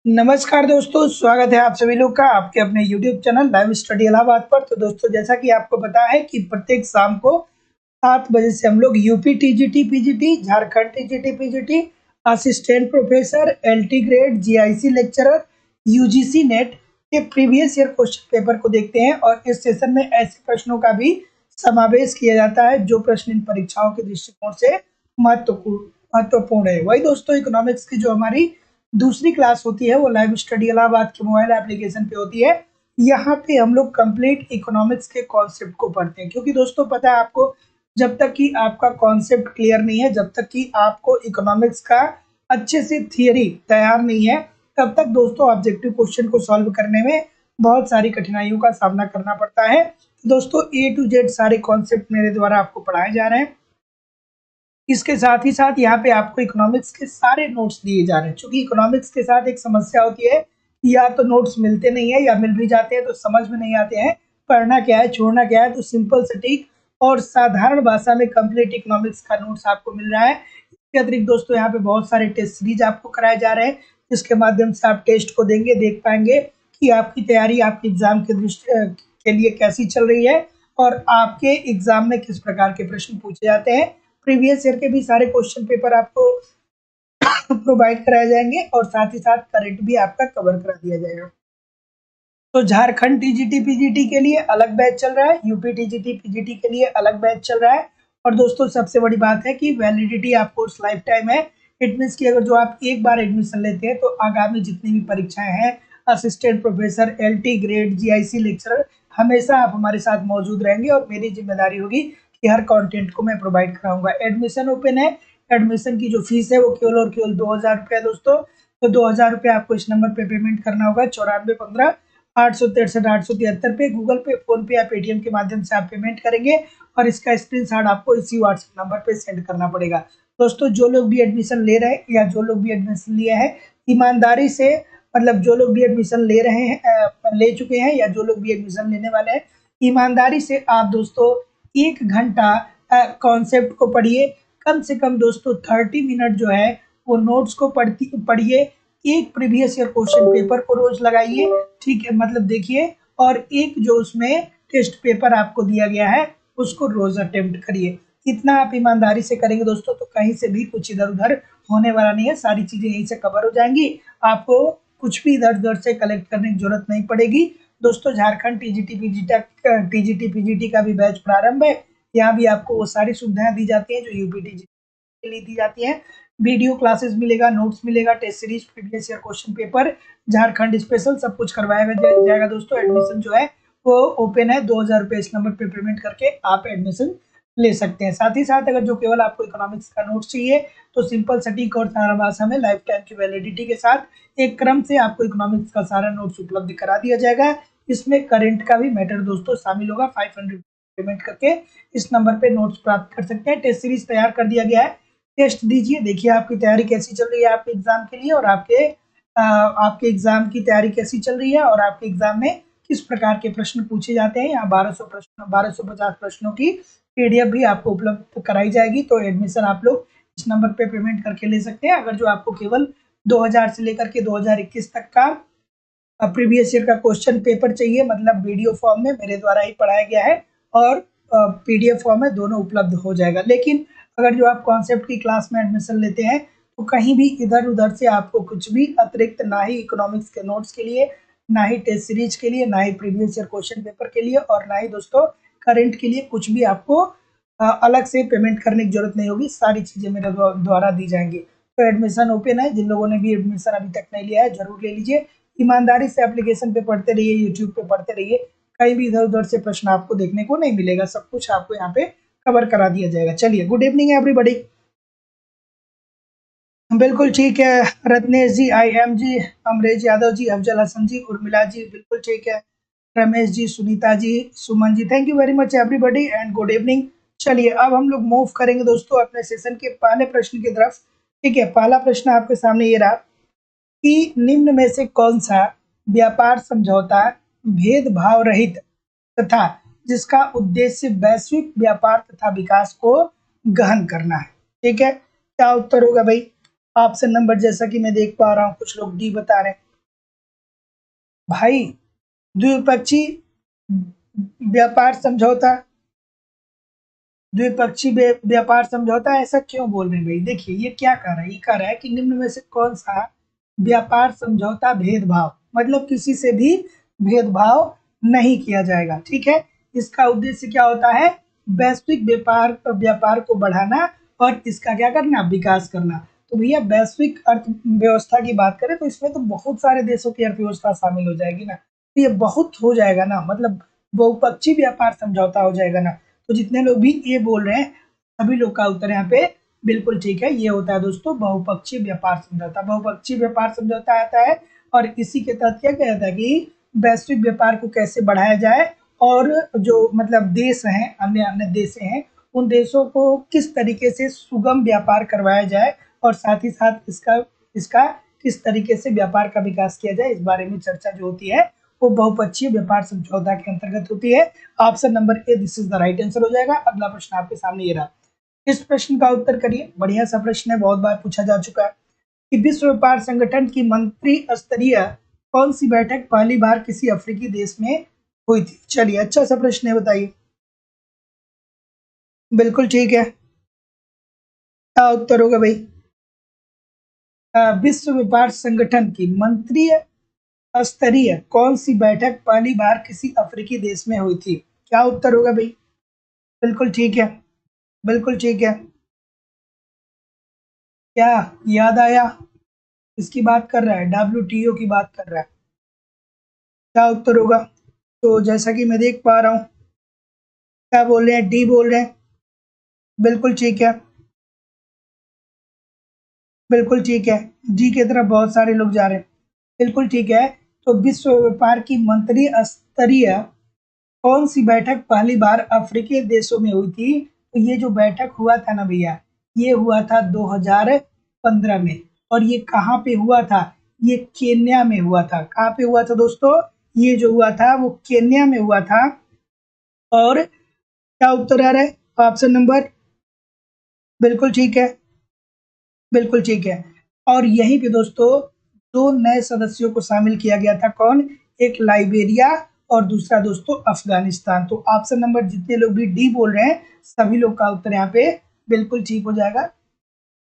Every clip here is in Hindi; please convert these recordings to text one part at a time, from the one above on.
नमस्कार दोस्तों, स्वागत है आप सभी लोग का आपके अपने YouTube channel live study Allahabad पर। तो दोस्तों, जैसा कि आपको पता है कि प्रत्येक शाम को 7 बजे से हम लोग UP TGT PGT, Jharkhand TGT PGT, assistant professor, LT grade, GIC lecturer, UGC net के प्रीवियस ईयर क्वेश्चन पेपर को देखते हैं। और इस सेशन में ऐसे प्रश्नों का भी समावेश किया जाता है जो प्रश्न इन परीक्षाओं के दृष्टिकोण से महत्वपूर्ण है। वही दोस्तों, इकोनॉमिक्स की जो हमारी दूसरी क्लास होती है वो लाइव स्टडी इलाहाबाद के मोबाइल एप्लीकेशन पे होती है। यहाँ पे हम लोग कंप्लीट इकोनॉमिक्स के कॉन्सेप्ट को पढ़ते हैं, क्योंकि दोस्तों पता है आपको, जब तक कि आपका कॉन्सेप्ट क्लियर नहीं है, जब तक कि आपको इकोनॉमिक्स का अच्छे से थियरी तैयार नहीं है, तब तक दोस्तों ऑब्जेक्टिव क्वेश्चन को सॉल्व करने में बहुत सारी कठिनाइयों का सामना करना पड़ता है। दोस्तों A to Z सारे कॉन्सेप्ट मेरे द्वारा आपको पढ़ाए जा रहे हैं। इसके साथ ही साथ यहाँ पे आपको इकोनॉमिक्स के सारे नोट्स दिए जा रहे हैं। क्योंकि इकोनॉमिक्स के साथ एक समस्या होती है, या तो नोट्स मिलते नहीं है या मिल भी जाते हैं तो समझ में नहीं आते हैं, पढ़ना क्या है छोड़ना क्या है। तो सिंपल सटीक और साधारण भाषा में कंप्लीट इकोनॉमिक्स का नोट्स आपको मिल रहा है। इसके अतिरिक्त दोस्तों यहाँ पे बहुत सारे टेस्ट सीरीज आपको कराए जा रहे हैं, जिसके माध्यम से आप टेस्ट को देंगे, देख पाएंगे कि आपकी तैयारी आपके एग्जाम के लिए कैसी चल रही है और आपके एग्जाम में किस प्रकार के प्रश्न पूछे जाते हैं। प्रीवियस ईयर के भी सारे क्वेश्चन पेपर आपको प्रोवाइड कराए जाएंगे और साथ ही साथ करंट भी आपका कवर करा दिया जाएगा। तो झारखंड टीजीटी पीजीटी के लिए अलग बैच चल रहा है, यूपी टीजीटी पीजीटी के लिए अलग बैच चल रहा है। और दोस्तों सबसे बड़ी बात है कि वैलिडिटी आप कोर्स लाइफ टाइम है। इट मीन्स कि अगर जो आप एक बार एडमिशन लेते हैं तो आगामी जितनी भी परीक्षाएं हैं, assistant professor, LT grade, GIC lecturer, हमेशा आप हमारे साथ मौजूद रहेंगे और मेरी जिम्मेदारी होगी कि हर कंटेंट को मैं प्रोवाइड कराऊंगा। एडमिशन ओपन है। एडमिशन की जो फीस है वो केवल और केवल 2000 रुपये है दोस्तों। तो 2000 रुपये आपको इस नंबर पे पेमेंट करना होगा, 9415 863 873 पे, गूगल पे, फोन पे या पेटीएम के माध्यम से आप पेमेंट करेंगे और इसका स्क्रीनशॉट आपको इसी व्हाट्सएप नंबर पे सेंड करना पड़ेगा। दोस्तों जो लोग भी एडमिशन ले रहे हैं या जो लोग भी एडमिशन लिए हैं, ईमानदारी से, मतलब जो लोग भी एडमिशन ले रहे हैं, ले चुके हैं या जो लोग भी एडमिशन लेने वाले हैं, ईमानदारी से आप दोस्तों 1 घंटा कॉन्सेप्ट को पढ़िए। कम से कम दोस्तों 30 मिनट जो है वो नोट्स को पढ़िए। एक प्रीवियस ईयर क्वेश्चन पेपर को रोज लगाइए, ठीक है, मतलब देखिए। और एक जो उसमें टेस्ट पेपर आपको दिया गया है उसको रोज अटेम्प्ट करिए। इतना आप ईमानदारी से करेंगे दोस्तों तो कहीं से भी कुछ इधर उधर होने वाला नहीं है, सारी चीजें यहीं से कवर हो जाएंगी। आपको कुछ भी इधर उधर से कलेक्ट करने की जरूरत नहीं पड़ेगी। दोस्तों झारखंड टीजीटी पीजीटी का भी बैच प्रारंभ है। यहाँ भी आपको वो सारी सुविधाएं दी जाती हैं जो यूपी टीजीटी के लिए दी जाती हैं। वीडियो क्लासेस मिलेगा, नोट्स मिलेगा, test series, previous year question paper, Jharkhand special, सब कुछ करवाया जाएगा दोस्तों। एडमिशन जो है वो ओपन है। 2000 रुपये इस नंबर पे पेमेंट करके आप एडमिशन ले सकते हैं। साथ ही साथ अगर जो केवल आपको इकोनॉमिक्स का नोट्स चाहिए तो सिंपल सटीक और सारा भाषा में लाइफ टाइम की वैलिडिटी के साथ एक क्रम से आपको इकोनॉमिक्स का सारा नोट्स उपलब्ध करा दिया जाएगा। इसमें करंट का भी मैटर दोस्तों शामिल होगा। 500 पेमेंट करके इस नंबर पे नोट्स प्राप्त कर सकते हैं। टेस्ट सीरीज तैयार कर दिया गया है, टेस्ट दीजिए, देखिए आपकी तैयारी कैसी चल रही है आपके एग्जाम के लिए, और आपके एग्जाम की तैयारी कैसी चल रही है और आपके एग्जाम में किस प्रकार के प्रश्न पूछे जाते हैं। यहाँ 1250 प्रश्नों की पीडीएफ भी आपको उपलब्ध कराई जाएगी। तो एडमिशन आप लोग इस नंबर पे पेमेंट करके ले सकते हैं। अगर जो आपको केवल 2000 से लेकर के 2021 तक का प्रीवियस ईयर का क्वेश्चन पेपर चाहिए, मतलब वीडियो फॉर्म में मेरे द्वारा ही पढ़ाया गया है और पीडीएफ फॉर्म में, दोनों उपलब्ध हो जाएगा। लेकिन अगर जो आप कॉन्सेप्ट की क्लास में एडमिशन लेते हैं तो कहीं भी इधर उधर से आपको कुछ भी अतिरिक्त, ना ही इकोनॉमिक्स के नोट्स के लिए, ना ही टेस्ट सीरीज के लिए, ना ही प्रीवियस ईयर क्वेश्चन पेपर के लिए, और ना ही दोस्तों करंट के लिए कुछ भी आपको अलग से पेमेंट करने की जरूरत नहीं होगी। सारी चीजें मेरे द्वारा दी जाएंगी। तो एडमिशन ओपन है। जिन लोगों ने भी एडमिशन अभी तक नहीं लिया है जरूर ले लीजिए। ईमानदारी से एप्लीकेशन पे पढ़ते रहिए, यूट्यूब पे पढ़ते रहिए। कहीं भी इधर उधर से प्रश्न आपको देखने को नहीं मिलेगा, सब कुछ आपको यहाँ पे कवर करा दिया जाएगा। चलिए, गुड इवनिंग एवरीबॉडी। बिल्कुल ठीक है रत्नेश जी, आई एम जी, अमरेश यादव जी, अफजल हसन जी, उर्मिला जी, बिल्कुल ठीक है। Ramesh ji, Sunita ji, Suman ji, thank you very much everybody and good evening. चलिए अब हम लोग मूव करेंगे दोस्तों अपने सेशन के पहले प्रश्न की तरफ। ठीक है, पहला प्रश्न आपके सामने ये रहा कि निम्न में से कौन सा व्यापार समझौता भेदभाव रहित तथा जिसका उद्देश्य वैश्विक व्यापार तथा विकास को गहन करना है। ठीक है, क्या उत्तर होगा भाई? ऑप्शन नंबर, जैसा कि मैं देख पा रहा हूँ कुछ लोग डी बता रहे हैं, भाई द्विपक्षीय व्यापार समझौता, द्विपक्षीय व्यापार समझौता ऐसा क्यों बोल रहे हैं भाई? देखिए ये क्या कह रहा है, ये कह रहा है कि निम्न में से कौन सा व्यापार समझौता भेदभाव, मतलब किसी से भी भेदभाव नहीं किया जाएगा, ठीक है। इसका उद्देश्य क्या होता है? वैश्विक व्यापार व्यापार को बढ़ाना और इसका क्या करना? विकास करना। तो भैया वैश्विक अर्थव्यवस्था की बात करें तो इसमें तो बहुत सारे देशों की अर्थव्यवस्था शामिल हो जाएगी ना, तो ये बहुत हो जाएगा ना, मतलब बहुपक्षीय व्यापार समझौता हो जाएगा ना। तो जितने लोग भी ये बोल रहे हैं सभी लोग का उत्तर यहाँ पे बिल्कुल ठीक है। ये होता है दोस्तों बहुपक्षीय व्यापार समझौता। बहुपक्षीय व्यापार समझौता आता है और इसी के तहत क्या कहता है कि वैश्विक व्यापार को कैसे बढ़ाया जाए और जो मतलब देश हैं, अन्य अन्य देश हैं, उन देशों को किस तरीके से सुगम व्यापार करवाया जाए और साथ ही साथ इसका इसका किस तरीके से व्यापार का विकास किया जाए, इस बारे में चर्चा जो होती है वो बहुपक्षीय व्यापार समझौता के अंतर्गत होती है। Option number A this is the right answer हो जाएगा। अगला प्रश्न आपके सामने ये रहा, इस प्रश्न का उत्तर करिए। बढ़िया सा प्रश्न है, बहुत बार पूछा जा चुका है कि विश्व व्यापार संगठन की मंत्री स्तरीय कौन सी बैठक पहली बार किसी अफ्रीकी देश में हुई थी? चलिए अच्छा सा प्रश्न है, बताइए। बिल्कुल ठीक है, क्या उत्तर होगा भाई? विश्व व्यापार संगठन की मंत्री स्तरीय कौन सी बैठक पहली बार किसी अफ्रीकी देश में हुई थी? क्या उत्तर होगा भाई? बिल्कुल ठीक है, बिल्कुल ठीक है। क्या याद आया? इसकी बात कर रहा है, WTO की बात कर रहा है। क्या उत्तर होगा? तो जैसा कि मैं देख पा रहा हूँ, क्या बोल रहे हैं? डी बोल रहे हैं। बिल्कुल ठीक है, बिल्कुल ठीक है। डी की तरफ बहुत सारे लोग जा रहे हैं। बिल्कुल ठीक है। तो विश्व व्यापार की मंत्री स्तरीय कौन सी बैठक पहली बार अफ्रीकी देशों में हुई थी? तो ये जो बैठक हुआ था ना भैया, ये हुआ था 2015 में। और ये कहाँ पे हुआ था? ये केन्या में हुआ था। कहाँ पे हुआ था दोस्तों? ये जो हुआ था वो केन्या में हुआ था। और क्या उत्तर आ रहा है? ऑप्शन नंबर बिल्कुल ठीक है, बिल्कुल ठीक है। और यहीं पे दोस्तों दो नए सदस्यों को शामिल किया गया था। कौन? एक लाइबेरिया और दूसरा दोस्तों अफगानिस्तान। तो ऑप्शन नंबर जितने लोग भी डी बोल रहे हैं सभी लोग का उत्तर यहाँ पे बिल्कुल ठीक हो जाएगा।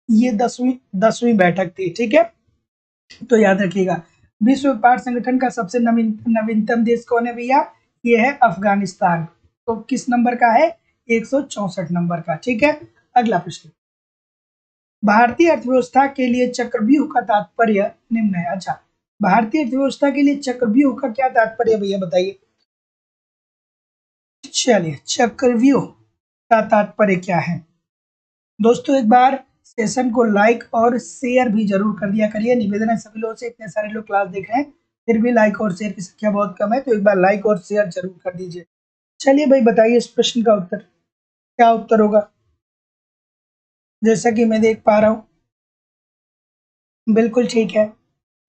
ये दसवीं दसवीं बैठक थी, ठीक है। तो याद रखिएगा, विश्व व्यापार संगठन का सबसे नवीनतम देश कौन है भैया? ये है अफगानिस्तान। तो किस नंबर का है? 164 नंबर का, ठीक है। अगला प्रश्न, भारतीय अर्थव्यवस्था के लिए चक्रव्यूह का तात्पर्य निम्न है। अच्छा, भारतीय अर्थव्यवस्था के लिए चक्रव्यूह का क्या तात्पर्य भैया बताइए? चलिए, चक्रव्यूह का तात्पर्य क्या है दोस्तों? एक बार सेशन को लाइक और शेयर भी जरूर कर दिया करिए। निवेदन है सभी लोगों से, इतने सारे लोग क्लास देख रहे हैं फिर भी लाइक और शेयर की संख्या बहुत कम है, तो एक बार लाइक और शेयर जरूर कर दीजिए। चलिए भाई बताइए इस प्रश्न का उत्तर, क्या उत्तर होगा? जैसा कि मैं देख पा रहा हूँ बिल्कुल ठीक है।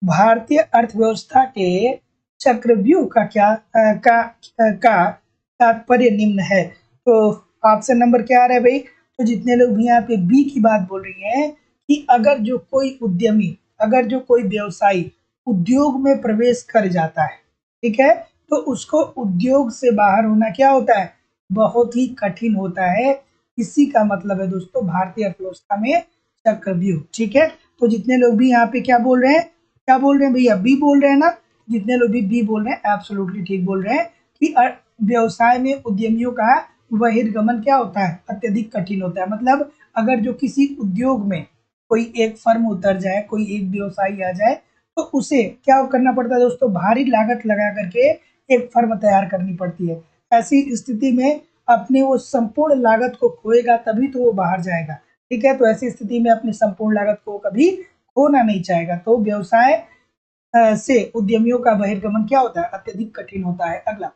भारतीय अर्थव्यवस्था के चक्रव्यूह का क्या का तात्पर्य निम्न है। तो ऑप्शन नंबर क्या आ रहा है भाई? तो जितने लोग भी यहाँ पे बी की बात बोल रही हैं कि अगर जो कोई उद्यमी, अगर जो कोई व्यवसायी उद्योग में प्रवेश कर जाता है, ठीक है, तो उसको उद्योग से बाहर होना क्या होता है? बहुत ही कठिन होता है। इसी का मतलब है दोस्तों भारतीय अर्थव्यवस्था में चक्रव्यूह, ठीक है। तो जितने लोग भी यहाँ पे क्या बोल रहे हैं, क्या बोल रहे हैं भैया? बी बोल रहे हैं ना? जितने लोग भी बी बोल रहे हैं एब्सोल्युटली ठीक बोल रहे हैं कि व्यवसाय में उद्यमियों का बहिर्गमन क्या होता है? अत्यधिक कठिन होता है। मतलब अगर जो किसी उद्योग में कोई एक फर्म उतर जाए, कोई एक व्यवसायी आ जाए, तो उसे क्या करना पड़ता है दोस्तों? भारी लागत लगा करके एक फर्म तैयार करनी पड़ती है। ऐसी स्थिति में अपनी वो संपूर्ण लागत को खोएगा तभी तो वो बाहर जाएगा, ठीक है। तो ऐसी स्थिति में अपनी संपूर्ण लागत को कभी खोना नहीं चाहेगा। तो व्यवसाय से उद्यमियों का बहिर्गमन क्या होता है? अत्यधिक कठिन होता है। अगला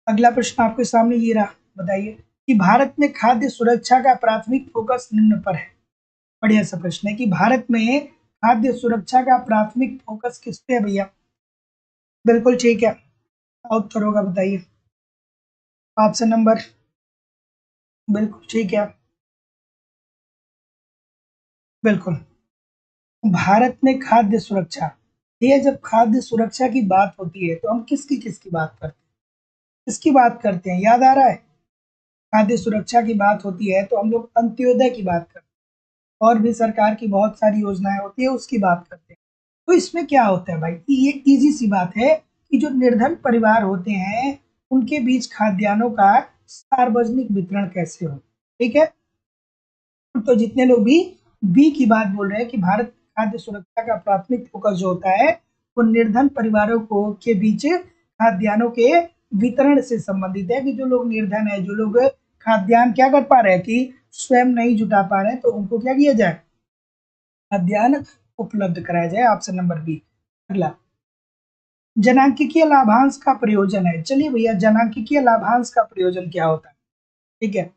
अगला प्रश्न आपके सामने ये रहा, बताइए कि भारत में खाद्य सुरक्षा का प्राथमिक फोकस निम्न पर है। बढ़िया सा प्रश्न है कि भारत में खाद्य सुरक्षा का प्राथमिक फोकस किस पे है भैया? बिल्कुल ठीक है, उत्तर होगा बताइए। ऑप्शन नंबर बिल्कुल ठीक है, बिल्कुल। भारत में खाद्य सुरक्षा ये जब खाद्य सुरक्षा की बात होती है तो हम किसकी बात करते हैं? किसकी बात करते हैं, याद आ रहा है? खाद्य सुरक्षा की बात होती है तो हम लोग अंत्योदय की बात करते हैं, और भी सरकार की बहुत सारी योजनाएं होती है उसकी बात करते हैं। तो इसमें क्या होता है भाई कि ये इजी सी बात है कि जो निर्धन परिवार होते हैं उनके बीच खाद्यान्नों का सार्वजनिक वितरण कैसे हो। ठीक है, तो जितने लोग भी बी की बात बोल रहे हैं कि भारत खाद्य सुरक्षा का प्राथमिक फोकस जो होता है वो निर्धन परिवारों को के बीच खाद्यान्नों के वितरण से संबंधित है, कि जो लोग निर्धन है, जो लोग खाद्यान्न क्या कर पा रहे हैं कि स्वयं नहीं जुटा पा रहे हैं, तो उनको क्या किया जाए, खाद्यान्न उपलब्ध कराया जाए। Option number B. अगला, जनांकिकीय लाभांश का प्रयोजन है। चलिए भैया, जनांकिकीय लाभांश का प्रयोजन क्या होता है? ठीक है,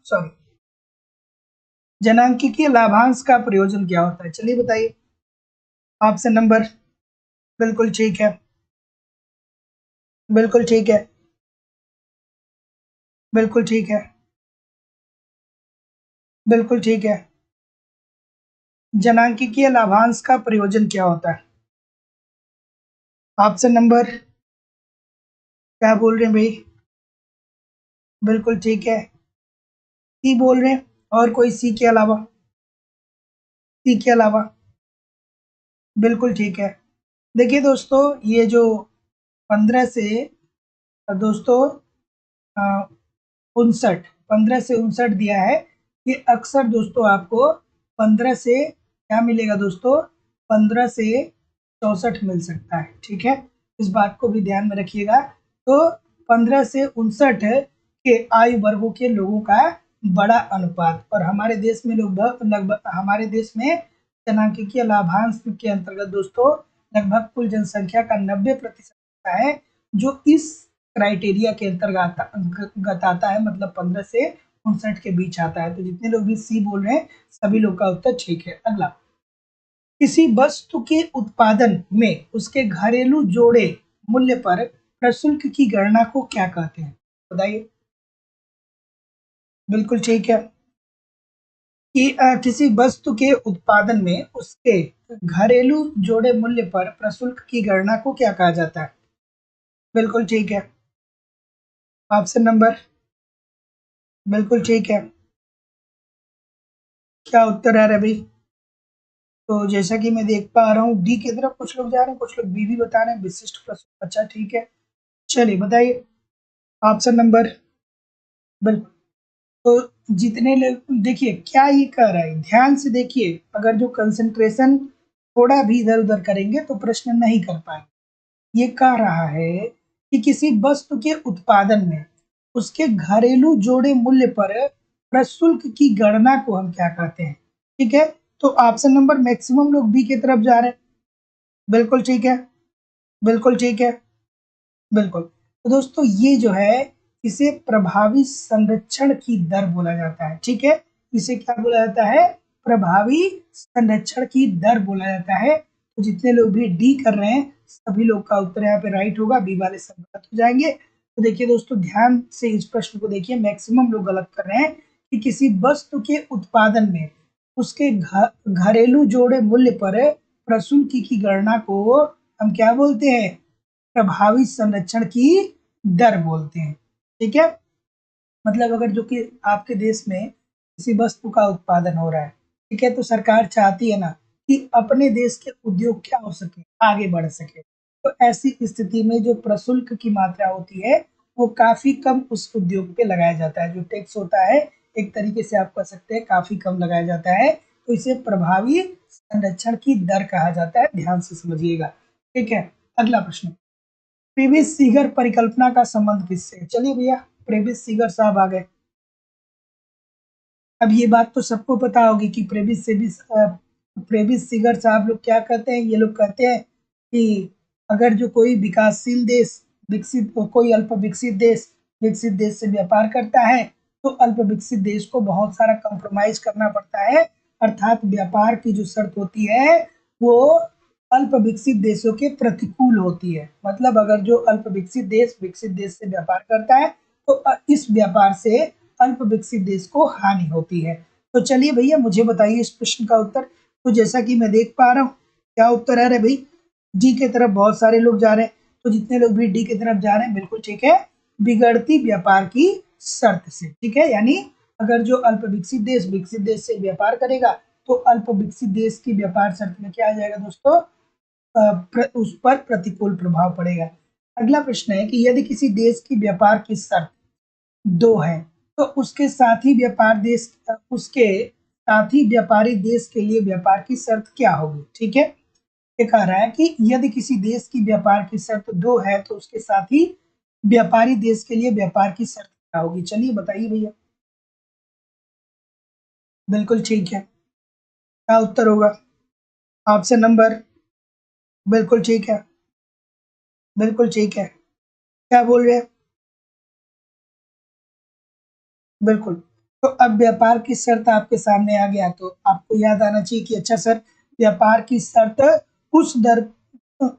सॉरी, जनांकिकीय लाभांश का प्रयोजन क्या होता है, चलिए बताइए। ऑप्शन नंबर, बिल्कुल ठीक है, बिल्कुल ठीक है, बिल्कुल ठीक है, बिल्कुल ठीक है। जनांकिकीय लाभांश का प्रयोजन क्या होता है? ऑप्शन नंबर, क्या बोल रहे हैं भाई? बिल्कुल ठीक है, सी बोल रहे हैं, और कोई सी के अलावा? सी के अलावा? बिल्कुल ठीक है। देखिए दोस्तों, ये जो 15 से दोस्तों 59, 15 से 59 दिया है, ये अक्सर दोस्तों आपको 15 से क्या मिलेगा दोस्तों, 15 से 64 मिल सकता है। ठीक है, इस बात को भी ध्यान में रखिएगा। तो 15 से 59 के आयु वर्गों के लोगों का बड़ा अनुपात, और हमारे देश में लगभग हमारे देश में जनांकिकीय लाभांश के अंतर्गत दोस्तों लगभग कुल जनसंख्या का 90% है जो इस क्राइटेरिया के अंतर्गत आता है, मतलब 15 से 59 के बीच आता है। तो जितने लोग भी सी बोल रहे हैं सभी लोग का उत्तर ठीक है। अगला, किसी वस्तु के उत्पादन में उसके घरेलू जोड़े मूल्य पर प्रशुल्क की गणना को क्या कहते हैं, बताइए। बिल्कुल ठीक है, कि किसी वस्तु के उत्पादन में उसके घरेलू जोड़े मूल्य पर प्रशुल्क की गणना को क्या कहा जाता है? बिल्कुल ठीक है। ऑप्शन नंबर, बिल्कुल ठीक है। क्या उत्तर है रवि? तो जैसा कि मैं देख पा रहा हूँ डी की तरफ कुछ लोग जा रहे हैं, कुछ लोग बी भी बता रहे हैं, विशिष्ट प्रश्न। अच्छा ठीक है, चलिए बताइए। ऑप्शन नंबर, बिल्कुल। तो जितने लोग, देखिए क्या ये कह रहा है, ध्यान से देखिए, अगर जो कंसंट्रेशन थोड़ा भी इधर उधर करेंगे तो प्रश्न नहीं कर पाएंगे। ये कह रहा है कि किसी वस्तु के उत्पादन में उसके घरेलू जोड़े मूल्य पर प्रशुल्क की गणना को हम क्या कहते हैं। ठीक है, तो ऑप्शन नंबर, मैक्सिमम लोग बी की तरफ जा रहे हैं। बिल्कुल ठीक है, बिल्कुल ठीक है, बिल्कुल। तो दोस्तों ये जो है इसे प्रभावी संरक्षण की दर बोला जाता है। ठीक है, इसे क्या बोला जाता है, प्रभावी संरक्षण की दर बोला जाता है। तो जितने लोग भी डी कर रहे हैं सभी लोग का उत्तर यहाँ पे राइट होगा, बी वाले सब गलत हो जाएंगे। तो देखिए दोस्तों, ध्यान से इस प्रश्न को देखिए, मैक्सिमम लोग गलत कर रहे हैं कि किसी वस्तु के उत्पादन में उसके घरेलू जोड़े मूल्य पर प्रशुल्क की गणना को हम क्या बोलते हैं, प्रभावी संरक्षण की दर बोलते हैं। ठीक है, मतलब अगर जो कि आपके देश में किसी वस्तु का उत्पादन हो रहा है, ठीक है, तो सरकार चाहती है ना कि अपने देश के उद्योग क्या हो सके, आगे बढ़ सके। तो ऐसी स्थिति में जो प्रशुल्क की मात्रा होती है वो काफी कम उस उद्योग पे लगाया जाता है। जो टैक्स होता है एक तरीके से आप कह सकते हैं काफी कम लगाया जाता है, तो इसे प्रभावी संरक्षण की दर कहा जाता है। ध्यान से समझिएगा। ठीक है, अगला प्रश्न, प्रेविस सीगर परिकल्पना का संबंध किससे है? चलिए भैया, प्रेविस सीगर साहब आ गए। अब ये बात तो सबको पता होगी कि प्रेविस सीगर साहब लोग क्या कहते हैं, ये लोग कहते हैं कि अगर जो कोई विकासशील देश कोई अल्प विकसित देश से व्यापार करता है तो अल्प विकसित देश को बहुत सारा कॉम्प्रोमाइज करना पड़ता है। अर्थात व्यापार की जो शर्त होती है वो अल्प विकसित देशों के प्रतिकूल होती है। मतलब अगर जो अल्प विकसित देश से व्यापार करता है तो इस व्यापार से अल्प विकसित देश को हानि होती है। तो चलिए भैया मुझे बताइए इस प्रश्न का उत्तर। तो जैसा कि मैं देख पा रहा हूँ, क्या उत्तर है रे भाई? डी के तरफ बहुत सारे लोग जा रहे हैं। तो जितने लोग भी डी की तरफ जा रहे हैं बिल्कुल ठीक है, बिगड़ती व्यापार की शर्त से। ठीक है, यानी अगर जो अल्प विकसित देश से व्यापार करेगा तो अल्प विकसित देश की व्यापार शर्त में क्या आ जाएगा दोस्तों? उस पर प्रतिकूल प्रभाव पड़ेगा। अगला प्रश्न है कि यदि किसी देश की व्यापार की शर्त 2 है तो उसके साथ ही व्यापारी देश के लिए व्यापार की शर्त क्या होगी? ठीक है, ये कह रहा है कि यदि किसी देश की व्यापार की शर्त 2 है तो उसके साथ ही व्यापारी देश के लिए व्यापार की शर्त क्या होगी? चलिए बताइए भैया। बिल्कुल ठीक है, क्या उत्तर होगा? ऑप्शन नंबर, बिल्कुल ठीक है, बिल्कुल ठीक है। क्या बोल रहे हैं? बिल्कुल। तो अब व्यापार की शर्त आपके सामने आ गया तो आपको याद आना चाहिए कि अच्छा सर, व्यापार की शर्त उस दर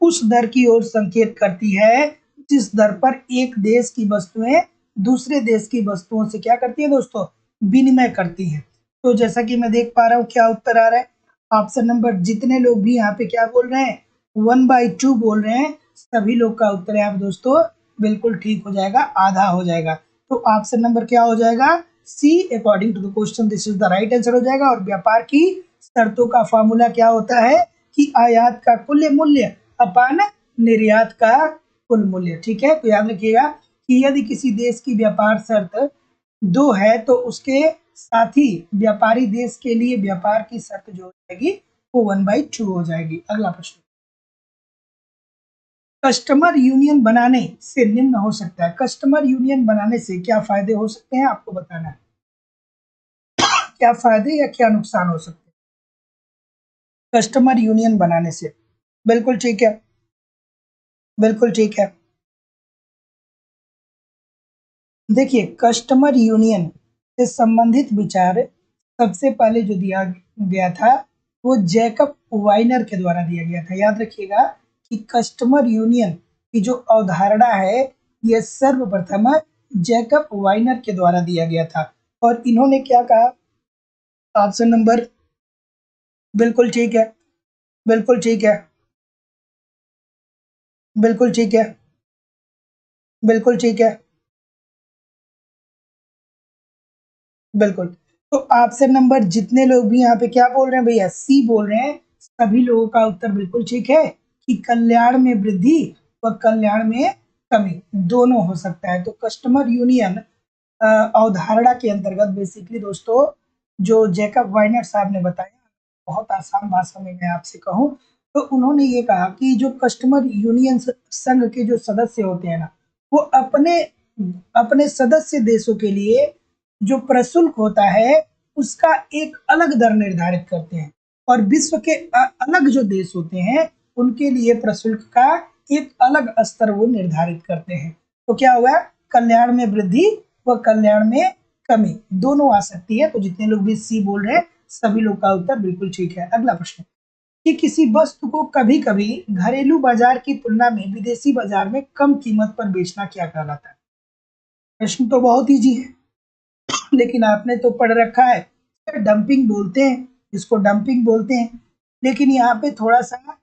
उस दर की ओर संकेत करती है जिस दर पर एक देश की वस्तुएं दूसरे देश की वस्तुओं से क्या करती है दोस्तों? विनिमय करती है। तो जैसा कि मैं देख पा रहा हूँ, क्या उत्तर आ रहा है? ऑप्शन नंबर, जितने लोग भी यहाँ पे क्या बोल रहे हैं, 1/2 बोल रहे हैं, सभी लोग का उत्तर है आप दोस्तों बिल्कुल ठीक हो जाएगा, आधा हो जाएगा। तो ऑप्शन नंबर क्या हो जाएगा? C, according to the question this is the right answer हो जाएगा। और व्यापार की शर्तों का फॉर्मूला क्या होता है कि आयात का कुल मूल्य अपान निर्यात का कुल मूल्य। ठीक है, तो याद रखिएगा कि यदि किसी देश की व्यापार शर्त 2 है तो उसके साथ ही व्यापारी देश के लिए व्यापार की शर्त जो हो जाएगी वो 1/2 हो जाएगी। अगला प्रश्न, कस्टमर यूनियन बनाने से निम्न हो सकता है। कस्टमर यूनियन बनाने से क्या फायदे हो सकते हैं आपको बताना है, क्या फायदे या क्या नुकसान हो सकते हैं कस्टमर यूनियन बनाने से? बिल्कुल ठीक है, बिल्कुल ठीक है। देखिए, कस्टमर यूनियन से संबंधित विचार सबसे पहले जो दिया गया था वो जैकब वाइनर के द्वारा दिया गया था। याद रखिएगा कि कस्टमर यूनियन की जो अवधारणा है यह सर्वप्रथम जैकब वाइनर के द्वारा दिया गया था। और इन्होंने क्या कहा? ऑप्शन नंबर, बिल्कुल ठीक है, बिल्कुल ठीक है, बिल्कुल ठीक है, बिल्कुल ठीक है, बिल्कुल। तो ऑप्शन नंबर, जितने लोग भी यहाँ पे क्या बोल रहे हैं भैया, सी बोल रहे हैं, सभी लोगों का उत्तर बिल्कुल ठीक है कि कल्याण में वृद्धि व कल्याण में कमी दोनों हो सकता है। तो कस्टमर यूनियन अवधारणा के अंतर्गत बेसिकली दोस्तों जो जैकब वाइनर साहब ने बताया, बहुत आसान भाषा में मैं आपसे कहूँ तो उन्होंने ये कहा कि जो कस्टमर यूनियन संघ के जो सदस्य होते हैं ना, वो अपने अपने सदस्य देशों के लिए जो प्रशुल्क होता है उसका एक अलग दर निर्धारित करते हैं और विश्व के अलग जो देश होते हैं उनके लिए प्रशुल्क का एक अलग स्तर वो निर्धारित करते हैं। तो क्या हुआ? कल्याण में वृद्धि व कल्याण में कमी दोनों आ सकती है। तो जितने लोग भी सी बोल रहे हैं सभी लोग का उत्तर बिल्कुल ठीक है। अगला प्रश्न, कि किसी वस्तु को कभी कभी घरेलू बाजार की तुलना में विदेशी बाजार में कम कीमत पर बेचना क्या कहलाता है? प्रश्न तो बहुत ईजी है, लेकिन आपने तो पढ़ रखा है, डंपिंग बोलते हैं, इसको डंपिंग बोलते हैं। लेकिन यहाँ पे थोड़ा सा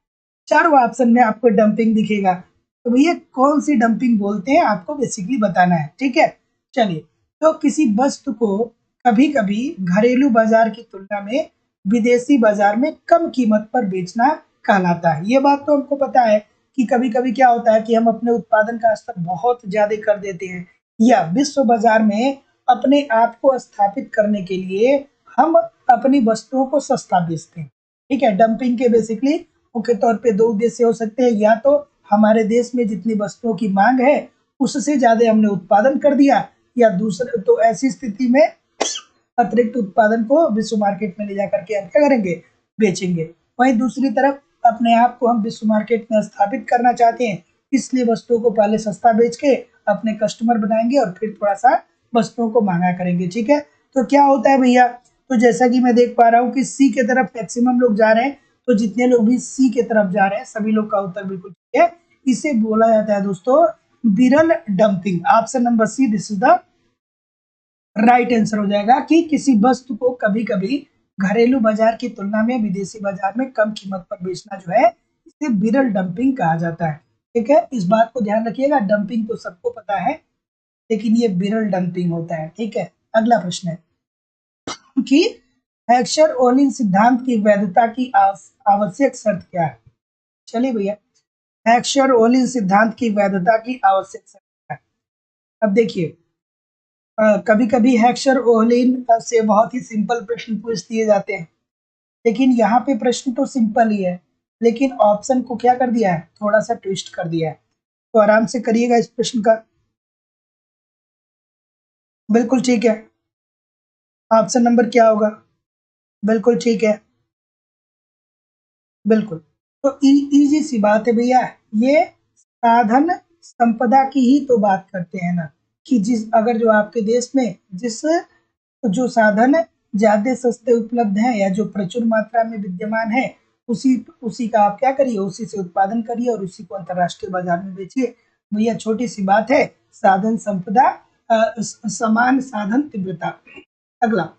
चारों ऑप्शन में आपको डंपिंग दिखेगा, तो भैया कौन सी डंपिंग बोलते हैं आपको बेसिकली बताना है। ठीक है, चलिए। तो किसी वस्तु को कभी कभी घरेलू बाजार की तुलना में विदेशी बाजार में कम कीमत पर बेचना कहलाता है। ये बात तो हमको पता है कि कभी कभी क्या होता है कि हम अपने उत्पादन का स्तर बहुत ज्यादा कर देते हैं या विश्व बाजार में अपने आप को स्थापित करने के लिए हम अपनी वस्तुओं को सस्ता बेचते हैं। ठीक है, डंपिंग के बेसिकली मुख्य तौर पे दो उद्देश्य हो सकते हैं, या तो हमारे देश में जितनी वस्तुओं की मांग है उससे ज्यादा हमने उत्पादन कर दिया, या दूसरे तो ऐसी स्थिति में अतिरिक्त उत्पादन को विश्व मार्केट में ले जाकर के हम क्या करेंगे? बेचेंगे। वहीं दूसरी तरफ अपने आप को हम विश्व मार्केट में स्थापित करना चाहते हैं, इसलिए वस्तुओं को पहले सस्ता बेच के अपने कस्टमर बनाएंगे और फिर थोड़ा सा वस्तुओं को महंगा करेंगे। ठीक है, तो क्या होता है भैया? तो जैसा कि मैं देख पा रहा हूँ कि सी के तरफ मैक्सिमम लोग जा रहे हैं, तो जितने लोग भी सी के तरफ जा रहे हैं सभी लोग का उत्तर बिल्कुल ठीक है। इसे बोला जाता है दोस्तों विरल dumping. Option number C, this is the right answer हो जाएगा कि किसी वस्तु को कभी कभी घरेलू बाजार की तुलना में विदेशी बाजार में कम कीमत पर बेचना जो है, इसे बिरल डंपिंग कहा जाता है। ठीक है, इस बात को ध्यान रखिएगा। डंपिंग तो सबको पता है, लेकिन ये बिरल डंपिंग होता है। ठीक है, अगला प्रश्न है कि हेक्सर ओलिन सिद्धांत की वैधता की आवश्यक शर्त क्या है? चलिए भैया, हेक्सर ओलिन सिद्धांत की वैधता की आवश्यक शर्त क्या है? अब देखिए, कभी कभी हेक्सर ओलिन से बहुत ही सिंपल प्रश्न पूछ दिए जाते हैं, लेकिन यहाँ पे प्रश्न तो सिंपल ही है, लेकिन ऑप्शन को क्या कर दिया है, थोड़ा सा ट्विस्ट कर दिया है। तो आराम से करिएगा इस प्रश्न का। बिल्कुल ठीक है। ऑप्शन नंबर क्या होगा? बिल्कुल ठीक है, बिल्कुल। तो इजी सी बात है भैया, ये साधन संपदा की ही तो बात करते हैं ना, कि जिस अगर जो आपके देश में जिस जो साधन ज्यादा सस्ते उपलब्ध हैं या जो प्रचुर मात्रा में विद्यमान है, उसी उसी का आप क्या करिए, उसी से उत्पादन करिए और उसी को अंतरराष्ट्रीय बाजार में बेचिए। भैया छोटी सी बात है, साधन संपदा, समान साधन तीव्रता। अगला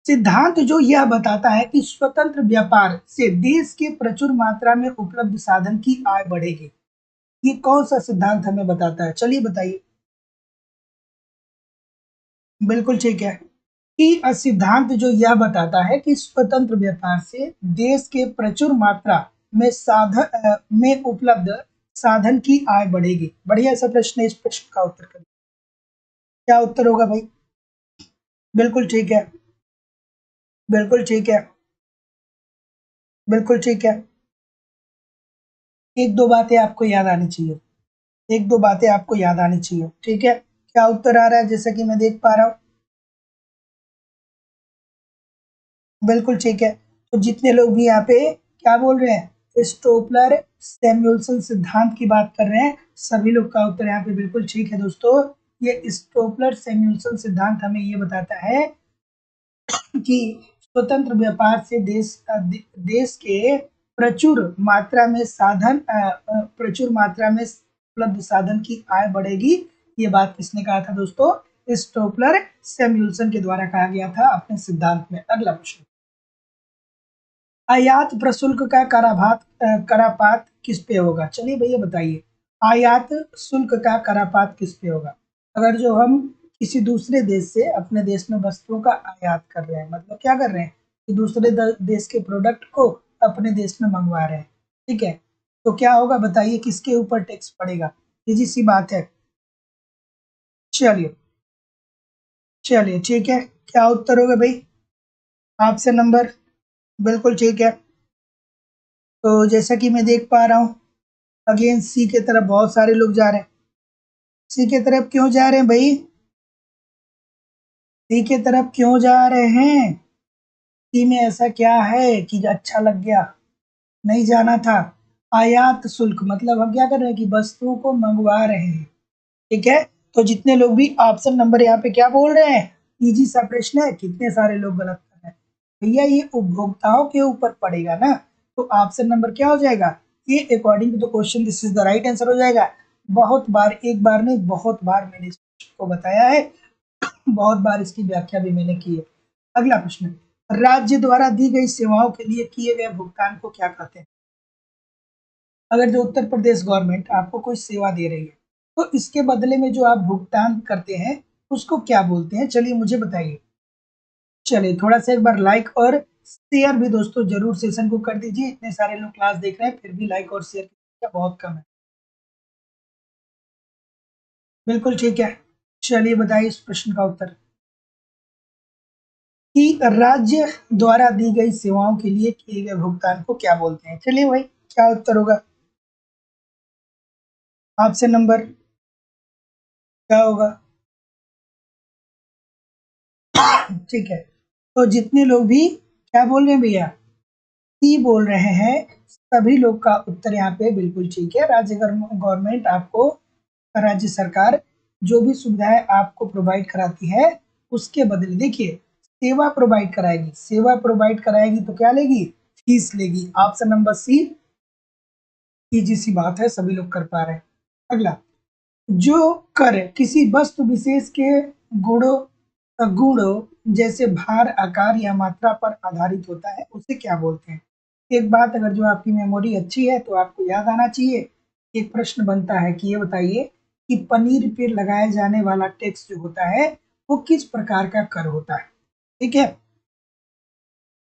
सिद्धांत जो यह बताता है कि स्वतंत्र व्यापार से देश के प्रचुर मात्रा में उपलब्ध साधन की आय बढ़ेगी, ये कौन सा सिद्धांत हमें बताता है? चलिए बताइए। बिल्कुल ठीक है, कि सिद्धांत जो यह बताता है कि स्वतंत्र व्यापार से देश के प्रचुर मात्रा में में उपलब्ध साधन की आय बढ़ेगी। बढ़िया सा प्रश्न है, इस प्रश्न का उत्तर करिए। क्या उत्तर होगा भाई? बिल्कुल ठीक है, बिल्कुल ठीक है, बिल्कुल ठीक है। एक दो बातें आपको याद आनी चाहिए, एक दो बातें आपको याद आनी चाहिए। ठीक है, क्या उत्तर आ रहा है जैसा कि मैं देख पा रहा हूँ? बिल्कुल ठीक है। तो जितने लोग भी यहाँ पे क्या बोल रहे हैं, स्टोपलर सैमुअल्सन सिद्धांत की बात कर रहे हैं, सभी लोग का उत्तर यहाँ पे बिल्कुल ठीक है दोस्तों। ये स्टोपलर सैमुअल्सन सिद्धांत हमें ये बताता है कि स्वतंत्र व्यापार से देश के प्रचुर मात्रा में उपलब्ध साधन की आय बढ़ेगी। ये बात किसने कहा था दोस्तों? स्टोपलर सैमुअल्सन के द्वारा कहा गया था अपने सिद्धांत में। अगला प्रश्न, आयात प्रशुल्क का करापात किस पे होगा? चलिए भैया बताइए, आयात शुल्क का करापात किस पे होगा? अगर जो हम किसी दूसरे देश से अपने देश में वस्तुओं का आयात कर रहे हैं, मतलब क्या कर रहे हैं कि दूसरे देश के प्रोडक्ट को अपने देश में मंगवा रहे हैं, ठीक है, तो क्या होगा बताइए, किसके ऊपर टैक्स पड़ेगा? इजी सी बात है। चलिए, चलिए ठीक है, क्या उत्तर होगा भाई? ऑप्शन नंबर, बिल्कुल ठीक है। तो जैसा कि मैं देख पा रहा हूँ, अगेन सी के तरफ बहुत सारे लोग जा रहे हैं। सी के तरफ क्यों जा रहे हैं भाई? सी के तरफ क्यों जा रहे हैं? सी में ऐसा क्या है कि अच्छा लग गया? नहीं जाना था। आयात शुल्क मतलब हम क्या कर रहे हैं कि वस्तुओं को मंगवा रहे हैं। ठीक है, तो जितने लोग भी ऑप्शन नंबर यहाँ पे क्या बोल रहे हैं, इजी सा प्रश्न है, कितने सारे लोग गलत कर रहे हैं? भैया ये उपभोक्ताओं के ऊपर पड़ेगा ना, तो ऑप्शन नंबर क्या हो जाएगा? ये according to the question this is the right answer हो जाएगा। बहुत बार, एक बार नहीं बहुत बार मैंने इस प्रश्न को बताया है, बहुत बार इसकी व्याख्या भी मैंने की है। अगला प्रश्न, राज्य द्वारा दी गई सेवाओं के लिए किए गए भुगतान को क्या कहते हैं? अगर जो उत्तर प्रदेश गवर्नमेंट आपको कोई सेवा दे रही है, तो इसके बदले में जो आप भुगतान करते हैं, उसको क्या बोलते हैं? चलिए मुझे बताइए। चलिए थोड़ा सा एक बार लाइक और शेयर भी दोस्तों जरूर सेशन को कर दीजिए। इतने सारे लोग क्लास देख रहे हैं, फिर भी लाइक और शेयर की संख्या बहुत कम है। बिल्कुल ठीक है, चलिए बताइए इस प्रश्न का उत्तर, कि राज्य द्वारा दी गई सेवाओं के लिए किए गए भुगतान को क्या बोलते हैं? चलिए भाई, क्या उत्तर होगा? ऑप्शन नंबर क्या होगा? ठीक है, तो जितने लोग भी क्या बोल रहे हैं भैया, सी बोल रहे हैं, सभी लोग का उत्तर यहाँ पे बिल्कुल ठीक है। राज्य गवर्नमेंट आपको, राज्य सरकार जो भी सुविधाएं आपको प्रोवाइड कराती है, उसके बदले देखिए, सेवा प्रोवाइड कराएगी, सेवा प्रोवाइड कराएगी तो क्या लेगी? फीस लेगी। ऑप्शन नंबर सी, इजी सी बात है, सभी लोग कर पा रहे हैं। अगला, जो कर किसी वस्तु विशेष के गुणों गुण जैसे भार, आकार या मात्रा पर आधारित होता है उसे क्या बोलते हैं? एक बात, अगर जो आपकी मेमोरी अच्छी है तो आपको याद आना चाहिए। एक प्रश्न बनता है कि ये बताइए कि पनीर पे लगाए जाने वाला टैक्स जो होता है वो किस प्रकार का कर होता है? ठीक है,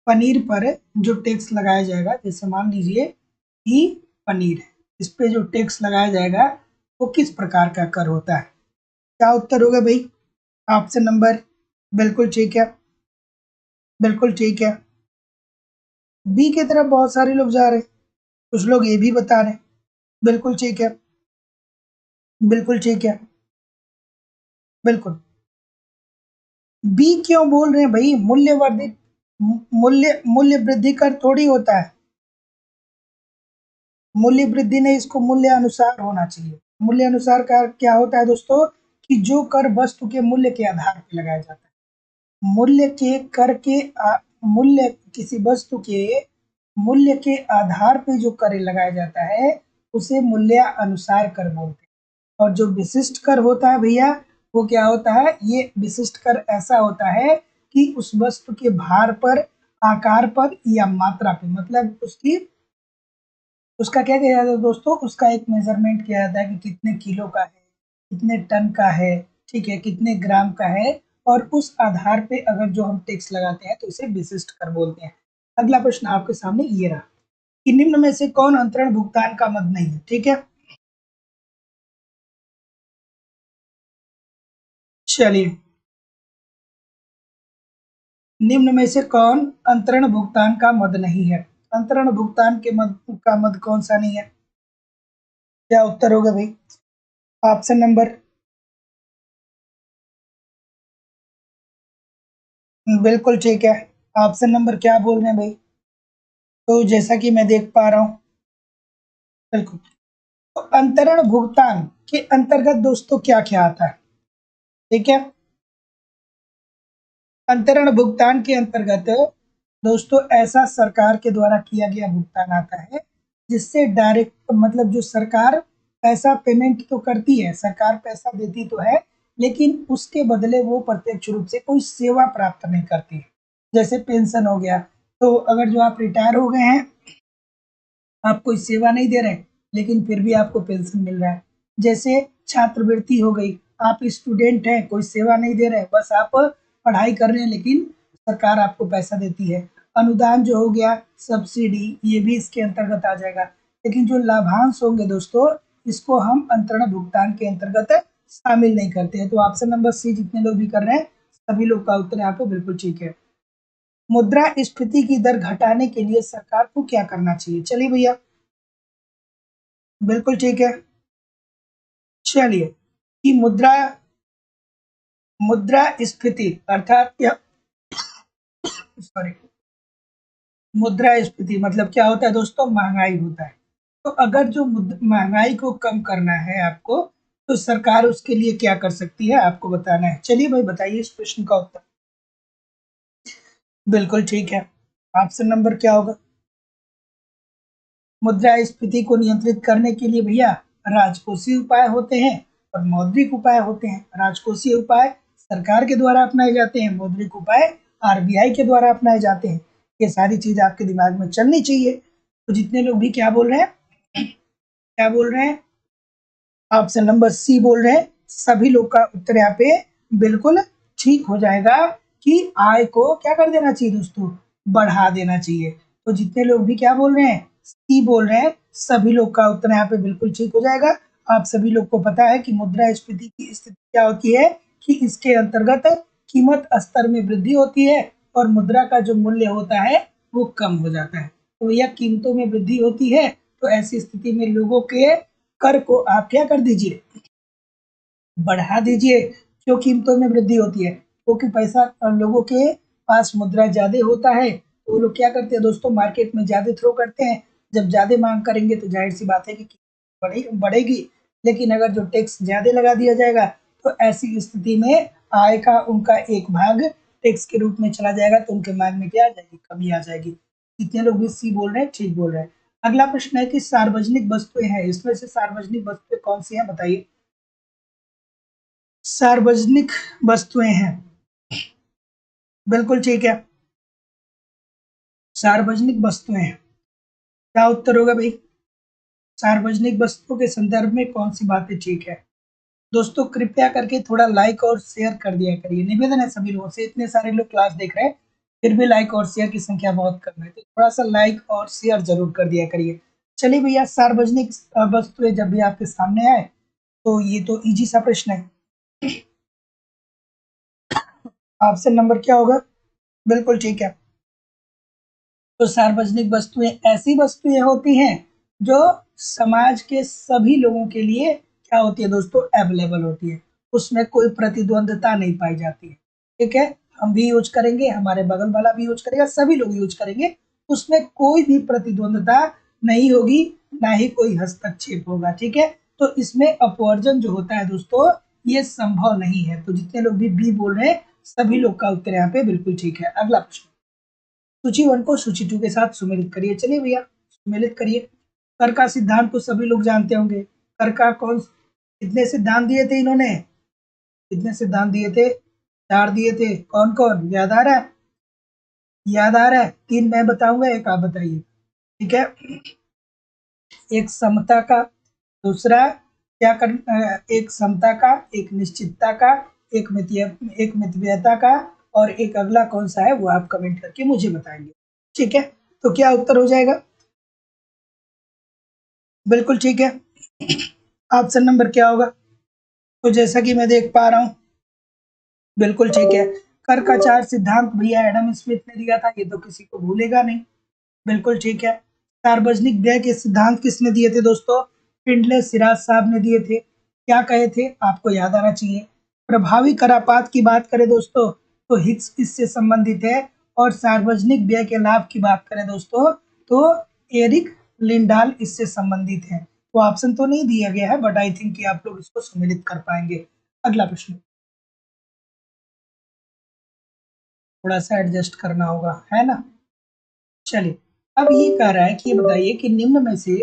पनीर पर जो टैक्स लगाया जाएगा, जैसे मान लीजिए कि पनीर है, इस पे जो टैक्स लगाया जाएगा वो किस प्रकार का कर होता है? क्या उत्तर होगा भाई? ऑप्शन नंबर, बिल्कुल ठीक है, बिल्कुल ठीक है। बी की तरफ बहुत सारे लोग जा रहे हैं, कुछ लोग ये भी बता रहे हैं। बिल्कुल ठीक है, बिल्कुल ठीक है, बिल्कुल। बी क्यों बोल रहे हैं भाई? मूल्य वर्धित, मूल्य मूल्य वृद्धि कर थोड़ी होता है। मूल्य वृद्धि नहीं, इसको मूल्य अनुसार होना चाहिए। मूल्य अनुसार का क्या होता है दोस्तों? कि जो कर वस्तु के मूल्य के आधार पर लगाया जाता है। मूल्य के कर के मूल्य किसी वस्तु के मूल्य के आधार पे जो कर लगाया जाता है उसे मूल्य अनुसार कर बोलते हैं। और जो विशिष्ट कर होता है भैया, वो क्या होता है? ये विशिष्ट कर ऐसा होता है कि उस वस्तु के भार पर, आकार पर या मात्रा पे, मतलब उसका क्या किया जाता है दोस्तों? उसका एक मेजरमेंट किया जाता है कि कितने किलो का है, कितने टन का है, ठीक है, कितने ग्राम का है, और उस आधार पे अगर जो हम टैक्स लगाते हैं तो इसे विशिष्ट कर बोलते हैं। अगला प्रश्न आपके सामने ये रहा कि निम्न में से कौन अंतरण भुगतान का मद नहीं है? ठीक है, चलिए, निम्न में से कौन अंतरण भुगतान का मद नहीं है? अंतरण भुगतान के मद का मद कौन सा नहीं है? क्या उत्तर होगा भाई? ऑप्शन नंबर, बिल्कुल ठीक है। ऑप्शन नंबर क्या बोल रहे हैं भाई? तो जैसा कि मैं देख पा रहा हूँ, बिल्कुल, तो अंतरण भुगतान के अंतर्गत दोस्तों क्या क्या आता है? ठीक है, अंतरण भुगतान के अंतर्गत दोस्तों ऐसा सरकार के द्वारा किया गया भुगतान आता है जिससे डायरेक्ट, मतलब जो सरकार पैसा पेमेंट तो करती है, सरकार पैसा देती तो है, लेकिन उसके बदले वो प्रत्यक्ष रूप से कोई सेवा प्राप्त नहीं करती। जैसे पेंशन हो गया, तो अगर जो आप रिटायर हो गए हैं, आप कोई सेवा नहीं दे रहे, लेकिन फिर भी आपको पेंशन मिल रहा है। जैसे छात्रवृत्ति हो गई, आप स्टूडेंट हैं, कोई सेवा नहीं दे रहे, बस आप पढ़ाई कर रहे हैं, लेकिन सरकार आपको पैसा देती है। अनुदान जो हो गया, सब्सिडी, ये भी इसके अंतर्गत आ जाएगा। लेकिन जो लाभांश होंगे दोस्तों, इसको हम अंतरण भुगतान के अंतर्गत शामिल नहीं करते हैं। तो ऑप्शन नंबर सी जितने लोग भी कर रहे हैं, सभी लोग का उत्तर यहाँ पे बिल्कुल ठीक है। मुद्रास्फीति की दर घटाने के लिए सरकार को क्या करना चाहिए? चलिए भैया, बिल्कुल ठीक है। चलिए, कि मुद्रास्फीति अर्थात क्या, सॉरी, मुद्रास्फीति मतलब क्या होता है दोस्तों? महंगाई होता है। तो अगर जो महंगाई को कम करना है आपको, तो सरकार उसके लिए क्या कर सकती है आपको बताना है। चलिए भाई, बताइए इस प्रश्न का उत्तर। बिल्कुल ठीक है। ऑप्शन नंबर क्या होगा? मुद्रास्फीति को नियंत्रित करने के लिए भैया राजकोषीय उपाय होते हैं और मौद्रिक उपाय होते हैं। राजकोषीय उपाय सरकार के द्वारा अपनाए जाते हैं, मौद्रिक उपाय आरबीआई के द्वारा अपनाए जाते हैं। ये सारी चीज आपके दिमाग में चलनी चाहिए। तो जितने लोग भी क्या बोल रहे हैं, क्या बोल रहे हैं? ऑप्शन नंबर सी बोल रहे हैं। सभी लोग का उत्तर यहाँ पे बिल्कुल ठीक हो जाएगा कि आय को क्या कर देना चाहिए दोस्तों? बढ़ा देना चाहिए। तो जितने लोग भी क्या बोल रहे हैं, सी बोल रहे हैं, सभी लोग का उत्तर यहाँ पे बिल्कुल ठीक हो जाएगा। आप सभी लोग को पता है कि मुद्रास्फीति की स्थिति क्या होती है, कि इसके अंतर्गत कीमत स्तर में वृद्धि होती है और मुद्रा का जो मूल्य होता है वो कम हो जाता है। तो यह कीमतों में वृद्धि होती है, तो ऐसी स्थिति में लोगों के कर को आप क्या कर दीजिए? बढ़ा दीजिए। क्यों कीमतों में वृद्धि होती है? क्योंकि पैसा लोगों के पास मुद्रा ज्यादा होता है, तो वो लोग क्या करते हैं दोस्तों? मार्केट में ज्यादा थ्रो करते हैं। जब ज्यादा मांग करेंगे तो जाहिर सी बात है कि बढ़ेगी। लेकिन अगर जो टैक्स ज्यादा लगा दिया जाएगा, तो ऐसी स्थिति में आय का उनका एक भाग टैक्स के रूप में चला जाएगा, तो उनके मांग में क्या आ जाएगी? कमी आ जाएगी। जितने लोग भी सी बोल रहे हैं ठीक बोल रहे हैं। अगला प्रश्न है कि सार्वजनिक वस्तुएं हैं, इसमें से सार्वजनिक वस्तुएं कौन सी हैं बताइए? सार्वजनिक वस्तुएं हैं, बिल्कुल ठीक है। सार्वजनिक वस्तुएं, क्या उत्तर होगा भाई? सार्वजनिक वस्तुओं के संदर्भ में कौन सी बातें ठीक है? दोस्तों कृपया करके थोड़ा लाइक और शेयर कर दिया करिए, निवेदन है सभी लोगों से। इतने सारे लोग क्लास देख रहे हैं फिर भी लाइक और शेयर की संख्या बहुत कम है, तो थोड़ा सा लाइक और शेयर जरूर कर दिया करिए। चलिए भैया, सार्वजनिक वस्तुएं जब भी आपके सामने आए तो ये तो इजी सा प्रश्न है। ऑप्शन नंबर क्या होगा? बिल्कुल ठीक है। तो सार्वजनिक वस्तुएं ऐसी वस्तुएं होती हैं जो समाज के सभी लोगों के लिए क्या होती है दोस्तों? अवेलेबल होती है, उसमें कोई प्रतिद्वंदता नहीं पाई जाती है। ठीक है, हम भी यूज करेंगे, हमारे बगल वाला भी यूज करेगा, सभी लोग यूज करेंगे, उसमें कोई भी प्रतिद्वंदता नहीं होगी, ना ही कोई हस्तक्षेप होगा। ठीक है, तो इसमें अपवर्जन जो होता है दोस्तों, ये संभव नहीं है। तो जितने लोग भी बी बोल रहे हैं सभी लोग का उत्तर यहाँ पे बिल्कुल ठीक है। अगला प्रश्न, सूची 1 को सूची 2 के साथ सुमेलित करिए। चलिए भैया सुमेलित करिए। कर का सिद्धांत को सभी लोग जानते होंगे। कर का कौन, कितने सिद्धांत दिए थे इन्होंने? कितने सिद्धांत दिए थे? 4 दिए थे। कौन कौन, याद आ रहा है? याद आ रहा है? 3 मैं बताऊंगा, एक आप बताइए। ठीक है, एक समता का, दूसरा क्या कर, एक समता का, एक निश्चितता का, एक मितीय, एक मितव्ययता का, और एक अगला कौन सा है वो आप कमेंट करके मुझे बताएंगे। ठीक है, तो क्या उत्तर हो जाएगा? बिल्कुल ठीक है। ऑप्शन नंबर क्या होगा? तो जैसा कि मैं देख पा रहा हूँ, बिल्कुल ठीक है। कर का 4 सिद्धांत भैया एडम स्मिथ ने दिया था, ये तो किसी को भूलेगा नहीं। बिल्कुल ठीक है। सार्वजनिक व्यय के सिद्धांत किसने दिए थे दोस्तों? पिंडले सिराज साहब ने दिए थे। क्या कहे थे आपको याद आना चाहिए। प्रभावी करापात की बात करें दोस्तों तो हिग्स इससे संबंधित है, और सार्वजनिक व्यय के लाभ की बात करें दोस्तों तो एरिक लिंडाल इससे संबंधित है। तो ऑप्शन तो नहीं दिया गया है, बट आई थिंक कि आप लोग इसको सम्मिलित कर पाएंगे। अगला प्रश्न, थोड़ा सा एडजस्ट करना होगा, है ना? चलिए, अब ये कह रहा है कि ये बताइए कि निम्न में से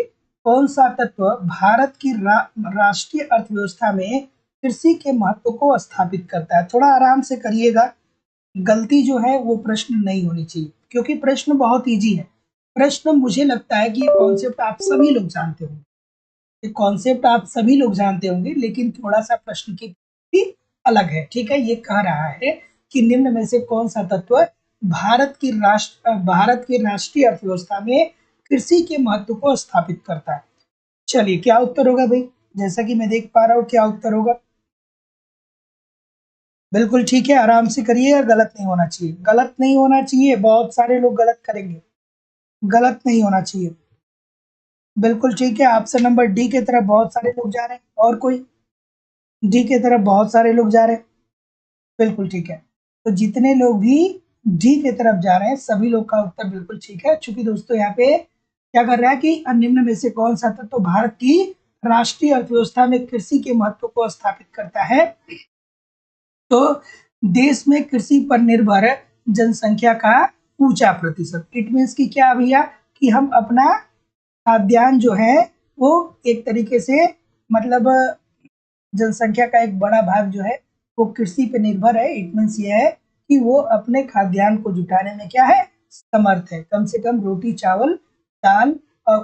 कौन सा तत्व भारत की राष्ट्रीय अर्थव्यवस्था में कृषि के महत्व को स्थापित करता है? थोड़ा आराम से करिएगा, गलती जो है वो प्रश्न नहीं होनी चाहिए, क्योंकि प्रश्न बहुत इजी है। प्रश्न मुझे लगता है कि ये कॉन्सेप्ट आप सभी लोग जानते होंगे, ये कॉन्सेप्ट आप सभी लोग जानते होंगे, लेकिन थोड़ा सा प्रश्न की भी अलग है। ठीक है, ये कह रहा है कि निम्न में से कौन सा तत्व भारत की राष्ट्रीय अर्थव्यवस्था में कृषि के महत्व को स्थापित करता है? चलिए, क्या उत्तर होगा भाई? जैसा कि मैं देख पा रहा हूँ, क्या उत्तर होगा? बिल्कुल ठीक है, आराम से करिए, गलत नहीं होना चाहिए, गलत नहीं होना चाहिए, बहुत सारे लोग गलत करेंगे, गलत नहीं होना चाहिए। बिल्कुल ठीक है, ऑप्शन नंबर डी की तरफ बहुत सारे लोग जा रहे हैं, और कोई? डी की तरफ बहुत सारे लोग जा रहे हैं, बिल्कुल ठीक है। तो जितने लोग भी डी की तरफ जा रहे हैं सभी लोग का उत्तर बिल्कुल ठीक है। चूंकि दोस्तों यहाँ पे क्या कर रहा है कि निम्न में से कौन सा तत्व तो भारत की राष्ट्रीय अर्थव्यवस्था में कृषि के महत्व को स्थापित करता है, तो देश में कृषि पर निर्भर जनसंख्या का ऊंचा प्रतिशत। इट मीन्स कि क्या भैया, कि हम अपना खाद्यान्न जो है वो एक तरीके से, मतलब जनसंख्या का एक बड़ा भाग जो है वो कृषि पे निर्भर है। इट मीन्स ये है कि वो अपने खाद्यान्न को जुटाने में क्या है, समर्थ है। कम से कम रोटी चावल दाल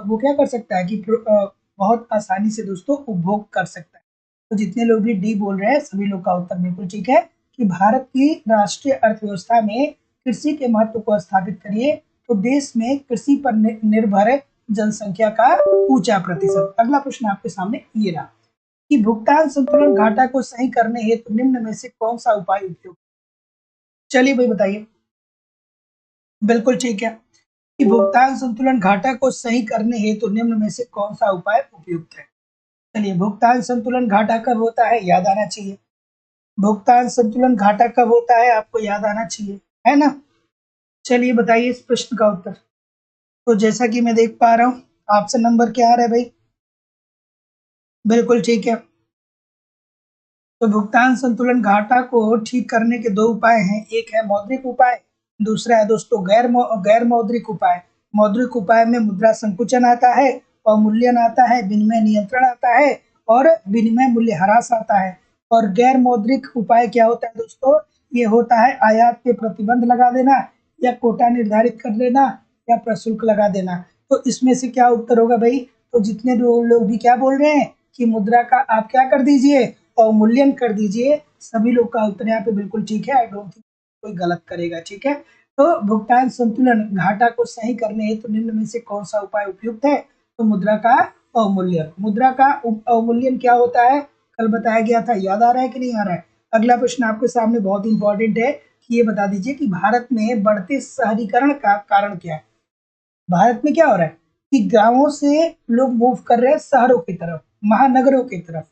वो क्या कर सकता है कि बहुत आसानी से दोस्तों उपभोग कर सकता है। तो जितने लोग भी डी बोल रहे हैं सभी लोग का उत्तर बिल्कुल ठीक है, कि भारत की राष्ट्रीय अर्थव्यवस्था में कृषि के महत्व को स्थापित करिए तो देश में कृषि पर निर्भर जनसंख्या का ऊंचा प्रतिशत। अगला प्रश्न आपके सामने ये रहा कि भुगतान संतुलन घाटा को सही करने हेतु निम्न में से कौन सा उपाय उपयुक्त? चलिए भाई बताइए। बिल्कुल ठीक है, कि भुगतान संतुलन घाटा को सही करने हेतु निम्न में से कौन सा उपाय उपयुक्त है? चलिए, भुगतान संतुलन घाटा कब होता है याद आना चाहिए। भुगतान संतुलन घाटा कब होता है आपको याद आना चाहिए, है ना? चलिए बताइए इस प्रश्न का उत्तर। तो जैसा कि मैं देख पा रहा हूँ, ऑप्शन नंबर क्या आ रहा है भाई? बिल्कुल ठीक है। तो भुगतान संतुलन घाटा को ठीक करने के दो उपाय हैं, एक है मौद्रिक उपाय, दूसरा है दोस्तों गैर मौद्रिक उपाय। मौद्रिक उपाय में मुद्रा संकुचन आता है, अवमूल्यन आता है, विनिमय नियंत्रण आता है, और विनिमय मूल्य ह्रास आता है। और गैर मौद्रिक उपाय क्या होता है दोस्तों? ये होता है आयात पे प्रतिबंध लगा देना, या कोटा निर्धारित कर देना, या प्रशुल्क लगा देना। तो इसमें से क्या उत्तर होगा भाई? तो जितने लोग भी क्या बोल रहे हैं कि मुद्रा का आप क्या कर दीजिए, अवमूल्यन कर दीजिए, सभी लोग का उत्तर यहाँ पे बिल्कुल ठीक है। आई डोंट थिंक कोई गलत करेगा, ठीक है। तो भुगतान संतुलन घाटा को सही करने हेतु तो निम्न में से कौन सा उपाय उपयुक्त है? तो मुद्रा का अवमूल्यन। मुद्रा का अवमूल्यन क्या होता है? कल बताया गया था, याद आ रहा है कि नहीं आ रहा है? अगला प्रश्न आपके सामने बहुत इंपॉर्टेंट है कि ये बता दीजिए कि भारत में बढ़ते शहरीकरण का कारण क्या है? भारत में क्या हो रहा है कि गांवों से लोग मूव कर रहे हैं शहरों की तरफ, महानगरों की तरफ,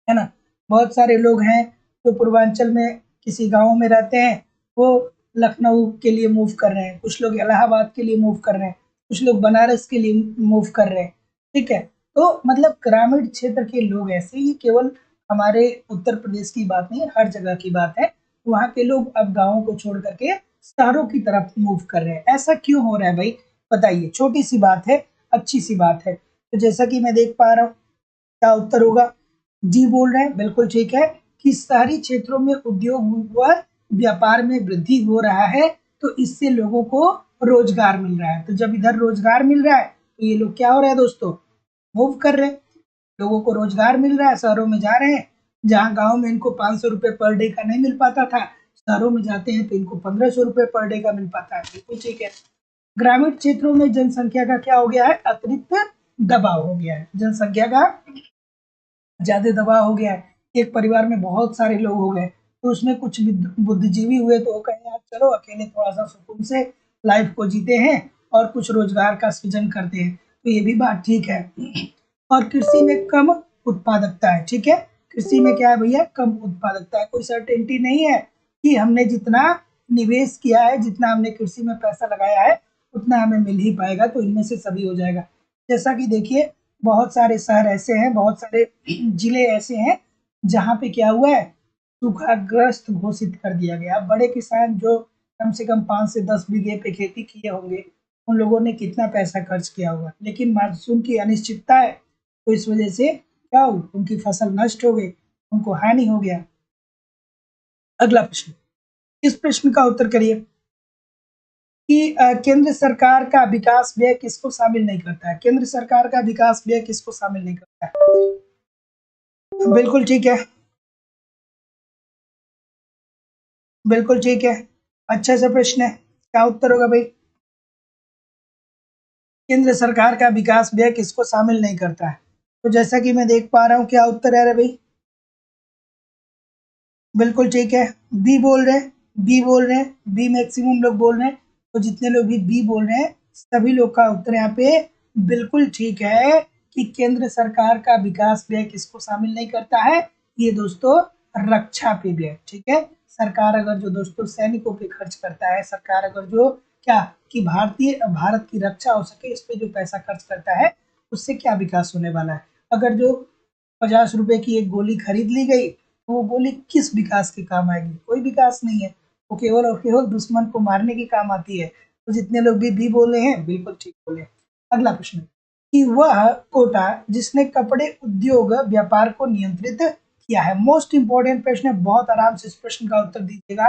है ना। बहुत सारे लोग हैं जो पूर्वांचल में किसी गांव में रहते हैं, वो लखनऊ के लिए मूव कर रहे हैं, कुछ लोग इलाहाबाद के लिए मूव कर रहे हैं, कुछ लोग बनारस के लिए मूव कर रहे हैं, ठीक है। तो मतलब ग्रामीण क्षेत्र के लोग ऐसे, ये केवल हमारे उत्तर प्रदेश की बात नहीं, हर जगह की बात है। वहाँ के लोग अब गाँवों को छोड़ करके शहरों की तरफ मूव कर रहे हैं। ऐसा क्यों हो रहा है भाई? बताइए। छोटी सी बात है, अच्छी सी बात है। तो जैसा कि मैं देख पा रहा हूँ, क्या उत्तर होगा? जी बोल रहे हैं, बिल्कुल ठीक है कि शहरी क्षेत्रों में उद्योग व व्यापार में वृद्धि हो रहा है, तो इससे लोगों को रोजगार मिल रहा है। तो जब इधर रोजगार मिल रहा है तो ये लोग क्या हो रहा है दोस्तों? मूव कर रहे हैं। लोगों को रोजगार मिल रहा है, शहरों में जा रहे हैं। जहाँ गांव में इनको 500 रुपये पर डे का नहीं मिल पाता था, शहरों में जाते हैं तो इनको 1500 रुपये पर डे का मिल पाता है। बिल्कुल ठीक है। ग्रामीण क्षेत्रों में जनसंख्या का क्या हो गया है? अतिरिक्त दबाव हो गया है। जनसंख्या का ज्यादा दबाव हो गया है। एक परिवार में बहुत सारे लोग हो गए, तो उसमें कुछ बुद्धिजीवी हुए तो वो कहे यार चलो अकेले थोड़ा सा सुकून से लाइफ को जीते हैं और कुछ रोजगार का सृजन करते हैं। तो ये भी बात ठीक है। और कृषि में कम उत्पादकता है, ठीक है। कृषि में क्या है भैया? कम उत्पादकता है। कोई सर्टेनिटी नहीं है कि हमने जितना निवेश किया है, जितना हमने कृषि में पैसा लगाया है, उतना हमें मिल ही पाएगा। तो इनमें से सभी हो जाएगा। जैसा कि देखिए, बहुत सारे शहर ऐसे हैं, बहुत सारे जिले ऐसे हैं जहाँ पे क्या हुआ है, सूखाग्रस्त घोषित कर दिया गया। अब बड़े किसान जो कम से कम 5 से 10 बीघे पे खेती किए होंगे, उन लोगों ने कितना पैसा खर्च किया होगा, लेकिन मानसून की अनिश्चितता है, तो इस वजह से क्या हुआ, उनकी फसल नष्ट हो गई, उनको हानि हो गया। अगला प्रश्न, इस प्रश्न का उत्तर करिए कि केंद्र सरकार का विकास व्यय किसको शामिल नहीं करता है? केंद्र सरकार का विकास व्यय किसको शामिल नहीं करता है? बिल्कुल ठीक है, बिल्कुल ठीक है। अच्छा सा प्रश्न है। क्या उत्तर होगा भाई? केंद्र सरकार का विकास व्यय किसको शामिल नहीं करता है? तो जैसा कि मैं देख पा रहा हूँ, क्या उत्तर है रे भाई? बिल्कुल ठीक है। बी बोल रहे हैं, बी बोल रहे हैं, बी मैक्सिमम लोग बोल रहे हैं। तो जितने लोग भी बी बोल रहे हैं, सभी लोग का उत्तर यहाँ पे बिल्कुल ठीक है कि केंद्र सरकार का विकास व्यय किसको शामिल नहीं करता है? ये दोस्तों रक्षा पे व्यय, ठीक है। सरकार अगर जो दोस्तों सैनिकों पे खर्च करता है, सरकार अगर जो क्या कि भारत की रक्षा हो सके, इस पे जो पैसा खर्च करता है, उससे क्या विकास होने वाला है? अगर जो 50 रुपए की एक गोली खरीद ली गई, तो वो गोली किस विकास के काम आएगी? कोई विकास नहीं है। वो केवल और केवल दुश्मन को मारने के काम आती है। तो जितने लोग भी बोले हैं, बिल्कुल ठीक बोले। अगला प्रश्न, कि वह कोटा जिसने कपड़े उद्योग व्यापार को नियंत्रित किया है। मोस्ट इंपोर्टेंट प्रश्न है, बहुत आराम से इस प्रश्न का उत्तर दीजिएगा।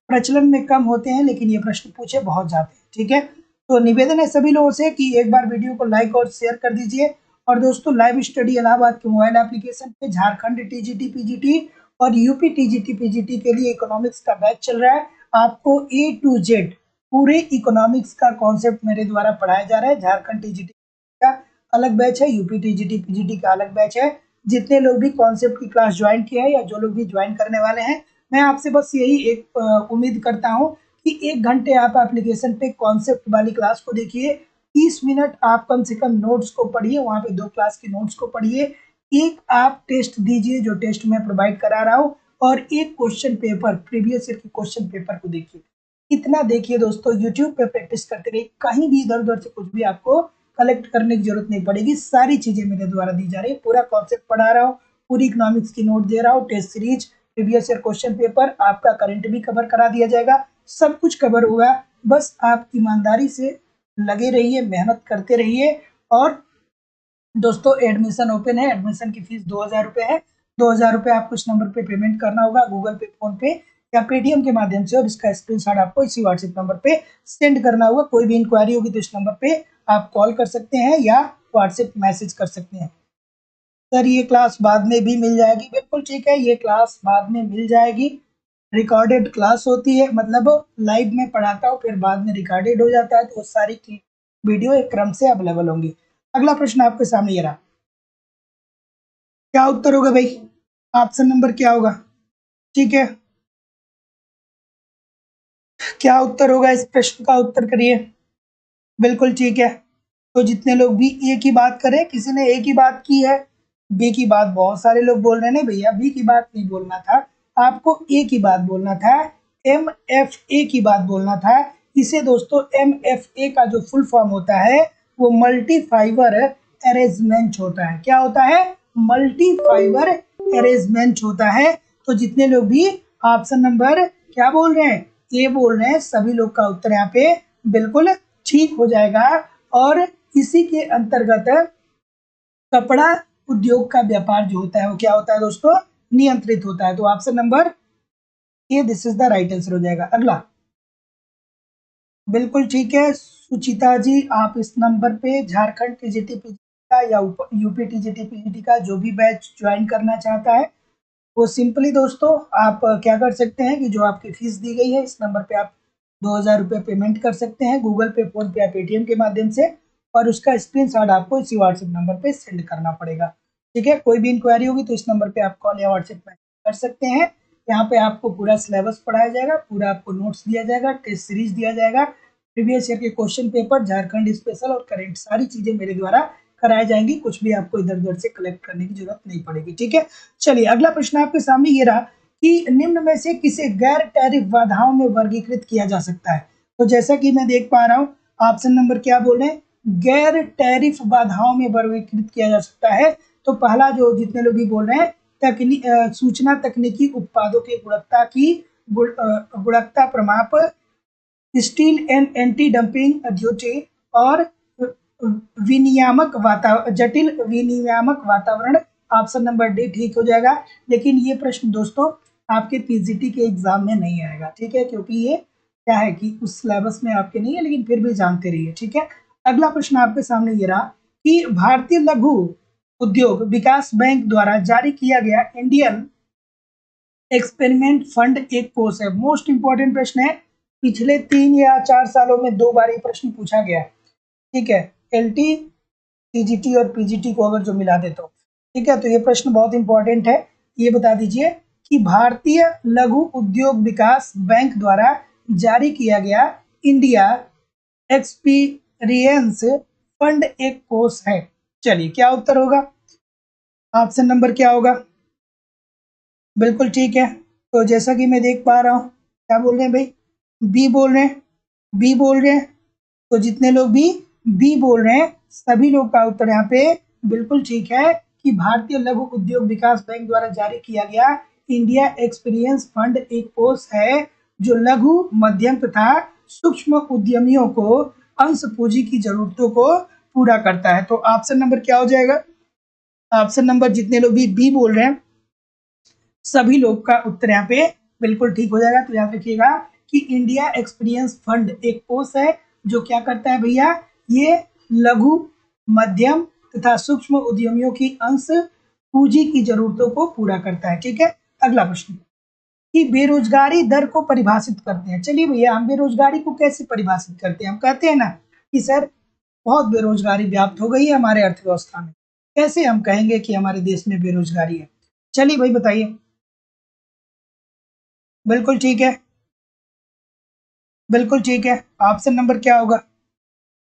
प्रचलन में कम होते हैं, लेकिन ये प्रश्न पूछे बहुत जाते हैं, ठीक है। तो निवेदन है सभी लोगों से कि एक बार वीडियो को लाइक और शेयर कर दीजिए। और दोस्तों, लाइव स्टडी इलाहाबाद के मोबाइल एप्लीकेशन पे झारखंड टीजीटी पीजीटी और यूपी टीजीटी पीजीटी के लिए इकोनॉमिक्स का बैच चल रहा है। आपको ए टू जेड पूरे इकोनॉमिक्स का कॉन्सेप्ट मेरे द्वारा पढ़ाया जा रहा है। झारखंड टीजीटी का अलग बैच है, यूपी टीजीटी पीजीटी का अलग बैच है। जितने लोग भी कॉन्सेप्ट की क्लास ज्वाइन किया है या जो लोग भी ज्वाइन करने वाले हैं, मैं आपसे बस यही एक उम्मीद करता हूँ कि 1 घंटे आप एप्लीकेशन पे कॉन्सेप्ट वाली क्लास को देखिए। 30 मिनट आप कम से कम नोट्स को पढ़िए, वहाँ पे 2 क्लास के नोट्स को पढ़िए। एक आप टेस्ट दीजिए, जो टेस्ट मैं प्रोवाइड करा रहा हूँ, और एक क्वेश्चन पेपर, प्रीवियस ईयर के क्वेश्चन पेपर को देखिए। इतना देखिए दोस्तों, यूट्यूब पे प्रैक्टिस करते रहिए। कहीं भी इधर उधर से कुछ भी आपको कलेक्ट करने की जरूरत नहीं पड़ेगी। सारी चीजें मेरे द्वारा दी जा रही है, पूरा कॉन्सेप्ट पढ़ा रहा हूँ, पूरी इकोनॉमिक्स की नोट दे रहा हूँ, test series, previous year question paper, आपका करंट भी कवर करा दिया जाएगा। सब कुछ कवर होगा। बस आप ईमानदारी से लगे रहिए, मेहनत करते रहिए। और दोस्तों, एडमिशन ओपन है। एडमिशन की फीस 2000 रुपये है। 2000 रुपये आपको इस नंबर पे पेमेंट करना होगा, गूगल पे, फोन पे, या पेटीएम के माध्यम से, और इसका स्क्रीनशॉट आपको इसी व्हाट्सएप नंबर पे सेंड करना होगा। कोई भी इंक्वायरी होगी तो इस नंबर पे आप कॉल कर सकते हैं या व्हाट्सएप मैसेज कर सकते हैं। सर ये क्लास बाद में भी मिल जाएगी, बिल्कुल ठीक है, ये क्लास बाद में मिल जाएगी। रिकॉर्डेड क्लास होती है, मतलब लाइव में पढ़ाता हूँ फिर बाद में रिकॉर्डेड हो जाता है, तो वो सारी वीडियो एक क्रम से अवेलेबल होंगी। अगला प्रश्न आपके सामने ये रहा, क्या उत्तर होगा भाई? ऑप्शन नंबर क्या होगा? ठीक है, क्या उत्तर होगा इस प्रश्न का? उत्तर करिए। बिल्कुल ठीक है, तो जितने लोग भी ए की बात करें, किसी ने ए की बात की है, बी की बात बहुत सारे लोग बोल रहे हैं। नहीं भैया, बी की बात नहीं बोलना था, आपको ए की बात बोलना था, MFA की बात बोलना था। इसे दोस्तों MFA का जो फुल फॉर्म होता है वो मल्टी फाइबर अरेंजमेंट होता है। क्या होता है? मल्टी फाइबर अरेंजमेंट होता है। तो जितने लोग भी ऑप्शन नंबर क्या बोल रहे हैं, ए बोल रहे हैं, सभी लोग का उत्तर यहाँ पे बिल्कुल ठीक हो जाएगा। और इसी के अंतर्गत कपड़ा उद्योग का व्यापार जो होता है वो क्या होता है दोस्तों? नियंत्रित होता है। तो option number A this is the right answer हो जाएगा। अगला, बिल्कुल ठीक है सुचिता जी, आप इस नंबर पे झारखंड टीजीटी पीजीटी का या यूपी टीजीटी पीजीटी का जो भी बैच ज्वाइन करना चाहता है वो सिंपली दोस्तों आप क्या कर सकते हैं कि जो आपकी फीस दी गई है इस नंबर पे आप 2,000 रुपये पेमेंट कर सकते हैं गूगल पे, फोन पे या पेटीएम के माध्यम से, और उसका स्क्रीनशॉट आपको इसी व्हाट्सएप नंबर पे सेंड करना पड़ेगा। ठीक है, कोई भी इंक्वायरी होगी तो इस नंबर पे आप कॉल या व्हाट्सएप में कर सकते हैं। यहाँ पे आपको पूरा सिलेबस पढ़ाया जाएगा, पूरा आपको नोट्स दिया जाएगा, टेस्ट सीरीज दिया जाएगा, प्रीवियस ईयर के क्वेश्चन पेपर, झारखंड स्पेशल और करेंट, सारी चीजें मेरे द्वारा कराई जाएंगी। कुछ भी आपको इधर उधर से कलेक्ट करने की जरूरत नहीं पड़ेगी। ठीक है, चलिए अगला प्रश्न आपके सामने ये रहा कि निम्न में से किसे गैर टैरिफ बाधाओं में वर्गीकृत किया जा सकता है? तो जैसा कि मैं देख पा रहा हूँ ऑप्शन नंबर क्या बोले, गैर टैरिफ बाधाओं में वर्गीकृत किया जा सकता है। तो पहला जो जितने लोग भी बोल रहे हैं सूचना तकनीकी उत्पादों की गुणवत्ता की गुणवत्ता प्रमाप, steel and anti dumping duty और जटिल विनियामक वातावरण, ऑप्शन नंबर डी ठीक हो जाएगा। लेकिन ये प्रश्न दोस्तों आपके पीजीटी के एग्जाम में नहीं आएगा। ठीक है, क्योंकि ये क्या है कि उस सिलेबस में आपके नहीं है, लेकिन फिर भी जानते रहिए। ठीक है, अगला प्रश्न आपके सामने ये रहा कि भारतीय लघु उद्योग विकास बैंक द्वारा जारी किया गया इंडियन एक्सपेरिमेंट फंड एक कोर्स है। मोस्ट इंपॉर्टेंट प्रश्न है, पिछले 3 या 4 सालों में 2 बार ये प्रश्न पूछा गया है। ठीक है, एलटी, टीजीटी और पीजीटी को अगर जो मिला दे तो। ठीक है, तो ये प्रश्न बहुत इंपॉर्टेंट है। ये बता दीजिए कि भारतीय लघु उद्योग विकास बैंक द्वारा जारी किया गया इंडिया एक्सपीरियंस फंड एक कोर्स है। चलिए क्या उत्तर होगा? ऑप्शन नंबर क्या होगा? बिल्कुल ठीक है, तो जैसा कि मैं देख पा रहा हूँ क्या बोल रहे हैं भाई, बी बोल रहे हैं, बी बोल रहे हैं। तो जितने लोग भी बी बोल रहे हैं सभी लोग का उत्तर यहाँ पे बिल्कुल ठीक है कि भारतीय लघु उद्योग विकास बैंक द्वारा जारी किया गया इंडिया एक्सपीरियंस फंड एक कोष है जो लघु, मध्यम तथा सूक्ष्म उद्यमियों को अंश पूंजी की जरूरतों को पूरा करता है। तो ऑप्शन नंबर क्या हो जाएगा? ऑप्शन नंबर जितने लोग भी बी बोल रहे हैं सभी लोग का उत्तर यहाँ पे बिल्कुल ठीक हो जाएगा। तो याद रखिएगा कि इंडिया एक्सपीरियंस फंड एक कोष है जो क्या करता है भैया, ये लघु, मध्यम तथा सूक्ष्म उद्यमियों की अंश पूंजी की जरूरतों को पूरा करता है। ठीक है, अगला प्रश्न कि बेरोजगारी दर को परिभाषित करते हैं। चलिए भैया, हम बेरोजगारी को कैसे परिभाषित करते हैं? हम कहते हैं ना कि सर बहुत बेरोजगारी व्याप्त हो गई है हमारे अर्थव्यवस्था में। कैसे हम कहेंगे कि हमारे देश में बेरोजगारी है? चलिए भाई बताइए। बिल्कुल ठीक है, बिल्कुल ठीक है, ऑप्शन नंबर क्या होगा?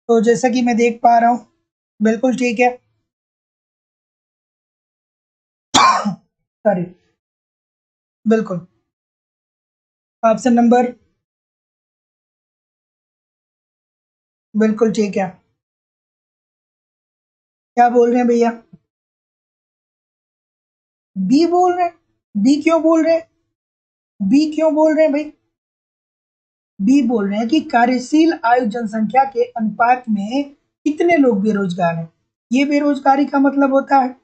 तो जैसा कि मैं देख पा रहा हूँ बिल्कुल ठीक है, सॉरी, बिल्कुल ऑप्शन नंबर बिल्कुल ठीक है। क्या बोल रहे हैं भैया? बी बोल रहे हैं? बी क्यों बोल रहे हैं? बी क्यों बोल रहे हैं भाई? बी बोल रहे हैं कि कार्यशील आयु जनसंख्या के अनुपात में कितने लोग बेरोजगार हैं। ये बेरोजगारी का मतलब होता है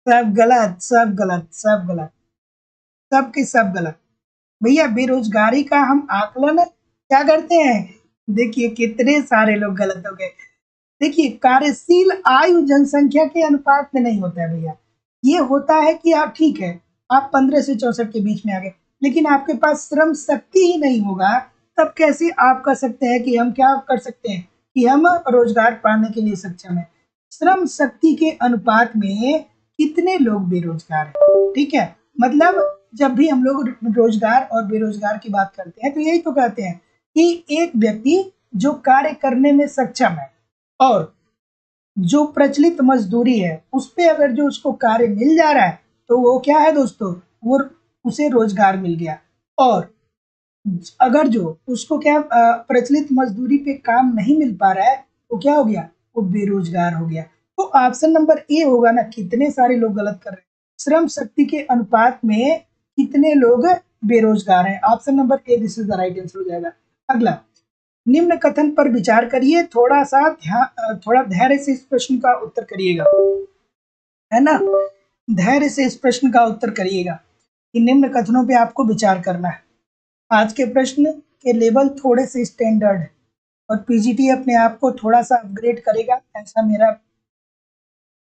सब गलत, सब गलत, सब गलत। सब के सब गलत। भैया बेरोजगारी का हम आकलन क्या करते हैं, देखिए कितने सारे लोग गलत हो गए। देखिए कार्यशील आयु जनसंख्या के अनुपात में नहीं होता है भैया, ये होता है कि आप ठीक है, आप 15 से 64 के बीच में आ गए, लेकिन आपके पास श्रम शक्ति ही नहीं होगा, तब कैसे आप कह सकते हैं कि हम क्या कर सकते हैं कि हम रोजगार पाने के लिए सक्षम है। श्रम शक्ति के अनुपात में कितने लोग बेरोजगार हैं, ठीक है। मतलब जब भी हम लोग रोजगार और बेरोजगार की बात करते हैं तो यही तो कहते हैं कि एक व्यक्ति जो कार्य करने में सक्षम है और जो प्रचलित मजदूरी है उस पे अगर जो उसको कार्य मिल जा रहा है तो वो क्या है दोस्तों, वो उसे रोजगार मिल गया। और अगर जो उसको क्या प्रचलित मजदूरी पे काम नहीं मिल पा रहा है तो क्या हो गया, वो बेरोजगार हो गया। तो ऑप्शन नंबर ए होगा ना, कितने सारे लोग गलत कर रहे हैं, श्रम शक्ति के अनुपात में कितने लोग बेरोजगार हैं, option number A this is the right answer हो जाएगा। अगला, निम्न कथन पर विचार करिए, थोड़ा धैर्य से इस प्रश्न का उत्तर करिएगा, है ना, धैर्य से इस प्रश्न का उत्तर करिएगा कि निम्न कथनों पे आपको विचार करना है। आज के प्रश्न के लेवल थोड़े से स्टैंडर्ड है और पीजीटी अपने आप को थोड़ा सा अपग्रेड करेगा, ऐसा मेरा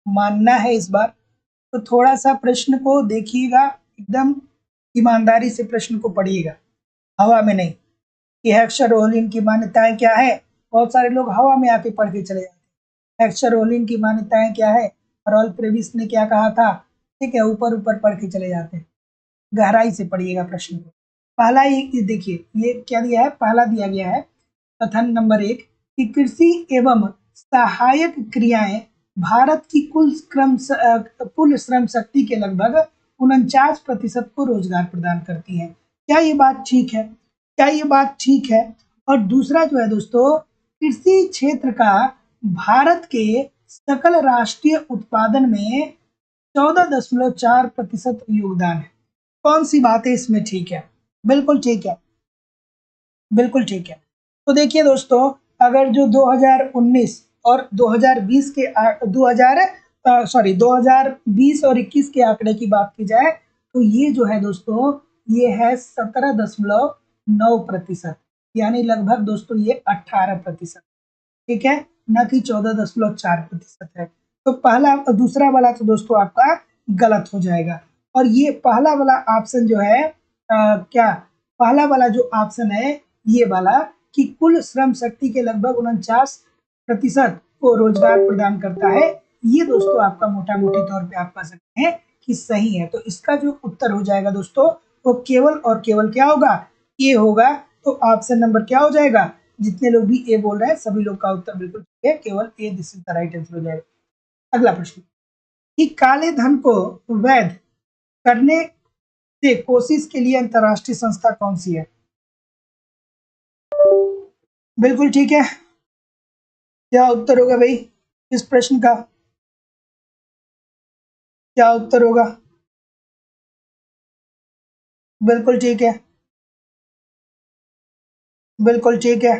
मानना है इस बार। तो थोड़ा सा प्रश्न को देखिएगा, एकदम ईमानदारी से प्रश्न को पढ़िएगा, हवा में नहीं कि हेक्सारोलिन की मान्यताएं क्या है। बहुत सारे लोग हवा में आके पढ़ के चले जाते हैं, हेक्सारोलिन की मान्यताएं क्या है, रॉल्फ प्रेविस ने क्या कहा था, ठीक है, ऊपर ऊपर पढ़ के चले जाते हैं। गहराई से पढ़िएगा प्रश्न को। पहला ये देखिए, ये क्या दिया है, पहला दिया गया है कथन नंबर 1 कि कृषि एवं सहायक क्रियाएं भारत की कुल श्रम शक्ति के लगभग 49% को रोजगार प्रदान करती हैं। क्या ये बात ठीक है, क्या ये बात ठीक है। और दूसरा जो है दोस्तों, कृषि क्षेत्र का भारत के सकल राष्ट्रीय उत्पादन में 14.4% योगदान है। कौन सी बातें इसमें ठीक है, बिल्कुल ठीक है, बिल्कुल ठीक है। तो देखिए दोस्तों, अगर जो 2019 और 2020 के 2020 और 21 के आंकड़े की बात की जाए तो ये जो है दोस्तों, ये है 17.9%, यानी लगभग दोस्तों ये 18%, ठीक है, न कि 14.4% है। तो पहला, दूसरा वाला तो दोस्तों आपका गलत हो जाएगा। और ये पहला वाला ऑप्शन जो है क्या, पहला वाला जो ऑप्शन है ये वाला कि कुल श्रम शक्ति के लगभग 49% को रोजगार प्रदान करता है, ये दोस्तों आपका मोटा मोटी तौर पे आप कह सकते हैं कि सही है। तो इसका जो उत्तर हो जाएगा दोस्तों, वो केवल और केवल क्या होगा, ए होगा। तो ऑप्शन नंबर क्या हो जाएगा, जितने लोग भी ए बोल रहे हैं सभी लोग का उत्तर बिल्कुल ठीक है, केवल A this is the right answer हो जाएगा। अगला प्रश्न कि काले धन को वैध करने से कोशिश के लिए अंतरराष्ट्रीय संस्था कौन सी है, बिल्कुल ठीक है। क्या उत्तर होगा भाई इस प्रश्न का, क्या उत्तर होगा, बिल्कुल ठीक है, बिल्कुल ठीक है,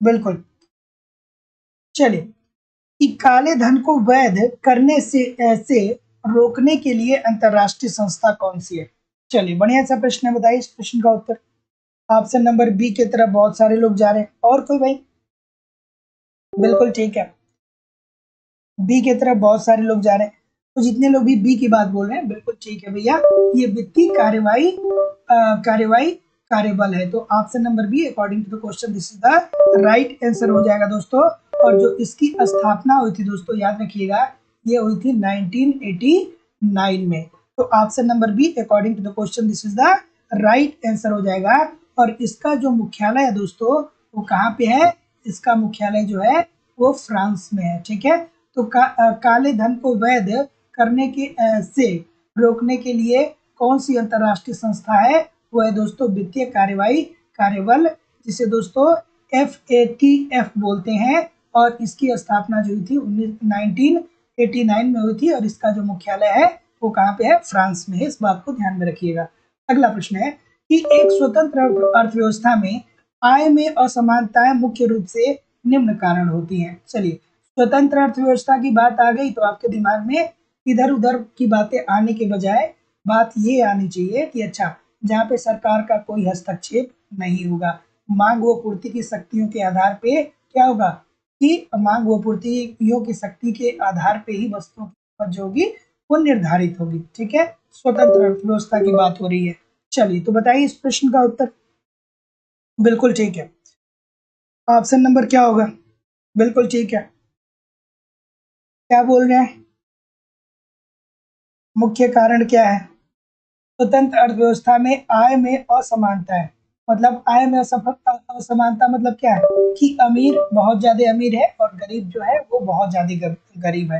बिल्कुल। चलिए, कि काले धन को वैध करने से रोकने के लिए अंतरराष्ट्रीय संस्था कौन सी है। चलिए बढ़िया सा प्रश्न है, बताइए इस प्रश्न का उत्तर। ऑप्शन नंबर बी की तरफ बहुत सारे लोग जा रहे हैं, और कोई भाई, बिल्कुल ठीक है, बी की तरफ बहुत सारे लोग जा रहे हैं। तो जितने लोग भी बी की बात बोल रहे हैं बिल्कुल ठीक है भैया, ये वित्तीय कार्यवाही कार्यवाही कार्यबल है। तो option number B according to the question this is the right answer हो जाएगा दोस्तों। और जो इसकी स्थापना हुई थी दोस्तों, याद रखिएगा, ये हुई थी 1989 में। तो option number B according to the question this is the right answer हो जाएगा। और इसका जो मुख्यालय है दोस्तों, वो कहाँ पे है, इसका मुख्यालय जो है वो फ्रांस में है, ठीक है। तो काले धन को वैध करने के से रोकने के लिए कौन सी अंतरराष्ट्रीय संस्था है, वो है दोस्तों वित्तीय कार्यवाही कार्यबल, जिसे दोस्तों FATF बोलते हैं। और इसकी स्थापना जो हुई थी 1989 में हुई थी, और इसका जो मुख्यालय है वो कहाँ पे है, फ्रांस में है, इस बात को ध्यान में रखिएगा। अगला प्रश्न है कि एक स्वतंत्र अर्थव्यवस्था में आय में असमानताएं मुख्य रूप से निम्न कारण होती हैं। चलिए, स्वतंत्र अर्थव्यवस्था की बात आ गई तो आपके दिमाग में इधर उधर की बातें आने के बजाय बात ये आनी चाहिए कि अच्छा, जहाँ पे सरकार का कोई हस्तक्षेप नहीं होगा, मांग व पूर्ति की शक्तियों के आधार पे क्या होगा कि मांग व पूर्तियों की शक्ति के आधार पे ही वस्तुओं की कीमत जो होगी वो निर्धारित होगी। ठीक है, स्वतंत्र अर्थव्यवस्था की बात हो रही है। चलिए तो बताइए इस प्रश्न का उत्तर। बिल्कुल ठीक है। ऑप्शन नंबर क्या होगा? बिल्कुल ठीक है। क्या बोल रहे हैं? मुख्य कारण क्या है? स्वतंत्र अर्थव्यवस्था में आय में असमानता है। मतलब आय में असमानता मतलब क्या है कि अमीर बहुत ज्यादा अमीर है और गरीब जो है वो बहुत ज्यादा गरीब है।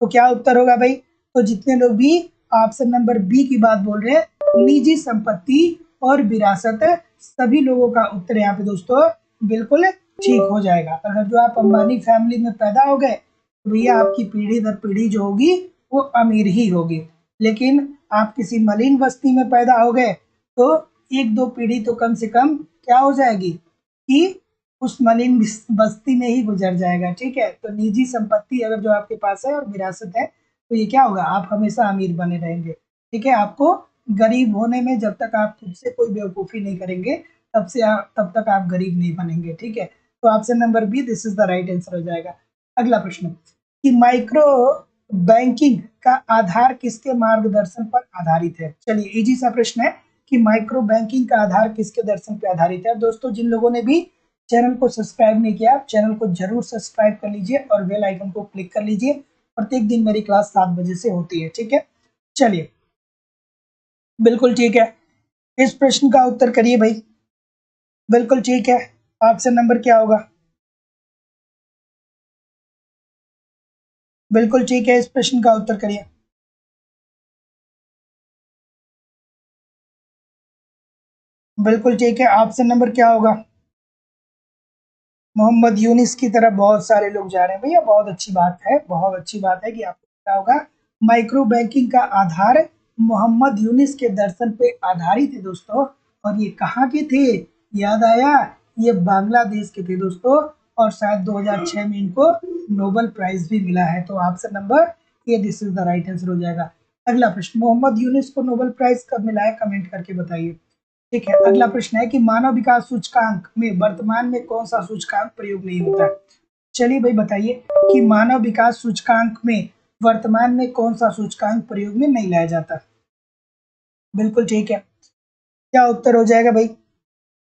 तो क्या उत्तर होगा भाई? तो जितने लोग भी ऑप्शन नंबर बी की बात बोल रहे हैं, निजी संपत्ति और विरासत, सभी लोगों का उत्तर यहाँ पे दोस्तों बिल्कुल ठीक हो जाएगा। अगर जो आप अंबानी फैमिली में पैदा हो गए तो भैया आपकी पीढ़ी दर पीढ़ी जो होगी वो अमीर ही होगी। लेकिन आप किसी मलिन बस्ती में पैदा हो गए तो एक दो पीढ़ी तो कम से कम क्या हो जाएगी कि उस मलिन बस्ती में ही गुजर जाएगा। ठीक है, तो निजी संपत्ति अगर जो आपके पास है और विरासत है तो ये क्या होगा, आप हमेशा अमीर बने रहेंगे। ठीक है, आपको गरीब होने में जब तक आप खुद से कोई बेवकूफ़ी नहीं करेंगे तब तक आप गरीब नहीं बनेंगे। ठीक है, तो option number B this is the right answer हो जाएगा। अगला प्रश्न कि माइक्रो बैंकिंग का आधार किसके मार्गदर्शन पर आधारित है? चलिए इजी सा प्रश्न है कि माइक्रो बैंकिंग का आधार किसके दर्शन पर आधारित है। दोस्तों जिन लोगों ने भी चैनल को सब्सक्राइब नहीं किया, चैनल को जरूर सब्सक्राइब कर लीजिए और बेल आइकन को क्लिक कर लीजिए। प्रत्येक दिन मेरी क्लास 7 बजे से होती है। ठीक है, चलिए बिल्कुल ठीक है। इस प्रश्न का उत्तर करिए भाई। बिल्कुल ठीक है। ऑप्शन नंबर क्या होगा? बिल्कुल ठीक है, इस प्रश्न का उत्तर करिए। बिल्कुल ठीक है, ऑप्शन नंबर क्या होगा? मोहम्मद यूनिस की तरफ बहुत सारे लोग जा रहे हैं भैया, बहुत अच्छी बात है, बहुत अच्छी बात है कि आपको पता होगा। माइक्रो बैंकिंग का आधार मोहम्मद यूनिस के दर्शन पे आधारित है दोस्तों। और ये कहाँ के थे? याद आया, ये बांग्लादेश के थे दोस्तों। और शायद 2006 में इनको नोबेल प्राइज भी मिला है। तो option number A this is the right answer हो जाएगा। अगला प्रश्न, मोहम्मद यूनिस को नोबेल प्राइज कब मिला है? कमेंट करके बताइए। ठीक है, अगला प्रश्न है कि मानव विकास सूचकांक में वर्तमान में कौन सा सूचकांक प्रयोग नहीं होता है? चलिए भाई बताइए कि मानव विकास सूचकांक में वर्तमान में कौन सा सूचकांक प्रयोग में नहीं लाया जाता? बिल्कुल ठीक है। क्या उत्तर हो जाएगा भाई?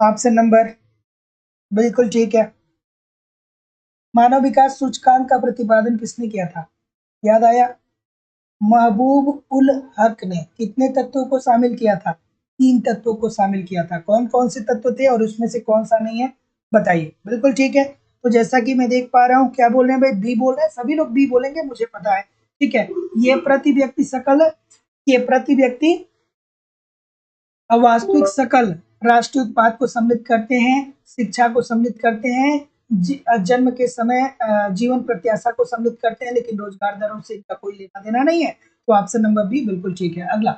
ऑप्शन नंबर बिल्कुल ठीक है। मानव विकास सूचकांक का प्रतिपादन किसने किया था? याद आया, महबूब उल हक ने कितने तत्वों को शामिल किया था? 3 तत्वों को शामिल किया था। कौन कौन से तत्व थे और उसमें से कौन सा नहीं है बताइए। बिल्कुल ठीक है। तो जैसा कि मैं देख पा रहा हूँ, क्या बोल रहे हैं भाई? बी बोल रहे हैं, सभी लोग बी बोलेंगे मुझे पता है। ठीक है, ये प्रति व्यक्ति सकल, ये प्रति व्यक्ति वास्तविक सकल राष्ट्रीय उत्पाद को सम्मिलित करते हैं, शिक्षा को सम्मिलित करते हैं, जन्म के समय जीवन प्रत्याशा को सम्मिलित करते हैं, लेकिन रोजगार दरों से इनका कोई लेना देना नहीं है। तो ऑप्शन नंबर बी बिल्कुल ठीक है। अगला,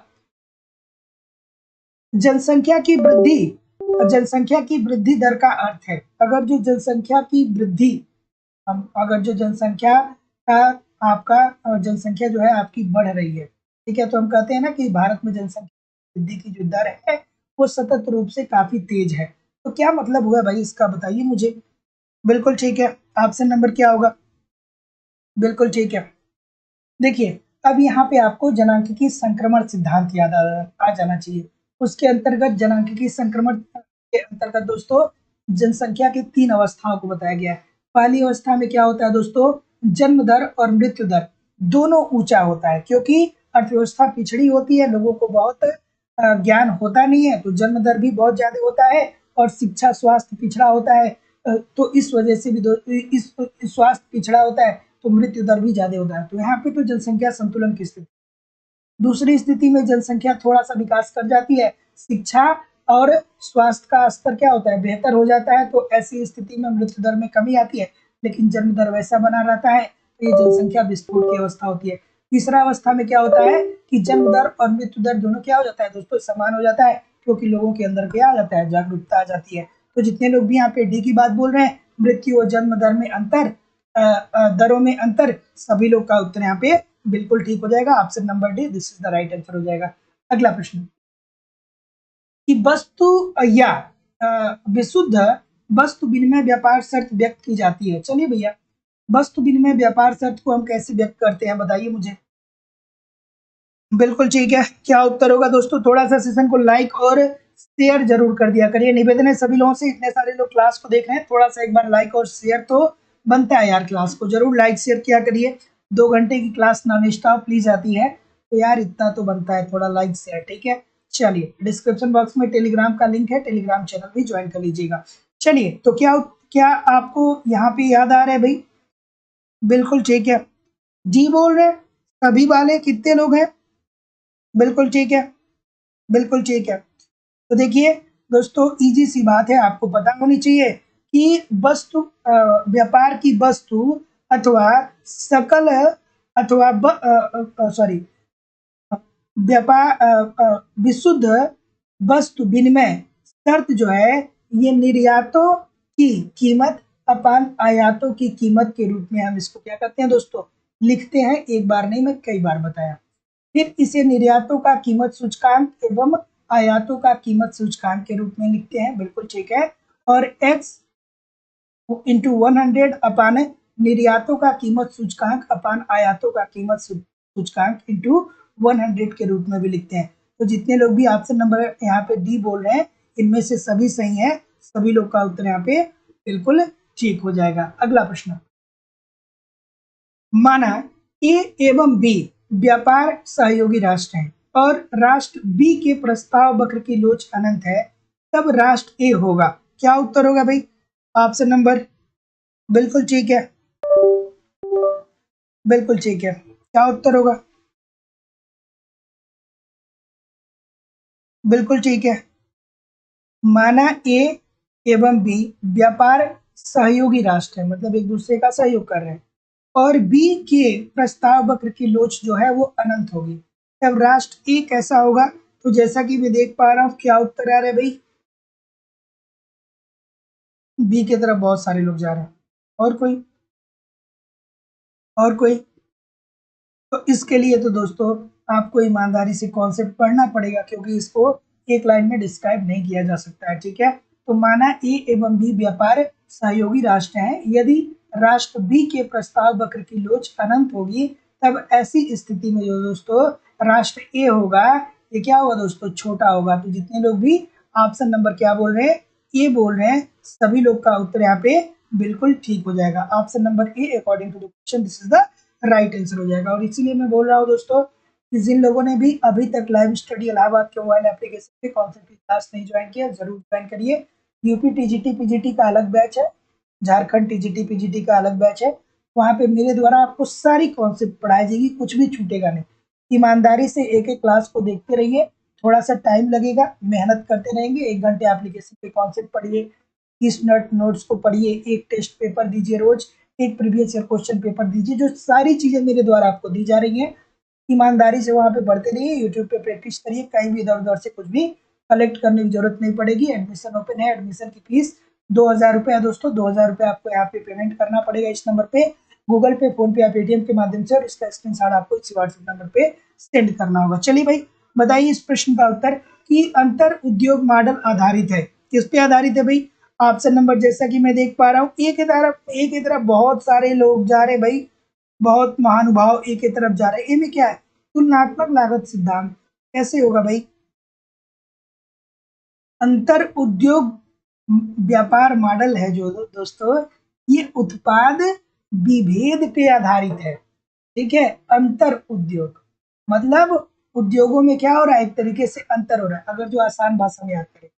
जनसंख्या की वृद्धि, जनसंख्या की वृद्धि दर का अर्थ है, अगर जो जनसंख्या की वृद्धि, हम अगर जो जनसंख्या का आपका जनसंख्या जो है आपकी बढ़ रही है। ठीक है, तो हम कहते हैं ना कि भारत में जनसंख्या वृद्धि की जो दर है वो सतत रूप से काफी तेज है। तो क्या मतलब हुआ भाई इसका बताइए मुझे। बिल्कुल ठीक है। ऑप्शन नंबर क्या होगा? बिल्कुल ठीक है। देखिए, अब यहाँ पे आपको जनांकिकी संक्रमण सिद्धांत याद आ जाना चाहिए। उसके अंतर्गत जनांकिकी संक्रमण के अंतर्गत दोस्तों जनसंख्या की 3 अवस्थाओं को बताया गया है। पहली अवस्था में क्या होता है दोस्तों? जन्म दर और मृत्यु दर दोनों ऊंचा होता है, क्योंकि अर्थव्यवस्था पिछड़ी होती है, लोगों को बहुत ज्ञान होता नहीं है, तो जन्म दर भी बहुत ज्यादा होता है और शिक्षा स्वास्थ्य पिछड़ा होता है। तो इस वजह से भी इस स्वास्थ्य पिछड़ा होता है तो मृत्यु दर भी ज्यादा होता है। तो यहाँ पे तो जनसंख्या संतुलन की स्थिति। दूसरी स्थिति में जनसंख्या थोड़ा सा विकास कर जाती है, शिक्षा और स्वास्थ्य का स्तर क्या होता है? बेहतर हो जाता है, तो ऐसी स्थिति में मृत्यु दर में कमी आती है, लेकिन जन्म दर वैसा बना रहता है, तो ये जनसंख्या विस्फोट की अवस्था होती है। तीसरा अवस्था में क्या होता है कि जन्म दर और मृत्यु दर दोनों क्या हो जाता है दोस्तों? समान हो जाता है, क्योंकि लोगों के अंदर क्या आ जाता है? जागरूकता आ जाती है। तो जितने लोग भी यहाँ पे डी की बात बोल रहे हैं, मृत्यु और जन्म दर में अंतर, दरों में अंतर, सभी लोग का उत्तर यहाँ पे बिल्कुल ठीक हो जाएगा। Option number D this is the right answer हो जाएगा। अगला प्रश्न कि वस्तु या विशुद्ध वस्तु विनिमय व्यापार शर्त व्यक्त की जाती है। चलिए भैया, वस्तु विनिमय व्यापार शर्त को हम कैसे व्यक्त करते हैं बताइए मुझे। बिल्कुल ठीक है। क्या उत्तर होगा दोस्तों? थोड़ा सा सेशन को लाइक और शेयर जरूर कर दिया करिए। निवेदन है सभी लोगों से, इतने सारे लोग क्लास को देख रहे हैं, थोड़ा सा एक बार लाइक और शेयर तो बनता है यार। क्लास को जरूर लाइक शेयर किया करिए। 2 घंटे की क्लास नॉन स्टॉप प्लीज आती है, तो यार इतना तो बनता है, थोड़ा लाइक शेयर, ठीक है। चलिए, डिस्क्रिप्शन बॉक्स में टेलीग्राम का लिंक है, टेलीग्राम चैनल भी ज्वाइन कर लीजिएगा। चलिए, तो क्या क्या आपको यहाँ पे याद आ रहा है भाई? बिल्कुल ठीक है। जी बोल रहे हैं सभी वाले, कितने लोग हैं? बिल्कुल ठीक है, बिल्कुल ठीक है। तो देखिए दोस्तों, इजी सी बात है, आपको पता होनी चाहिए कि वस्तु व्यापार की वस्तु अथवा सकल अथवा सॉरी व्यापार विशुद्ध वस्तु विनिमय शर्त जो है, ये निर्यातों की कीमत अपन आयातों की कीमत के रूप में हम इसको क्या करते हैं दोस्तों, लिखते हैं। एक बार नहीं, मैं कई बार बताया। फिर इसे निर्यातों का कीमत सूचकांक एवं आयातों का कीमत सूचकांक के रूप में लिखते हैं। बिल्कुल ठीक है। और x इंटू 100 अपान निर्यातों का कीमत सूचकांक अपान आयातों का कीमत सूचकांक इंटू 100 के रूप में भी लिखते हैं। तो जितने लोग भी ऑप्शन नंबर यहाँ पे डी बोल रहे हैं, इनमें से सभी सही है। सभी लोग का उत्तर यहाँ पे बिल्कुल ठीक हो जाएगा। अगला प्रश्न, माना ए एवं बी व्यापार सहयोगी राष्ट्र हैं और राष्ट्र बी के प्रस्ताव वक्र की लोच अनंत है, तब राष्ट्र ए होगा। क्या उत्तर होगा भाई? ऑप्शन नंबर, बिल्कुल ठीक है, बिल्कुल ठीक है। क्या उत्तर होगा? बिल्कुल ठीक है। माना ए एवं बी व्यापार सहयोगी राष्ट्र है, मतलब एक दूसरे का सहयोग कर रहे हैं, और बी के प्रस्ताव वक्र की लोच जो है वो अनंत होगी, तब राष्ट्र ए कैसा होगा? तो जैसा कि मैं देख पा रहा हूँ, क्या उत्तर आ रहा है भाई? बी की तरफ बहुत सारे लोग जा रहे हैं। और कोई? और कोई? तो इसके लिए तो दोस्तों आपको ईमानदारी से कॉन्सेप्ट पढ़ना पड़ेगा, क्योंकि इसको एक लाइन में डिस्क्राइब नहीं किया जा सकता है, ठीक है। तो माना ए एवं बी व्यापार सहयोगी राष्ट्र हैं, यदि राष्ट्र बी के प्रस्ताव वक्र की लोच अनंत होगी, तब ऐसी स्थिति में जो दोस्तों राष्ट्र ए होगा, ये क्या होगा दोस्तों? छोटा होगा। तो जितने लोग भी ऑप्शन नंबर क्या बोल रहे हैं, ए बोल रहे हैं, सभी लोग का उत्तर यहाँ पे बिल्कुल ठीक हो जाएगा। Option number A according to the question this is the right answer हो जाएगा। और इसीलिए मैं बोल रहा हूँ दोस्तों कि जिन लोगों ने भी अभी तक लाइव स्टडी इलाहाबाद के मोबाइल एप्लीकेशन पे कॉन्सेप्ट की क्लास नहीं ज्वाइन किया, जरूर ज्वाइन करिए। यूपी टीजीटी पीजीटी का अलग बैच है, झारखंड टीजीटी पीजीटी का अलग बैच है। वहाँ पे मेरे द्वारा आपको सारी कॉन्सेप्ट पढ़ाई जाएगी, कुछ भी छूटेगा नहीं। ईमानदारी से एक एक क्लास को देखते रहिए, थोड़ा सा टाइम लगेगा, मेहनत करते रहेंगे। 1 घंटे एप्लीकेशन पे कॉन्सेप्ट पढ़िए, 30 मिनट नोट्स को पढ़िए, एक टेस्ट पेपर दीजिए रोज, एक प्रीवियस ईयर क्वेश्चन पेपर दीजिए। जो सारी चीजें मेरे द्वारा आपको दी जा रही हैं, ईमानदारी से वहां पे बढ़ते रहिए, यूट्यूब पे प्रैक्टिस करिए, कहीं भी इधर उधर से कुछ भी कलेक्ट करने की जरूरत नहीं पड़ेगी। एडमिशन ओपन है, एडमिशन की फीस 2,000 रुपये है दोस्तों। 2,000 रुपये आपको यहाँ पे पेमेंट करना पड़ेगा इस नंबर पे, गूगल पे, फोन पे या पेटीएम के माध्यम से, और इसका स्क्रीनशॉट आपको इसी व्हाट्सएप नंबर पे सेंड करना होगा। चलिए भाई, बताइए इस प्रश्न का उत्तर कि अंतर उद्योग मॉडल आधारित है, किस पे आधारित है भाई? ऑप्शन नंबर, जैसा कि मैं देख पा रहा हूँ, एक ही तरफ बहुत सारे लोग जा रहे भाई, बहुत महानुभाव एक ही तरफ जा रहे हैं। इनमें क्या है? तुलनात्मक लागत सिद्धांत। कैसे होगा भाई? अंतर उद्योग व्यापार मॉडल है जो दोस्तों, ये उत्पाद विभेद पे आधारित है, ठीक है। अंतर उद्योग मतलब उद्योगों में क्या हो रहा है, एक तरीके से अंतर हो रहा है। अगर जो आसान भाषा में याद करें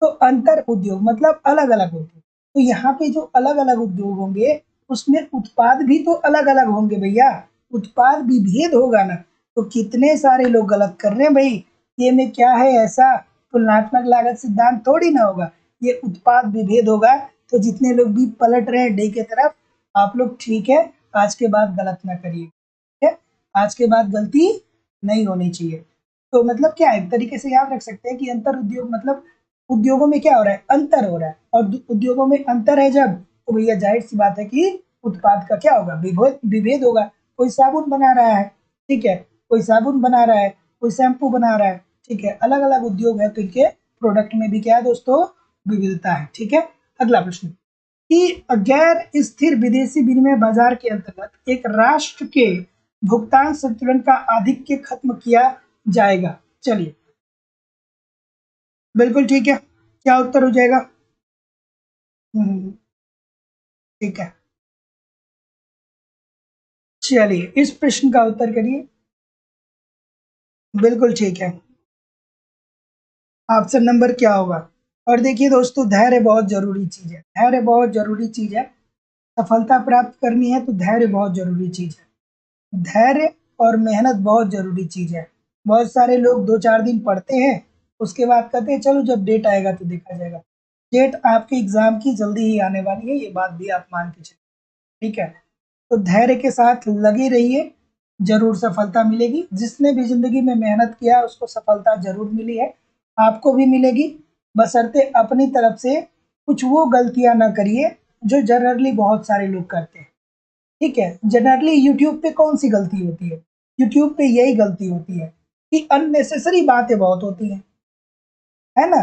तो अंतर उद्योग मतलब अलग अलग उद्योग। तो यहाँ पे जो अलग अलग उद्योग होंगे, उसमें उत्पाद भी तो अलग अलग होंगे भैया, उत्पाद विभेद होगा ना। तो कितने सारे लोग गलत कर रहे हैं भाई, ये में क्या है ऐसा? तुलनात्मक लागत सिद्धांत थोड़ी ना होगा, ये उत्पाद विभेद होगा। तो जितने लोग भी पलट रहे हैं डी की तरफ, आप लोग ठीक है, आज के बाद गलत ना करिए, ठीक है। आज के बाद गलती नहीं होनी चाहिए। तो मतलब क्या है, एक तरीके से याद रख सकते हैं कि अंतर उद्योग मतलब उद्योगों में क्या हो रहा है, अंतर हो रहा है। और उद्योगों में अंतर है जब, तो भैया जाहिर सी बात है कि उत्पाद का क्या होगा, विभेद विभेद होगा। कोई साबुन बना रहा है, ठीक है, कोई साबुन बना रहा है, कोई शैम्पू बना रहा है, ठीक है, अलग अलग उद्योग है, तो इनके प्रोडक्ट में भी क्या है दोस्तों, विविधता है। ठीक है, अगला प्रश्न कि गैर स्थिर विदेशी विनिमय बाजार के अंतर्गत एक राष्ट्र के भुगतान संतुलन का आधिक्य खत्म किया जाएगा। चलिए, बिल्कुल ठीक है, क्या उत्तर हो जाएगा? ठीक है, चलिए इस प्रश्न का उत्तर करिए। बिल्कुल ठीक है, ऑप्शन नंबर क्या होगा? और देखिए दोस्तों, धैर्य बहुत जरूरी चीज है, धैर्य बहुत जरूरी चीज है। सफलता प्राप्त करनी है तो धैर्य बहुत जरूरी चीज है। धैर्य और मेहनत बहुत जरूरी चीज है। बहुत सारे लोग 2-4 दिन पढ़ते हैं, उसके बाद कहते हैं चलो जब डेट आएगा तो देखा जाएगा। डेट आपके एग्जाम की जल्दी ही आने वाली है, ये बात भी आप मान के चलिए। ठीक है, तो धैर्य के साथ लगे रहिए, जरूर सफलता मिलेगी। जिसने भी जिंदगी में मेहनत किया उसको सफलता जरूर मिली है, आपको भी मिलेगी। बशर्ते अपनी तरफ से कुछ वो गलतियां ना करिए जो जनरली बहुत सारे लोग करते हैं। ठीक है, जनरली यूट्यूब पे कौन सी गलती होती है? यूट्यूब पे यही गलती होती है कि अननेसेसरी बातें बहुत होती हैं, है ना?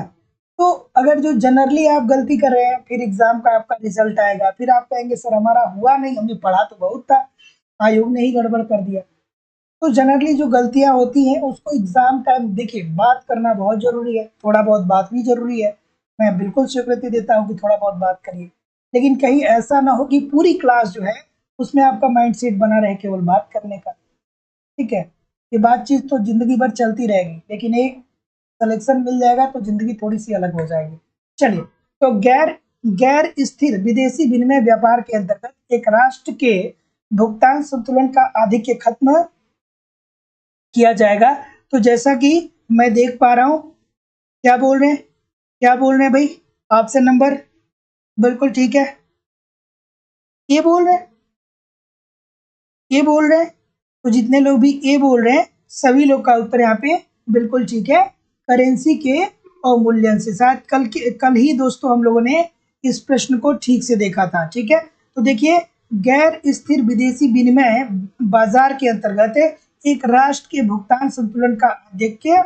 तो अगर जो जनरली आप गलती कर रहे हैं, फिर एग्जाम का आपका रिजल्ट आएगा, फिर आप कहेंगे सर हमारा हुआ नहीं, हमने पढ़ा तो बहुत था, आयोग ने ही गड़बड़ कर दिया। तो जनरली जो गलतियां होती हैं उसको एग्जाम टाइम देखिए, बात करना बहुत जरूरी है, थोड़ा बहुत बात भी जरूरी है। मैं बिल्कुल स्वीकृति देता हूँ कि थोड़ा बहुत बात करिए, लेकिन कहीं ऐसा ना हो कि पूरी क्लास जो है उसमें आपका माइंड सेट बना रहे केवल बात करने का। ठीक है, ये बातचीत तो जिंदगी भर चलती रहेगी, लेकिन एक कलेक्शन मिल जाएगा तो जिंदगी थोड़ी सी अलग हो जाएगी। चलिए, तो गैर गैर स्थिर विदेशी विनिमय व्यापार के अंतर्गत एक राष्ट्र के भुगतान संतुलन का आधिक्य खत्म किया जाएगा। तो जैसा कि मैं देख पा रहा हूं, क्या बोल रहे हैं, क्या बोल रहे हैं भाई? ऑप्शन नंबर, बिल्कुल ठीक है, ये बोल रहे हैं, ये बोल रहे हैं। तो जितने लोग भी ए बोल रहे हैं, सभी लोग का उत्तर यहाँ पे बिल्कुल ठीक है, करेंसी के अवमूल्यन से। शायद कल ही दोस्तों हम लोगों ने इस प्रश्न को ठीक से देखा था। ठीक है, तो देखिए, गैर स्थिर विदेशी विनिमय बाजार के अंतर्गत एक राष्ट्र के भुगतान संतुलन का आधिक्य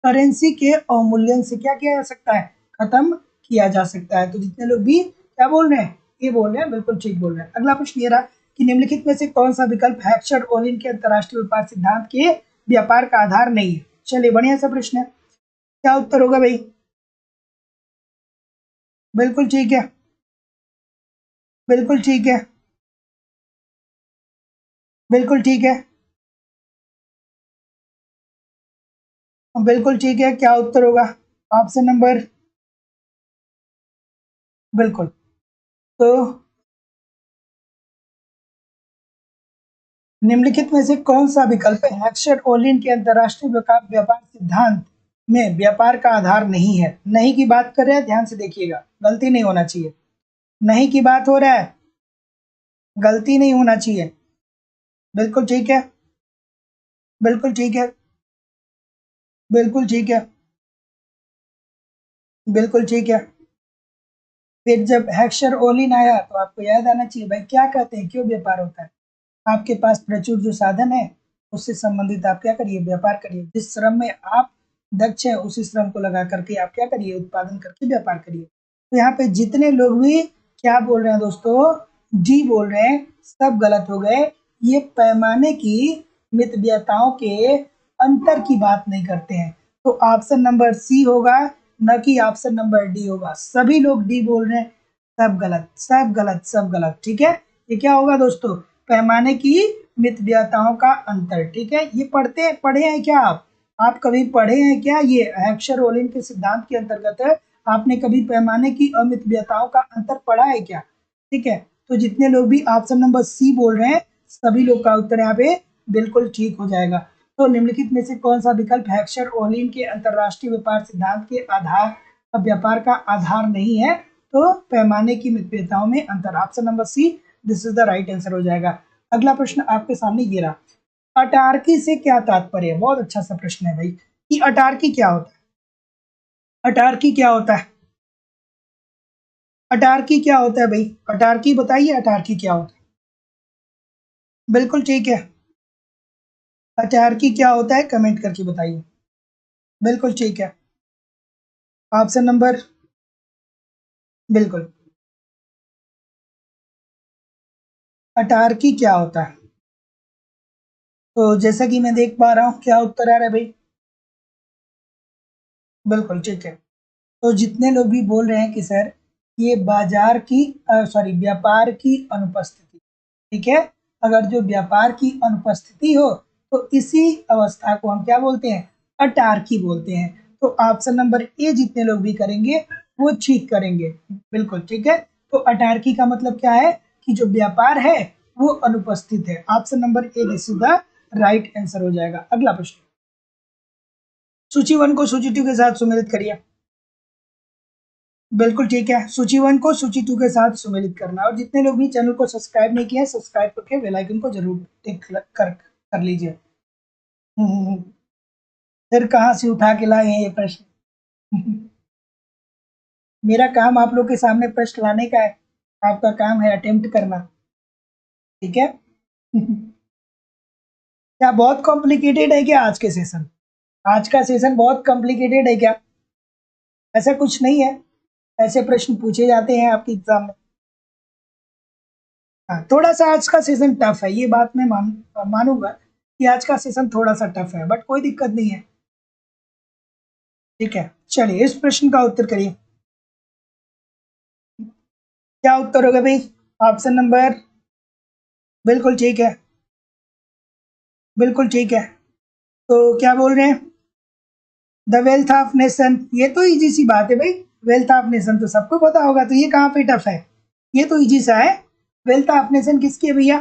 करेंसी के अवमूल्यन से क्या किया जा सकता है, खत्म किया जा सकता है। तो जितने लोग भी क्या बोल रहे हैं, ये बोल रहे हैं, बिल्कुल ठीक बोल रहे हैं। अगला प्रश्न ये रहा कि निम्नलिखित में से कौन सा विकल्प हैक्सर ओलिन के अंतरराष्ट्रीय व्यापार सिद्धांत के व्यापार का आधार नहीं है? चलिए, बढ़िया सा प्रश्न है, क्या उत्तर होगा भाई? बिल्कुल ठीक है, बिल्कुल ठीक है, बिल्कुल ठीक है, बिल्कुल ठीक है, क्या उत्तर होगा? ऑप्शन नंबर, बिल्कुल। तो निम्नलिखित में से कौन सा विकल्प हैक्सर ओलिन के अंतरराष्ट्रीय व्यापार सिद्धांत में व्यापार का आधार नहीं है? नहीं की बात कर रहे हैं, ध्यान से देखिएगा, गलती नहीं होना चाहिए। नहीं की बात हो रहा है, गलती नहीं होना चाहिए। बिल्कुल ठीक है, बिल्कुल ठीक है, बिल्कुल ठीक है, बिल्कुल ठीक है। फिर जब हेक्सर ओलिन आया तो आपको याद आना चाहिए भाई, क्या कहते हैं, क्यों व्यापार होता है? आपके पास प्रचुर जो साधन है उससे संबंधित आप क्या करिए, व्यापार करिए। जिस श्रम में आप दक्ष है उसी श्रम को लगा करके आप क्या करिए, उत्पादन करके व्यापार करिए। तो यहाँ पे जितने लोग भी क्या बोल रहे हैं दोस्तों, डी बोल रहे हैं, सब गलत हो गए। ये पैमाने की मितव्यताओं के अंतर की बात नहीं करते हैं। तो ऑप्शन नंबर सी होगा, न कि ऑप्शन नंबर डी होगा। सभी लोग डी बोल रहे हैं, सब गलत, सब गलत, सब गलत। ठीक है, ये क्या होगा दोस्तों, पैमाने की मितव्यताओं का अंतर। ठीक है, ये पढ़े हैं क्या आप कभी पढ़े हैं क्या? ये हेक्सर ओलिन के सिद्धांत के अंतर्गत है, आपने कभी पैमाने की अमितव्यताओं का अंतर पढ़ा है क्या? ठीक है, तो जितने लोग भी ऑप्शन नंबर सी बोल रहे हैं, सभी लोग का उत्तर यहाँ पे बिल्कुल ठीक हो जाएगा। तो निम्नलिखित में से कौन सा विकल्प हेक्सर ओलिन के अंतरराष्ट्रीय व्यापार सिद्धांत के आधार व्यापार का आधार नहीं है? तो पैमाने की मितव्यताओं में अंतर, option number C, this is the right answer हो जाएगा। अगला प्रश्न आपके सामने ये रहा, अटार्की से क्या तात्पर्य है? बहुत अच्छा सा प्रश्न है भाई, कि अटार्की क्या होता है? अटार्की क्या होता है? अटार्की क्या होता है भाई? अटार्की बताइए, अटार्की क्या होता है? बिल्कुल ठीक है, अटार्की क्या होता है कमेंट करके बताइए। बिल्कुल ठीक है। ऑप्शन नंबर, बिल्कुल, अटार्की क्या होता है? तो जैसा कि मैं देख पा रहा हूँ, क्या उत्तर आ रहा है भाई? बिल्कुल ठीक है। तो जितने लोग भी बोल रहे हैं कि सर ये बाजार की सॉरी व्यापार की अनुपस्थिति, ठीक है, अगर जो व्यापार की अनुपस्थिति हो तो इसी अवस्था को हम क्या बोलते हैं? अटार्की बोलते हैं। तो ऑप्शन नंबर ए जितने लोग भी करेंगे वो ठीक करेंगे। बिल्कुल ठीक है। तो अटार्की का मतलब क्या है कि जो व्यापार है वो अनुपस्थित है। Option number A this is the right answer हो जाएगा। अगला प्रश्न, सूची 1 को सूची 2 के साथ सुमेलित करिए। बिल्कुल ठीक है। सूची 1 को सूची 2 के साथ सुमेलित करना। और जितने लोग भी चैनल को सब्सक्राइब नहीं किया है, सब्सक्राइब करके बेल आइकन को जरूर टिक कर लीजिए। फिर कहाँ से उठा के लाए हैं ये प्रश्न? मेरा काम आप लोग के सामने प्रश्न लाने का है, आपका काम है अटेम्प्ट करना, ठीक है? क्या बहुत कॉम्प्लिकेटेड है क्या आज के सेशन? आज का सेशन बहुत कॉम्प्लिकेटेड है क्या? ऐसा कुछ नहीं है, ऐसे प्रश्न पूछे जाते हैं आपके एग्जाम में। हाँ, थोड़ा सा आज का सेशन टफ है, ये बात मैं मानूंगा कि आज का सेशन थोड़ा सा टफ है, बट कोई दिक्कत नहीं है, ठीक है। चलिए इस प्रश्न का उत्तर करिए। क्या उत्तर होगा भाई? ऑप्शन नंबर, बिल्कुल ठीक है, बिल्कुल ठीक है। तो क्या बोल रहे हैं? द वेल्थ ऑफ नेशन, ये तो इजी सी बात है भाई। वेल्थ ऑफ नेशन तो सबको पता होगा, तो ये कहाँ पे टफ है? ये तो इजी सा है। वेल्थ ऑफ नेशन किसकी है भैया?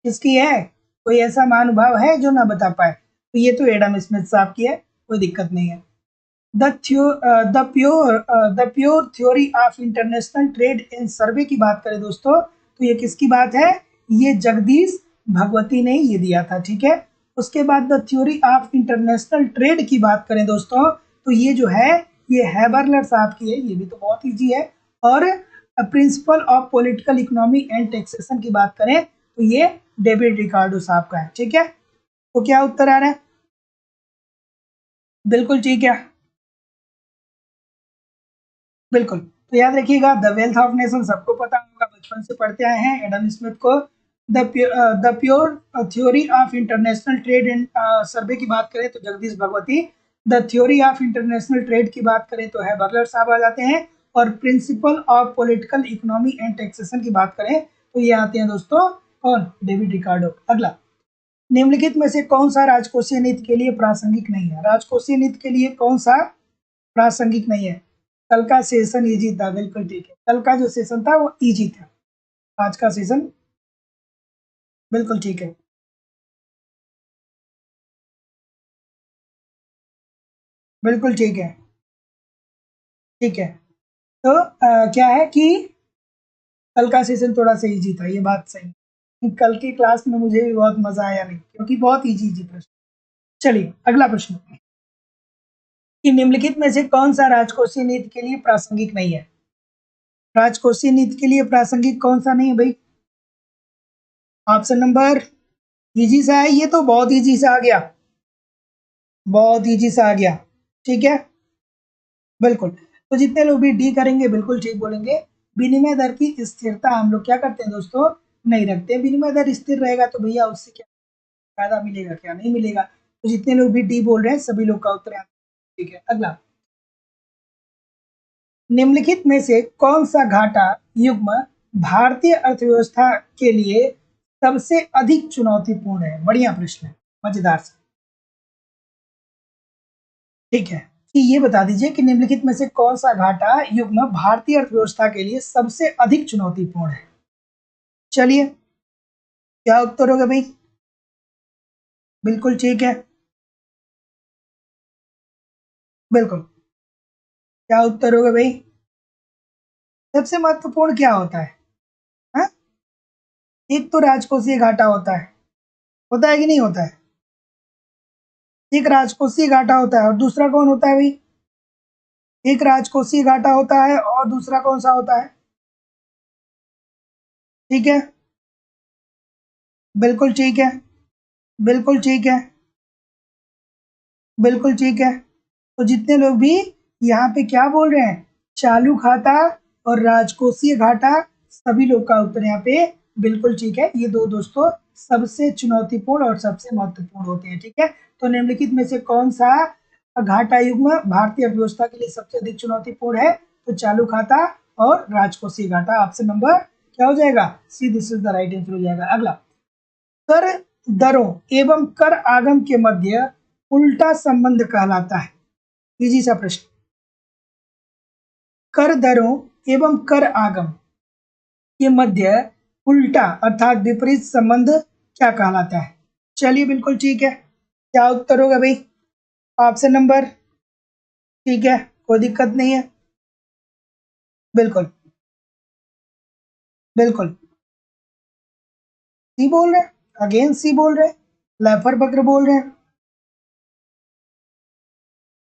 किसकी है? कोई ऐसा महानुभाव है जो ना बता पाए? तो ये तो एडम स्मिथ साहब की है, कोई दिक्कत नहीं है। The pure theory of international trade in survey की बात करें दोस्तों, तो ये किसकी बात है? ये जगदीश भगवती ने ये दिया था, ठीक है। उसके बाद the theory of international trade की बात करें दोस्तों, तो ये जो है ये हैबरलर साहब की है, ये भी तो बहुत ईजी है। और principle of political economy and taxation की बात करें तो ये डेविड रिकार्डो साहब का है, ठीक है। तो क्या उत्तर आ रहा है? बिल्कुल ठीक है, बिल्कुल। तो याद रखिएगा द वेल्थ ऑफ नेशन सबको पता होगा, बचपन से पढ़ते आए हैं एडम स्मिथ को। The pure theory of international trade and सर्वे की बात करें तो Jagdish Bhagwati. The theory of international trade की बात करें तो है बर्लर साहब आ जाते हैं। और principle of political economy and taxation की बात करें तो ये आते हैं दोस्तों कौन? David Ricardo. अगला, निम्नलिखित में से कौन सा राजकोषीय नीति के लिए प्रासंगिक नहीं है? राजकोषीय नीति के लिए कौन सा प्रासंगिक नहीं है? कल का सेशन इजी था, बिल्कुल ठीक है, कल का जो सेशन था वो इजी था, आज का सेशन बिल्कुल ठीक है। बिल्कुल ठीक है, ठीक है। तो क्या है कि कल का सेशन थोड़ा सा इजी था, ये बात सही। कल की क्लास में मुझे भी बहुत मजा आया नहीं, क्योंकि बहुत इजी इजी प्रश्न। चलिए अगला प्रश्न, कि निम्नलिखित में से कौन सा राजकोषीय नीति के लिए प्रासंगिक नहीं है? राजकोषीय नीति के लिए प्रासंगिक कौन सा नहीं है भाई? ऑप्शन नंबर, इजी सा है, ये तो बहुत इजी सा आ गया, बहुत इजी सा आ गया, ठीक है, बिल्कुल। तो जितने लोग भी डी करेंगे बिल्कुल ठीक बोलेंगे। विनिमय दर की स्थिरता हम लोग क्या करते हैं दोस्तों? नहीं रखते। विनिमय दर स्थिर रहेगा तो भैया उससे क्या फायदा मिलेगा, क्या नहीं मिलेगा? तो जितने लोग भी डी बोल रहे हैं सभी लोग का उत्तर है, ठीक है। अगला, निम्नलिखित में से कौन सा घाटा युग्म भारतीय अर्थव्यवस्था के लिए सबसे अधिक चुनौतीपूर्ण है? बढ़िया प्रश्न है, मजेदार सा, ठीक है। कि ये बता दीजिए कि निम्नलिखित में से कौन सा घाटा युग्म भारतीय अर्थव्यवस्था के लिए सबसे अधिक चुनौतीपूर्ण है? चलिए, क्या उत्तर होगा भाई? बिल्कुल ठीक है, बिल्कुल। क्या उत्तर होगा भाई? सबसे महत्वपूर्ण क्या होता है? हा? एक तो राजकोषीय घाटा होता है कि नहीं होता है? एक राजकोषीय घाटा होता है और दूसरा कौन होता है भाई? एक राजकोषीय घाटा होता है और दूसरा कौन सा होता है? ठीक है, बिल्कुल ठीक है, बिल्कुल ठीक है। बिल्कुल ठीक है। तो जितने लोग भी यहाँ पे क्या बोल रहे हैं, चालू खाता और राजकोषीय घाटा, सभी लोग का उत्तर यहाँ पे बिल्कुल ठीक है। ये दो दोस्तों सबसे चुनौतीपूर्ण और सबसे महत्वपूर्ण होते हैं, ठीक है। तो निम्नलिखित में से कौन सा घाटा युग्म भारतीय अर्थव्यवस्था के लिए सबसे अधिक चुनौतीपूर्ण है? तो चालू खाता और राजकोषीय घाटा। ऑप्शन नंबर क्या हो जाएगा? C, this is the right answer हो जाएगा। अगला, कर दरों एवं कर आगम के मध्य उल्टा संबंध कहलाता है। इजी सा प्रश्न। कर दरों एवं कर आगम के मध्य उल्टा अर्थात विपरीत संबंध क्या कहलाता है? चलिए बिल्कुल ठीक है। क्या उत्तर होगा भाई? ऑप्शन नंबर, ठीक है, कोई दिक्कत नहीं है। बिल्कुल बिल्कुल सी बोल रहे हैं, अगेन सी बोल रहे हैं, लेफर बकर बोल रहे हैं।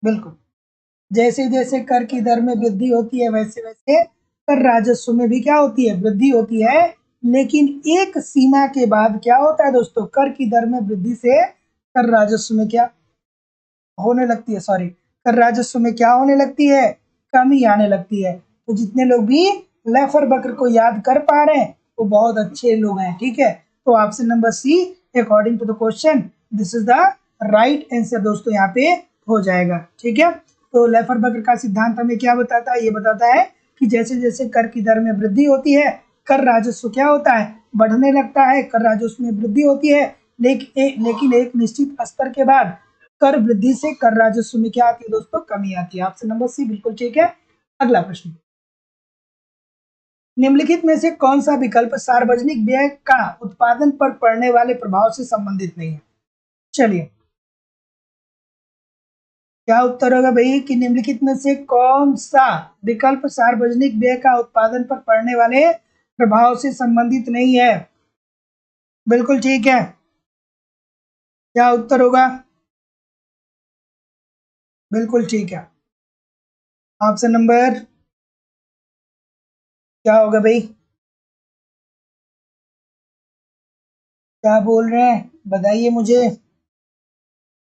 बिल्कुल, जैसे जैसे कर की दर में वृद्धि होती है वैसे वैसे कर राजस्व में भी क्या होती है? वृद्धि होती है। लेकिन एक सीमा के बाद क्या होता है दोस्तों? कर की दर में वृद्धि से कर राजस्व में क्या होने लगती है? सॉरी, कर राजस्व में क्या होने लगती है? कमी आने लगती है। तो जितने लोग भी लेफर बकर को याद कर पा रहे हैं वो बहुत अच्छे लोग हैं, ठीक है। तो option number C, according to the question, this is the right answer दोस्तों यहाँ पे हो जाएगा, ठीक है। तो लेफर बकर का सिद्धांत हमें क्या बताता है? ये बताता है कि जैसे जैसे कर की दर में वृद्धि होती है कर राजस्व क्या होता है? बढ़ने लगता है। कर राजस्व में वृद्धि होती है, लेकिन एक निश्चित स्तर के बाद कर वृद्धि से कर राजस्व में क्या आती है दोस्तों? कमी आती है। ऑप्शन नंबर सी बिल्कुल ठीक है। अगला प्रश्न, निम्नलिखित में से कौन सा विकल्प सार्वजनिक व्यय का उत्पादन पर पड़ने वाले प्रभाव से संबंधित नहीं है? चलिए, क्या उत्तर होगा भाई कि निम्नलिखित में से कौन सा विकल्प सार्वजनिक व्यय का उत्पादन पर पड़ने वाले प्रभाव से संबंधित नहीं है? बिल्कुल ठीक है। क्या उत्तर होगा? बिल्कुल ठीक है। ऑप्शन नंबर क्या होगा भाई? क्या बोल रहे हैं बताइए मुझे।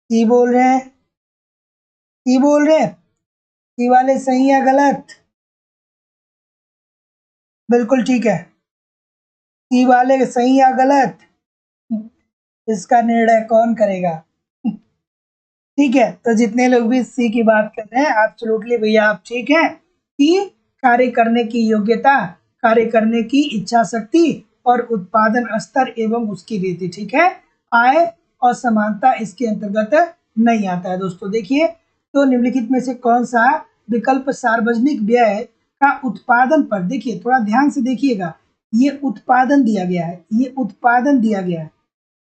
सी बोल रहे हैं, सी बोल रहे हैं, सी वाले सही या गलत? बिल्कुल ठीक है। सी वाले सही या गलत, इसका निर्णय कौन करेगा? ठीक है, तो जितने लोग भी सी की बात कर रहे हैं एब्सोल्युटली भैया आप ठीक है कि कार्य करने की योग्यता, कार्य करने की इच्छा शक्ति और उत्पादन स्तर एवं उसकी रीति, ठीक है। आय और समानता इसके अंतर्गत नहीं आता है दोस्तों। देखिए, तो निम्नलिखित में से कौन सा विकल्प सार्वजनिक व्यय का उत्पादन पर, देखिए थोड़ा ध्यान से देखिएगा, ये उत्पादन दिया गया है, ये उत्पादन दिया गया है,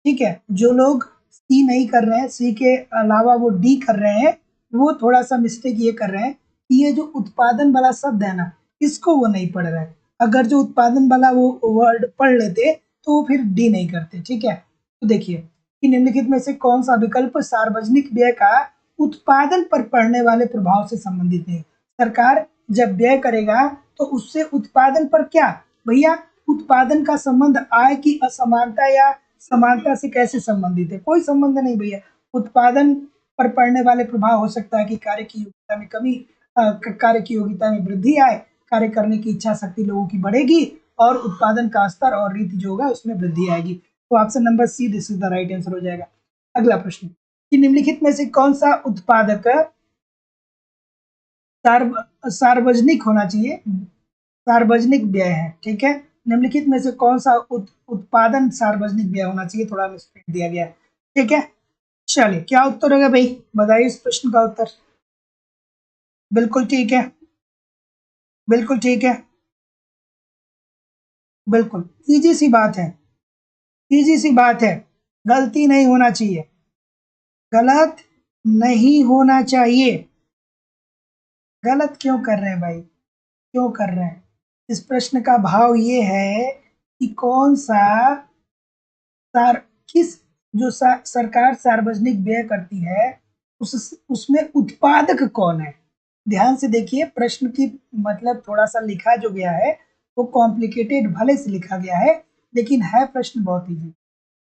ठीक है। जो लोग सी नहीं कर रहे हैं, सी के अलावा वो डी कर रहे हैं, वो थोड़ा सा मिस्टेक ये कर रहे हैं कि ये जो उत्पादन वाला शब्द है ना, इसको वो नहीं पढ़ रहे हैं। अगर जो उत्पादन वाला वो वर्ड पढ़ लेते तो वो फिर डी नहीं करते, ठीक है। तो देखिए कि निम्नलिखित में से कौन सा विकल्प सार्वजनिक व्यय का उत्पादन पर पड़ने वाले प्रभाव से संबंधित है? सरकार जब व्यय करेगा तो उससे उत्पादन पर क्या भैया? उत्पादन का संबंध आय की असमानता या समानता से कैसे संबंधित है? कोई संबंध नहीं भैया। उत्पादन पर पड़ने वाले प्रभाव हो सकता है कि कार्य की योग्यता में कमी, कार्य की योग्यता में वृद्धि आए, कार्य करने की इच्छा शक्ति लोगों की बढ़ेगी और उत्पादन का स्तर और रीति जो होगा उसमें वृद्धि आएगी। तो option number C, this is the right answer हो जाएगा। अगला प्रश्न, कि निम्नलिखित में से कौन सा उत्पादक सार्वजनिक होना चाहिए? सार्वजनिक व्यय है, ठीक है। निम्नलिखित में से कौन सा उत्पादन सार्वजनिक व्यय होना चाहिए? थोड़ा मिस्टेक दिया गया है, ठीक है। चलिए, क्या उत्तर होगा भाई? बताइए इस प्रश्न का उत्तर। बिल्कुल ठीक है, बिल्कुल ठीक है, बिल्कुल इजी सी बात है, इजी सी बात है। गलती नहीं होना चाहिए, गलत नहीं होना चाहिए। गलत क्यों कर रहे हैं भाई? क्यों कर रहे हैं? इस प्रश्न का भाव ये है कि कौन सा सार किस जो सरकार सार्वजनिक व्यय करती है उसमें उत्पादक कौन है? ध्यान से देखिए, प्रश्न की मतलब थोड़ा सा लिखा जो गया है वो कॉम्प्लिकेटेड भले से लिखा गया है, लेकिन है प्रश्न बहुत इजी।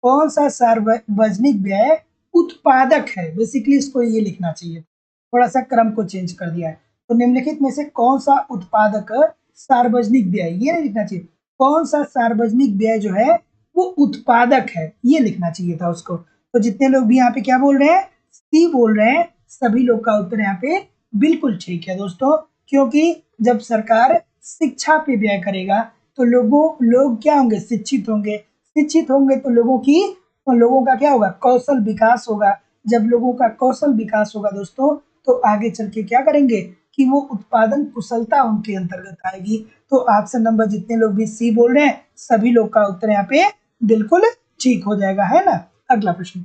कौन सा सार्वजनिक व्यय उत्पादक है। बेसिकली इसको ये लिखना चाहिए, थोड़ा सा क्रम को चेंज कर दिया है। तो निम्नलिखित में से कौन सा उत्पादक सार्वजनिक व्यय, ये नहीं लिखना चाहिए, कौन सा सार्वजनिक व्यय जो है वो उत्पादक है, ये लिखना चाहिए था उसको। तो जितने लोग भी यहाँ पे क्या बोल रहे हैं, सी बोल रहे हैं, सभी लोग का उत्तर यहाँ पे बिल्कुल ठीक है दोस्तों। क्योंकि जब सरकार शिक्षा पे व्यय करेगा तो लोग क्या होंगे, शिक्षित होंगे। शिक्षित होंगे तो लोगों का क्या होगा, कौशल विकास होगा। जब लोगों का कौशल विकास होगा दोस्तों, तो आगे चल के क्या करेंगे कि वो उत्पादन कुशलता उनके अंतर्गत आएगी। तो ऑप्शन नंबर जितने लोग भी सी बोल रहे हैं, सभी लोग का उत्तर यहाँ पे बिल्कुल ठीक हो जाएगा, है ना। अगला प्रश्न,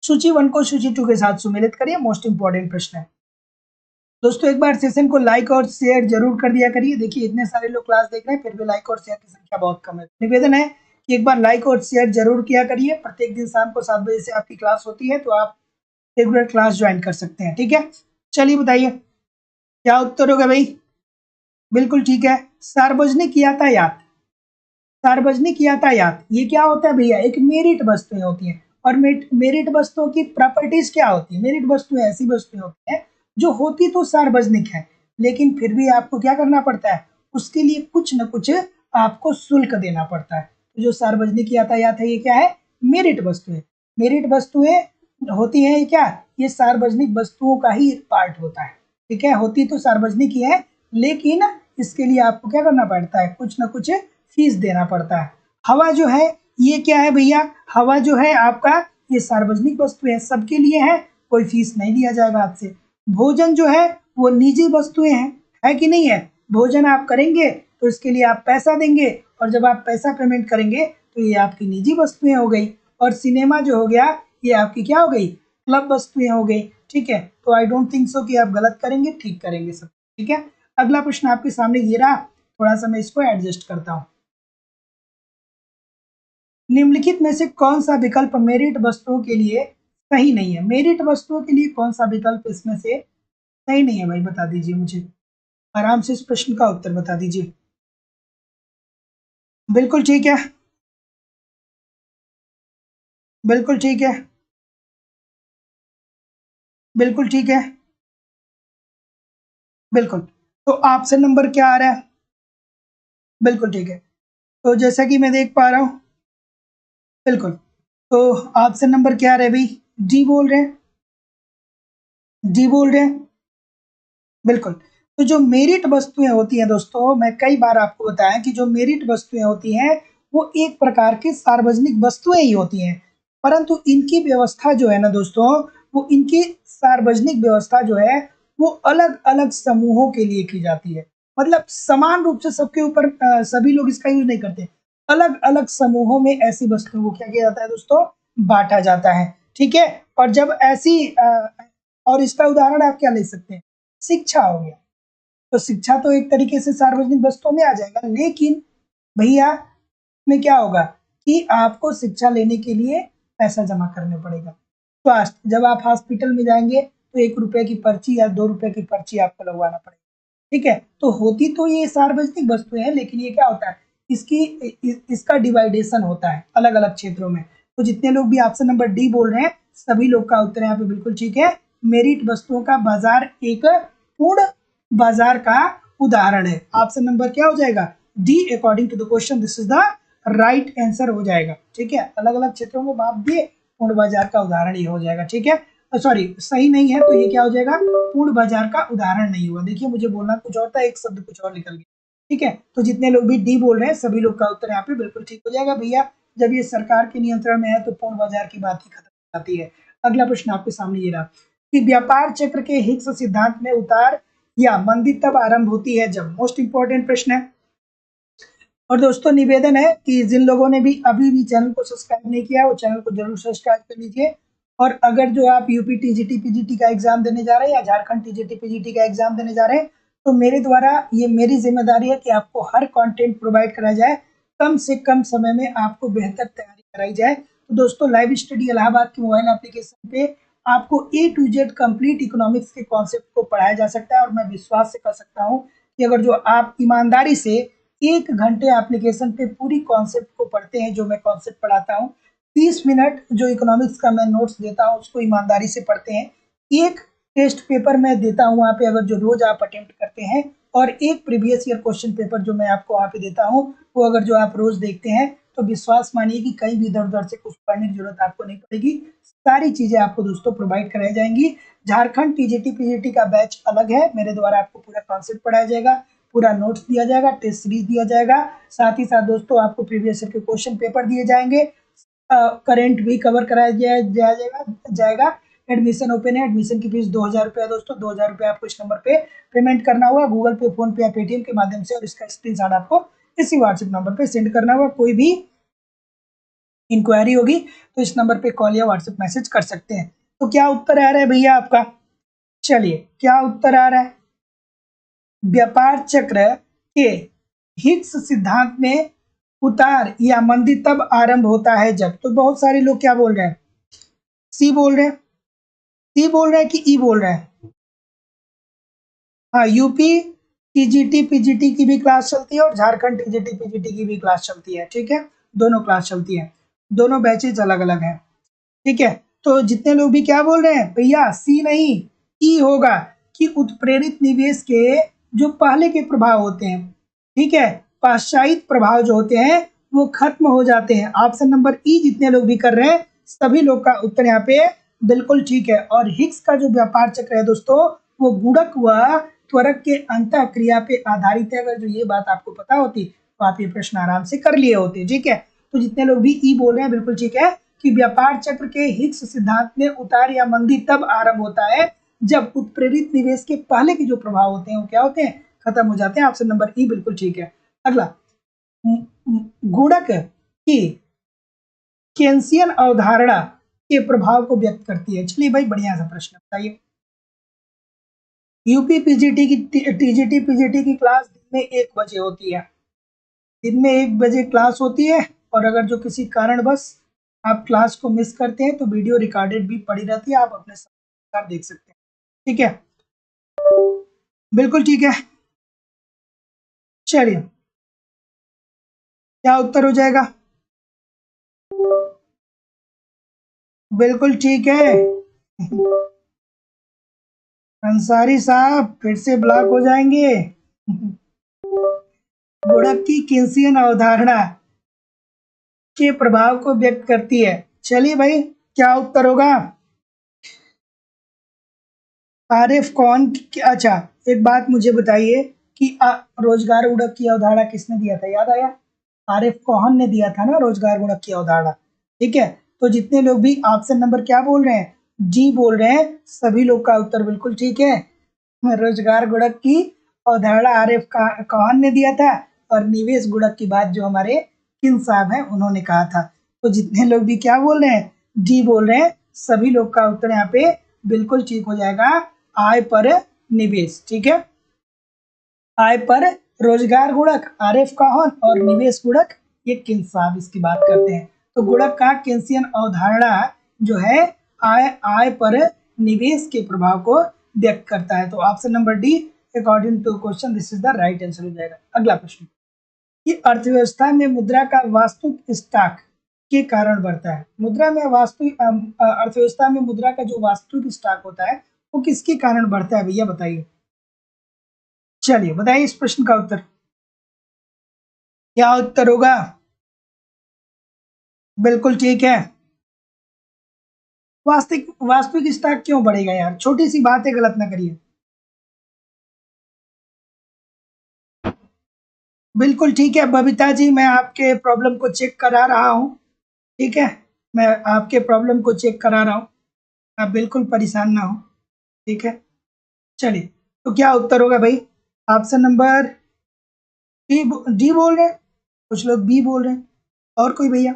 सूची 1 को सूची 2 के साथ सुमेलित करिए। मोस्ट इंपॉर्टेंट प्रश्न है दोस्तों। एक बार सेशन को लाइक और शेयर जरूर कर दिया करिए। देखिए इतने सारे लोग क्लास देख रहे हैं, फिर भी लाइक और शेयर की संख्या बहुत कम है। निवेदन है कि एक बार लाइक और शेयर जरूर किया करिए। प्रत्येक दिन शाम को 7 बजे से आपकी क्लास होती है, तो आप रेगुलर क्लास ज्वाइन कर सकते हैं, ठीक है। चलिए बताइए क्या उत्तर होगा भाई। बिल्कुल ठीक है, सार्वजनिक यातायात। सार्वजनिक यातायात ये क्या होता है भैया, एक मेरिट वस्तुएं होती हैं। और मेरिट वस्तुओं की प्रॉपर्टीज क्या होती है, मेरिट वस्तुएं ऐसी वस्तुएं होती हैं जो होती तो सार्वजनिक है, लेकिन फिर भी आपको क्या करना पड़ता है, उसके लिए कुछ न कुछ आपको शुल्क देना पड़ता है। तो जो सार्वजनिक यातायात है ये क्या है, मेरिट वस्तुएं। मेरिट वस्तुएं होती है क्या, ये सार्वजनिक वस्तुओं का ही एक पार्ट होता है, ठीक है। होती तो सार्वजनिक ही है, लेकिन इसके लिए आपको क्या करना पड़ता है, कुछ ना कुछ फीस देना पड़ता है। हवा जो है ये क्या है भैया, हवा जो है आपका ये सार्वजनिक वस्तु है, सबके लिए है, कोई फीस नहीं लिया जाएगा आपसे। भोजन जो है वो निजी वस्तुएं हैं, है कि नहीं है। भोजन आप करेंगे तो इसके लिए आप पैसा देंगे, और जब आप पैसा पेमेंट करेंगे तो ये आपकी निजी वस्तुएं हो गई। और सिनेमा जो हो गया ये आपकी क्या हो गई, क्लब वस्तुएं हो गई, ठीक है। तो आई डोंट थिंक सो कि आप गलत करेंगे, ठीक करेंगे सब, ठीक है। अगला प्रश्न आपके सामने ये रहा, थोड़ा सा मैं इसको एडजस्ट करता हूँ। निम्नलिखित में से कौन सा विकल्प मेरिट वस्तुओं के लिए सही नहीं है। मेरिट वस्तुओं के लिए कौन सा विकल्प इसमें से सही नहीं है भाई, बता दीजिए मुझे, आराम से इस प्रश्न का उत्तर बता दीजिए। बिल्कुल ठीक है, बिल्कुल ठीक है, बिल्कुल ठीक है, बिल्कुल। तो ऑप्शन नंबर क्या आ रहा है, बिल्कुल ठीक है। तो जैसा कि मैं देख पा रहा हूँ, बिल्कुल, तो ऑप्शन नंबर क्या आ रहा है भाई, डी बोल रहे हैं, डी बोल रहे हैं, बिल्कुल। तो जो मेरिट वस्तुएं होती हैं दोस्तों, मैं कई बार आपको बताया कि जो मेरिट वस्तुएं होती हैं वो एक प्रकार की सार्वजनिक वस्तुएं ही होती हैं, परंतु इनकी व्यवस्था जो है ना दोस्तों, वो इनकी सार्वजनिक व्यवस्था जो है वो अलग अलग समूहों के लिए की जाती है। मतलब समान रूप से सबके ऊपर सभी लोग इसका यूज नहीं करते, अलग अलग समूहों में ऐसी वस्तुओं को क्या किया जाता है दोस्तों, बांटा जाता है, ठीक है। और जब ऐसी और इसका उदाहरण आप क्या ले सकते हैं, शिक्षा हो गया। तो शिक्षा तो एक तरीके से सार्वजनिक वस्तुओं में आ जाएगा, लेकिन भैया में क्या होगा कि आपको शिक्षा लेने के लिए पैसा जमा करने पड़ेगा। स्वास्थ्य, जब आप हॉस्पिटल में जाएंगे तो 1 रुपए की पर्ची या 2 रुपए की पर्ची आपको लगवाना पड़ेगा, ठीक है। तो होती तो ये सार्वजनिक वस्तुएं हैं, लेकिन ये क्या होता है, इसका डिवाइडेशन होता है अलग अलग क्षेत्रों में। तो जितने लोग भी ऑप्शन नंबर डी बोल रहे हैं, सभी लोग का उत्तर यहाँ पे बिल्कुल ठीक है। मेरिट वस्तुओं का बाजार एक पूर्ण बाजार का उदाहरण है। ऑप्शन नंबर क्या हो जाएगा, D, according to the question this is the right answer हो जाएगा, ठीक है। अलग अलग क्षेत्रों में माप दिए, पूर्ण बाजार का उदाहरण ये हो जाएगा, ठीक है। सॉरी, सही नहीं है, तो ये क्या हो जाएगा, पूर्ण बाजार का उदाहरण नहीं हुआ। देखिए मुझे बोलना कुछ और था, एक शब्द कुछ और निकल गया, ठीक है। तो जितने लोग भी डी बोल रहे हैं, सभी लोग का उत्तर यहाँ पे बिल्कुल ठीक हो जाएगा भैया। जब ये सरकार के नियंत्रण में है तो पूर्ण बाजार की बात ही खत्म हो जाती है। अगला प्रश्न आपके सामने ये रहा कि व्यापार चक्र के हिग्स सिद्धांत में उतार या मंदी तब आरंभ होती है जब। मोस्ट इंपॉर्टेंट प्रश्न है। और दोस्तों निवेदन है कि जिन लोगों ने भी अभी भी चैनल को सब्सक्राइब नहीं किया वो चैनल को जरूर सब्सक्राइब कर लीजिए। और अगर जो आप यूपी टीजीटी पीजीटी का एग्जाम देने जा रहे हैं या झारखंड टीजीटी पीजीटी का एग्जाम देने जा रहे हैं, तो मेरे द्वारा ये मेरी जिम्मेदारी है कि आपको हर कंटेंट प्रोवाइड कराया जाए, कम से कम समय में आपको बेहतर तैयारी कराई जाए। तो दोस्तों लाइव स्टडी इलाहाबाद के मोबाइल एप्लीकेशन पे आपको A to Z complete economics के कॉन्सेप्ट को पढ़ाया जा सकता है। और मैं विश्वास से कह सकता हूँ कि अगर जो आप ईमानदारी से 1 घंटे एप्लीकेशन पे पूरी कॉन्सेप्ट को पढ़ते हैं, जो मैं कॉन्सेप्ट पढ़ाता हूँ, 30 मिनट जो इकोनॉमिक्स का मैं नोट्स देता हूँ उसको ईमानदारी से पढ़ते हैं। एक टेस्ट पेपर मैं देता हूँ वहाँ पे, अगर जो रोज आप अटेम्प्ट करते हैं, और एक प्रीवियस ईयर क्वेश्चन पेपर जो मैं आपको वहाँ पे देता हूँ, वो अगर जो आप रोज देखते हैं तो विश्वास मानिए कि कहीं भी इधर उधर से कुछ पढ़ने की जरूरत आपको नहीं पड़ेगी। सारी चीजें आपको दोस्तों प्रोवाइड कराई जाएंगी। झारखंड टीजीटी पीजीटी का बैच अलग है, मेरे द्वारा आपको पूरा कॉन्सेप्ट पढ़ाया जाएगा, पूरा नोट्स दिया जाएगा, टेस्ट सीरीज दिया जाएगा, साथ ही साथ दोस्तों आपको प्रीवियस ईयर के क्वेश्चन पेपर दिए जाएंगे, करंट भी कवर कराया जाएगा। एडमिशन ओपन है, एडमिशन की फीस 2000 रुपया दोस्तों, 2000 रुपया आपको इस नंबर पे पेमेंट करना होगा, गूगल पे, फोन पे या पेटीएम के माध्यम से, और इसका स्क्रीनशॉट आपको इसी व्हाट्सएप नंबर पे सेंड करना होगा। कोई भी इंक्वायरी होगी तो इस नंबर पे कॉल या व्हाट्सएप मैसेज कर सकते हैं। तो क्या उत्तर आ रहा है भैया आपका? चलिए, क्या उत्तर आ रहा है? व्यापार चक्र के हिग्स सिद्धांत में उतार या मंदी तब आरंभ होता है जब, तो बहुत सारे लोग क्या बोल रहे हैं? सी बोल रहे हैं, सी बोल रहे हैं कि ई बोल रहे हैं? हाँ, यूपी टीजीटी पीजीटी की भी क्लास चलती है और झारखंड टीजीटी पीजीटी की भी क्लास चलती है, ठीक है, दोनों क्लास चलती है, दोनों बैचेज अलग अलग हैं, ठीक है। तो जितने लोग भी क्या बोल रहे हैं भैया, सी नहीं ई होगा, कि उत्प्रेरित निवेश के जो पहले के प्रभाव होते हैं, ठीक है, पाश्चात्य प्रभाव जो होते हैं वो खत्म हो जाते हैं। ऑप्शन नंबर ई जितने लोग भी कर रहे हैं सभी लोग का उत्तर यहाँ पे बिल्कुल ठीक है। और हिग्स का जो व्यापार चक्र है दोस्तों, वो गुणक व त्वरक के अंतः क्रिया पे आधारित है। अगर जो ये बात आपको पता होती तो आप ये प्रश्न आराम से कर लिए होते, ठीक है। तो जितने लोग भी ई बोल रहे हैं बिल्कुल ठीक है, कि व्यापार चक्र के हिग्स सिद्धांत में उतार या मंदी तब आरंभ होता है जब उत्प्रेरित निवेश के पहले के जो प्रभाव होते हैं वो क्या होते हैं, खत्म हो जाते हैं। ऑप्शन नंबर ई बिल्कुल ठीक है। अगला, गुणक की केंसियन अवधारणा के प्रभाव को व्यक्त करती है। चलिए भाई, बढ़िया सा प्रश्न बताइए। यूपी पीजीटी की टीजीटी पीजीटी की क्लास दिन में 1 बजे होती है, दिन में 1 बजे क्लास होती है, और अगर जो किसी कारणवश आप क्लास को मिस करते हैं तो वीडियो रिकॉर्डेड भी पड़ी रहती है, आप अपने साथ देख सकते हैं, ठीक है, बिल्कुल ठीक है। चलिए, क्या उत्तर हो जाएगा? बिल्कुल ठीक है। अंसारी साहब फिर से ब्लॉक हो जाएंगे। गुणक की केंसियन अवधारणा के प्रभाव को व्यक्त करती है। चलिए भाई, क्या उत्तर होगा? आरिफ कौन? अच्छा, एक बात मुझे बताइए कि रोजगार गुणक की अवधारणा किसने दिया था, याद आया? आरिफ कौन ने दिया था ना रोजगार गुणक की अवधारणा, ठीक है। तो जितने लोग भी ऑप्शन नंबर क्या बोल रहे हैं, जी बोल रहे हैं, सभी लोग का उत्तर बिल्कुल ठीक है। रोजगार गुणक की अवधारणा आरिफ कौन ने दिया था, और निवेश गुणक की बात जो हमारे किन साहब हैं उन्होंने कहा था। तो जितने लोग भी क्या बोल रहे हैं, जी बोल रहे हैं, सभी लोग का उत्तर यहाँ पे बिल्कुल ठीक हो जाएगा, आय पर निवेश, ठीक है। आय पर रोजगार गुणक आरिफ कौन, और निवेश गुणक ये किन साहब इसकी बात करते हैं। तो गुणक का केंसियन अवधारणा जो है आय पर निवेश के प्रभाव को व्यक्त करता है। तो option number D according to question this is the right answer हो जाएगा। अगला प्रश्न, कि अर्थव्यवस्था में मुद्रा का वास्तविक स्टॉक के कारण बढ़ता है। मुद्रा में वास्तविक अर्थव्यवस्था में मुद्रा का जो वास्तविक स्टॉक होता है वो किसके कारण बढ़ता है भैया, बताइए। चलिए बताइए इस प्रश्न का उत्तर, क्या उत्तर होगा? बिल्कुल ठीक है। वास्तविक वास्तविक स्टॉक क्यों बढ़ेगा यार, छोटी सी बात है, गलत ना करिए। बिल्कुल ठीक है बबीता जी, मैं आपके प्रॉब्लम को चेक करा रहा हूँ, ठीक है, मैं आपके प्रॉब्लम को चेक करा रहा हूँ, आप बिल्कुल परेशान ना हो, ठीक है। चलिए, तो क्या उत्तर होगा भाई? ऑप्शन नंबर डी बोल रहे हैं, कुछ लोग बी बोल रहे हैं, और कोई भैया?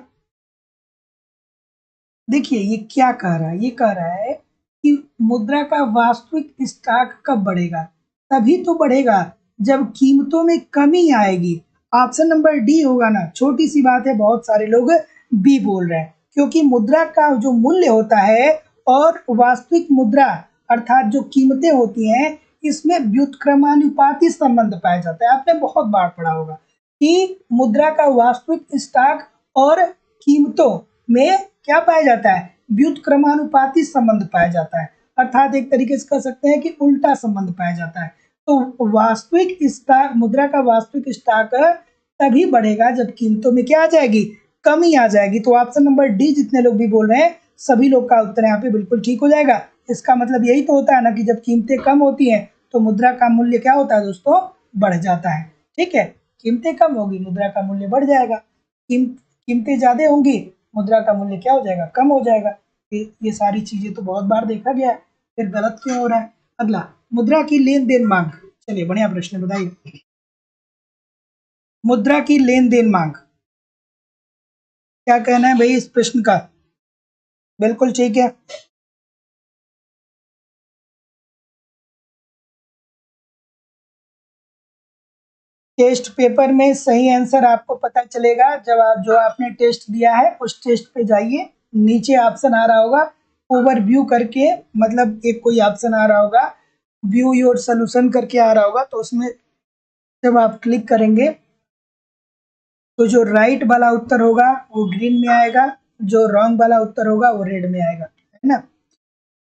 देखिए ये क्या कह रहा है, ये कह रहा है कि मुद्रा का वास्तविक स्टॉक कब बढ़ेगा, तभी तो बढ़ेगा जब कीमतों में कमी आएगी। ऑप्शन नंबर डी होगा ना, छोटी सी बात है, बहुत सारे लोग बी बोल रहे हैं, क्योंकि मुद्रा का जो मूल्य होता है और वास्तविक मुद्रा अर्थात जो कीमतें होती हैं, इसमें व्युत्क्रमानुपाती संबंध पाया जाता है। आपने बहुत बार पढ़ा होगा कि मुद्रा का वास्तविक स्टॉक और कीमतों में क्या पाया जाता है, व्युत्क्रमानुपाती संबंध पाया जाता है, अर्थात एक तरीके से कह सकते हैं कि उल्टा संबंध पाया जाता है। तो वास्तविक स्टॉक, मुद्रा का वास्तविक स्टॉक तभी बढ़ेगा जब कीमतों में क्या आ जाएगी, कमी आ जाएगी। तो ऑप्शन नंबर डी जितने लोग भी बोल रहे हैं सभी लोग का उत्तर यहाँ पे बिल्कुल ठीक हो जाएगा। इसका मतलब यही तो होता है ना कि जब कीमतें कम होती हैं तो मुद्रा का मूल्य क्या होता है दोस्तों, बढ़ जाता है। ठीक है, कीमतें कम होगी मुद्रा का मूल्य बढ़ जाएगा, कीमतें ज्यादा होंगी मुद्रा का मूल्य क्या हो जाएगा, कम हो जाएगा। ये सारी चीजें तो बहुत बार देखा गया है, फिर गलत क्यों हो रहा है। अगला, मुद्रा की लेन देन मांग। चलिए बढ़िया प्रश्न बताइए, मुद्रा की लेन देन मांग, क्या कहना है भाई इस प्रश्न का। बिल्कुल ठीक है, टेस्ट पेपर में सही आंसर आपको पता चलेगा जब आप जो आपने टेस्ट दिया है उस टेस्ट पे जाइए, नीचे ऑप्शन आ रहा होगा ओवरव्यू करके, मतलब एक कोई ऑप्शन आ रहा होगा व्यू योर सोल्यूशन करके आ रहा होगा, तो उसमें जब आप क्लिक करेंगे तो जो राइट वाला उत्तर होगा वो ग्रीन में आएगा, जो रॉन्ग वाला उत्तर होगा वो रेड में आएगा, है ना।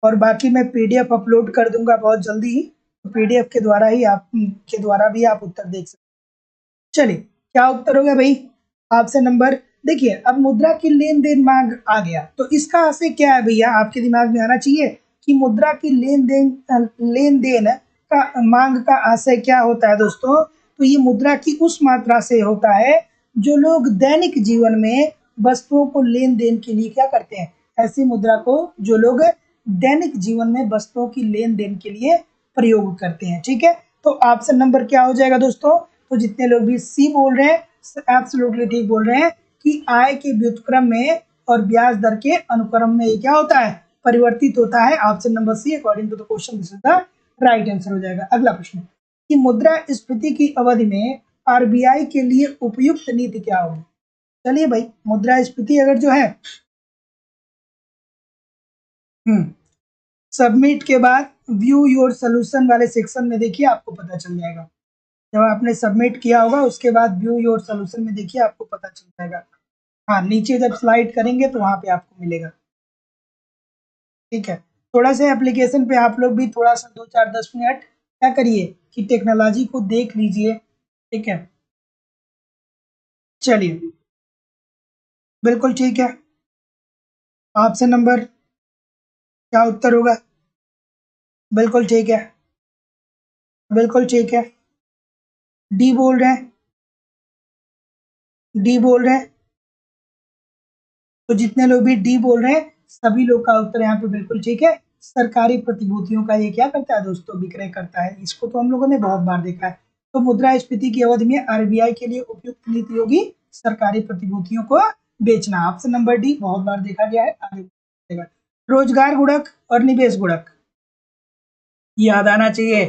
और बाकी मैं पीडीएफ अपलोड कर दूंगा बहुत जल्दी ही, तो पीडीएफ के द्वारा ही आप के द्वारा भी आप उत्तर देख सकते। चलिए क्या उत्तर हो गया भाई, ऑप्शन नंबर। देखिए अब मुद्रा की लेन देन मांग आ गया, तो इसका आशय क्या है भैया, आपके दिमाग में आना चाहिए कि मुद्रा की लेन देन का मांग का आशय क्या होता है दोस्तों। तो ये मुद्रा की उस मात्रा से होता है जो लोग दैनिक जीवन में वस्तुओं को लेन देन के लिए क्या करते हैं, ऐसी मुद्रा को जो लोग दैनिक जीवन में वस्तुओं की लेन देन के लिए प्रयोग करते हैं। ठीक है, तो ऑप्शन नंबर क्या हो जाएगा दोस्तों, तो जितने लोग भी सी बोल रहे हैं एब्सोल्युटली ठीक बोल रहे हैं कि आय के व्युत्क्रम में और ब्याज दर के अनुक्रम में क्या होता है, परिवर्तित होता है। Option number C according to the question this is the right answer हो जाएगा। अगला प्रश्न कि मुद्रास्फीति की अवधि में आरबीआई के लिए उपयुक्त नीति क्या होगी। चलिए भाई, मुद्रास्फीति अगर जो है सबमिट के बाद व्यू योर सोल्यूशन वाले सेक्शन में देखिए आपको पता चल जाएगा, जब आपने सबमिट किया होगा उसके बाद व्यू योर सोल्यूशन में देखिए आपको पता चल जाएगा। हाँ, नीचे जब स्लाइड करेंगे तो वहां पे आपको मिलेगा। ठीक है, थोड़ा सा एप्लीकेशन पे आप लोग भी थोड़ा सा 2-4-10 मिनट क्या करिए कि टेक्नोलॉजी को देख लीजिए। ठीक है, चलिए बिल्कुल ठीक है, ऑप्शन नंबर क्या उत्तर होगा, बिल्कुल ठीक है, बिल्कुल ठीक है, डी बोल रहे हैं, डी बोल रहे हैं, तो जितने लोग भी डी बोल रहे हैं सभी लोग का उत्तर यहाँ पे बिल्कुल ठीक है। सरकारी प्रतिभूतियों का ये क्या करता है दोस्तों, विक्रय करता है। इसको तो हम लोगों ने बहुत बार देखा है। तो मुद्रास्फीति की अवधि में आरबीआई के लिए उपयुक्त नीति होगी सरकारी प्रतिभूतियों को बेचना। ऑप्शन नंबर डी बहुत बार देखा गया है, आगे देखेगा। रोजगार गुणक और निवेश गुणक याद आना चाहिए,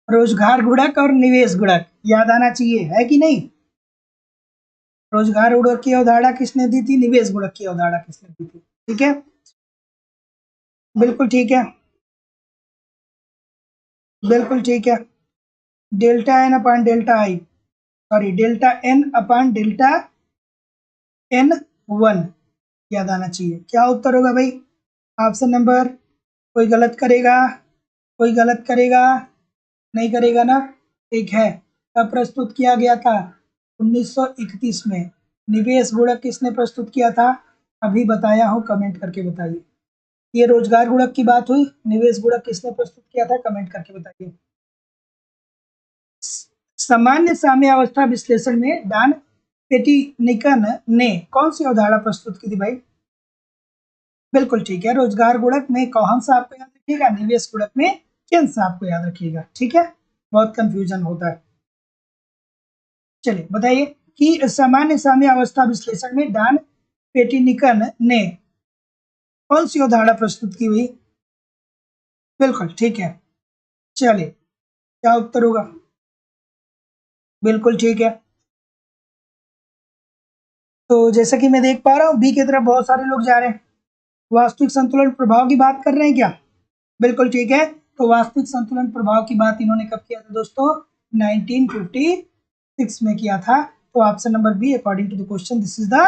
रोजगार गुणक और निवेश गुणक याद आना चाहिए, है कि नहीं। रोजगार गुणक की अवधारणा किसने दी थी, निवेश गुणक की अवधारणा किसने दी थी। ठीक है, बिल्कुल ठीक है, बिल्कुल ठीक है। Delta N upon delta I, sorry delta N upon delta N one याद आना चाहिए। क्या उत्तर होगा भाई, ऑप्शन नंबर। कोई गलत करेगा, कोई गलत करेगा, नहीं करेगा ना। ठीक है, कब प्रस्तुत किया गया था, 1931 में। निवेश गुणक किसने प्रस्तुत किया था, अभी बताया हूँ, कमेंट करके बताइए। ये रोजगार गुणक की बात हुई, निवेश गुणक किसने प्रस्तुत किया था, कमेंट करके बताइए। सामान्य साम्यावस्था विश्लेषण में डॉन पेटिनिकन ने कौन सी अवधारणा प्रस्तुत की थी भाई, बिल्कुल ठीक है, रोजगार गुणक में कौन सा आपको याद रखिएगा, निवेश गुणक में किन सा आपको याद रखिएगा। ठीक है, बहुत कंफ्यूजन होता है। चलिए बताइए कि सामान्य साम्यावस्था विश्लेषण में डॉन पेटिनिकन ने कौन सी अवधारणा प्रस्तुत की हुई, बिल्कुल ठीक है। चलिए क्या उत्तर होगा, बिल्कुल ठीक है। तो जैसा कि मैं देख पा रहा हूँ बी की तरफ बहुत सारे लोग जा रहे हैं। वास्तविक संतुलन प्रभाव की बात कर रहे हैं क्या, बिल्कुल ठीक है। तो वास्तविक संतुलन प्रभाव की बात इन्होंने कब किया था दोस्तों, 1956 में किया था। तो option number B according to the question this is the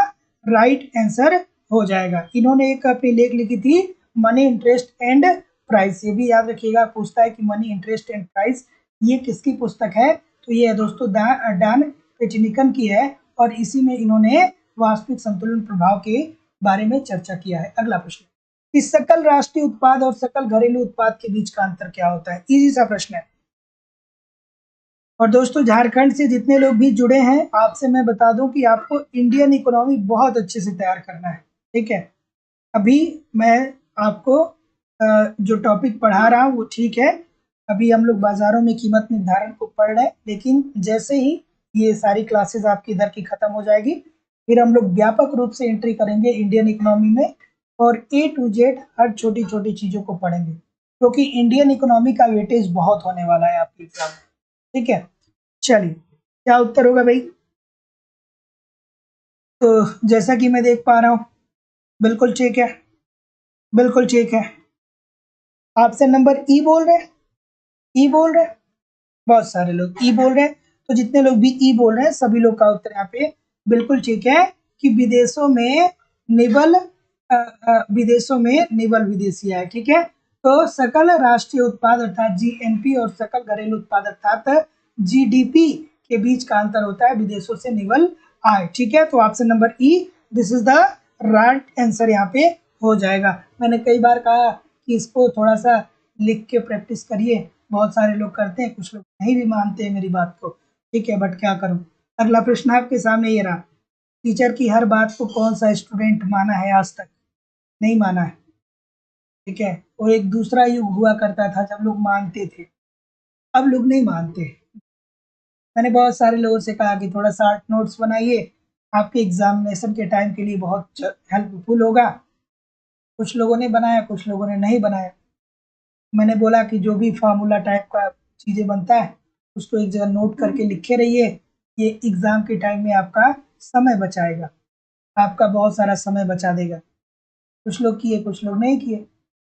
right answer हो जाएगा। इन्होंने एक अपनी लेख लिखी थी मनी इंटरेस्ट एंड प्राइस, ये भी याद रखिएगा, पूछता है कि मनी इंटरेस्ट एंड प्राइस ये किसकी पुस्तक है, तो ये है दोस्तों डैन पेचनिकन की है, और इसी में इन्होंने वास्तविक संतुलन प्रभाव के बारे में चर्चा किया है। अगला प्रश्न, कि सकल राष्ट्रीय उत्पाद और सकल घरेलू उत्पाद के बीच का अंतर क्या होता है? इजी सा प्रश्न है। और दोस्तों झारखंड से जितने लोग भी जुड़े हैं, आपसे मैं बता दूं कि आपको इंडियन इकोनॉमी बहुत अच्छे से तैयार करना है, ठीक है। अभी मैं आपको जो टॉपिक पढ़ा रहा हूँ वो ठीक है, अभी हम लोग बाजारों में कीमत निर्धारण को पढ़ रहे हैं, लेकिन जैसे ही ये सारी क्लासेस आपकी इधर की खत्म हो जाएगी, फिर हम लोग व्यापक रूप से एंट्री करेंगे इंडियन इकोनॉमी में, और ए टू जेड हर छोटी छोटी चीजों को पढ़ेंगे, क्योंकि इंडियन इकोनॉमी का वेटेज बहुत होने वाला है आपके एग्जाम में, ठीक है। चलिए, क्या उत्तर होगा भाई? तो जैसा कि मैं देख पा रहा हूँ, बिल्कुल ठीक है, बिल्कुल ठीक है। ऑप्शन नंबर ई बोल रहे हैं, ई बोल रहे हैं, बहुत सारे लोग ई बोल रहे हैं, तो जितने लोग भी ई बोल रहे हैं सभी लोग का उत्तर यहाँ पे बिल्कुल ठीक है, कि विदेशों में निवल विदेशों में निवल विदेशी है, ठीक है। तो सकल राष्ट्रीय उत्पाद अर्थात जीएनपी और सकल घरेलू उत्पाद अर्थात जीडीपी के बीच का अंतर होता है विदेशों से निवल आय, ठीक है। तो option number E, this is the right answer यहाँ पे हो जाएगा। मैंने कई बार कहा कि इसको थोड़ा सा लिख के प्रैक्टिस करिए, बहुत सारे लोग करते हैं, कुछ लोग नहीं भी मानते हैं मेरी बात को, ठीक है, बट क्या करूं। अगला प्रश्न आपके सामने ये रहा, टीचर की हर बात को कौन सा स्टूडेंट माना है आज तक? नहीं माना है, ठीक है। वो एक दूसरा युग हुआ करता था जब लोग मानते थे, अब लोग नहीं मानते। मैंने बहुत सारे लोगों से कहा कि थोड़ा सा नोट्स बनाइए, आपके एग्जामिनेशन के टाइम के लिए बहुत हेल्पफुल होगा। कुछ लोगों ने बनाया, कुछ लोगों ने नहीं बनाया। मैंने बोला कि जो भी फार्मूला टाइप का चीज़ें बनता है उसको एक जगह नोट करके लिखे रहिए, ये एग्ज़ाम के टाइम में आपका समय बचाएगा, आपका बहुत सारा समय बचा देगा। कुछ लोग किए, कुछ लोग नहीं किए।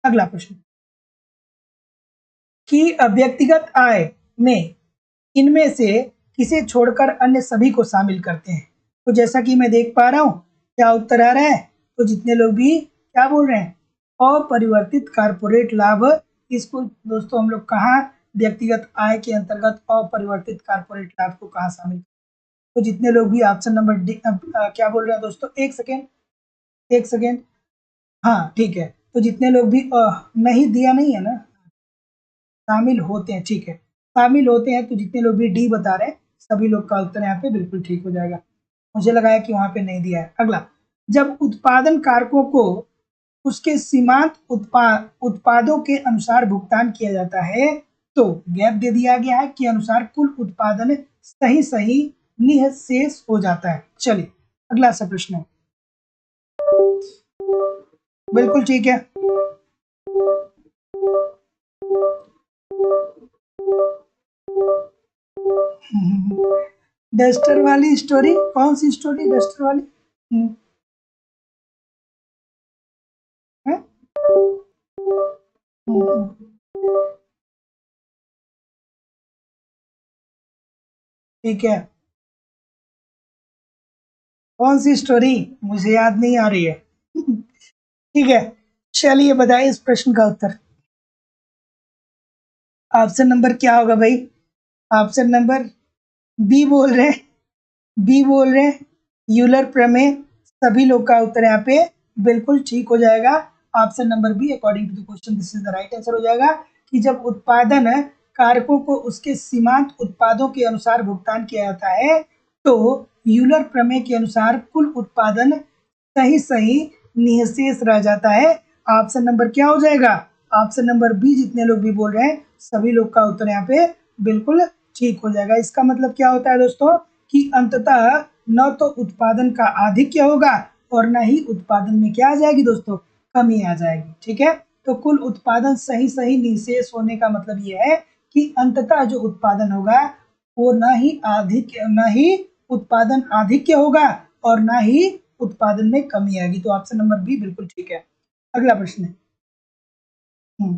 अगला प्रश्न, कि व्यक्तिगत आय में इनमें से किसे छोड़कर अन्य सभी को शामिल करते हैं? तो जैसा कि मैं देख पा रहा हूँ, क्या उत्तर आ रहा है? तो जितने लोग भी क्या बोल रहे हैं, अपरिवर्तित कारपोरेट लाभ, इसको दोस्तों हम लोग कहाँ व्यक्तिगत आय के अंतर्गत अपरिवर्तित कारपोरेट लाभ को कहाँ शामिल? तो जितने लोग भी ऑप्शन नंबर डी क्या बोल रहे हैं दोस्तों, एक सेकेंड, एक सेकेंड, हाँ ठीक है। तो जितने लोग भी नहीं दिया नहीं है ना, शामिल होते हैं, ठीक है, शामिल होते हैं, तो जितने लोग भी डी बता रहे हैं सभी लोग का उत्तर यहाँ पे बिल्कुल ठीक हो जाएगा। मुझे लगा है कि वहां पे नहीं दिया है। अगला, जब उत्पादन कारकों को उसके सीमांत उत्पादों के अनुसार भुगतान किया जाता है, तो गैप दे दिया गया है कि अनुसार कुल उत्पादन सही सही निःशेष हो जाता है। चलिए अगला सा प्रश्न है, बिल्कुल ठीक है। डस्टर वाली स्टोरी, कौन सी स्टोरी डस्टर वाली? है? ठीक है, कौन सी स्टोरी मुझे याद नहीं आ रही है। ठीक है, चलिए बताइए इस प्रश्न का उत्तर। ऑप्शन नंबर क्या होगा भाई? ऑप्शन नंबर बी बोल रहे हैं, बी बोल रहे हैं, यूलर प्रमेय। सभी लोग का उत्तर यहाँ पे बिल्कुल ठीक हो जाएगा। Option number B, according to the question this is the right answer हो जाएगा, कि जब उत्पादन कारकों को उसके सीमांत उत्पादों के अनुसार भुगतान किया जाता है, तो यूलर प्रमेय के अनुसार कुल उत्पादन सही सही निःशेष रह जाता है। ऑप्शन नंबर क्या हो जाएगा? ऑप्शन नंबर बी, जितने लोग भी बोल रहे हैं सभी लोग का उत्तर यहाँ पे बिल्कुल ठीक हो जाएगा। इसका मतलब क्या होता है दोस्तों, कि अंततः न तो उत्पादन का आधिक्य होगा और न ही उत्पादन में क्या आ जाएगी दोस्तों, कमी आ जाएगी, ठीक है। तो कुल उत्पादन सही सही निःशेष होने का मतलब ये है कि अंततः जो उत्पादन होगा वो न ही उत्पादन आधिक्य होगा और न ही उत्पादन में कमी आएगी। तो ऑप्शन नंबर बी बिल्कुल ठीक है। अगला प्रश्न है,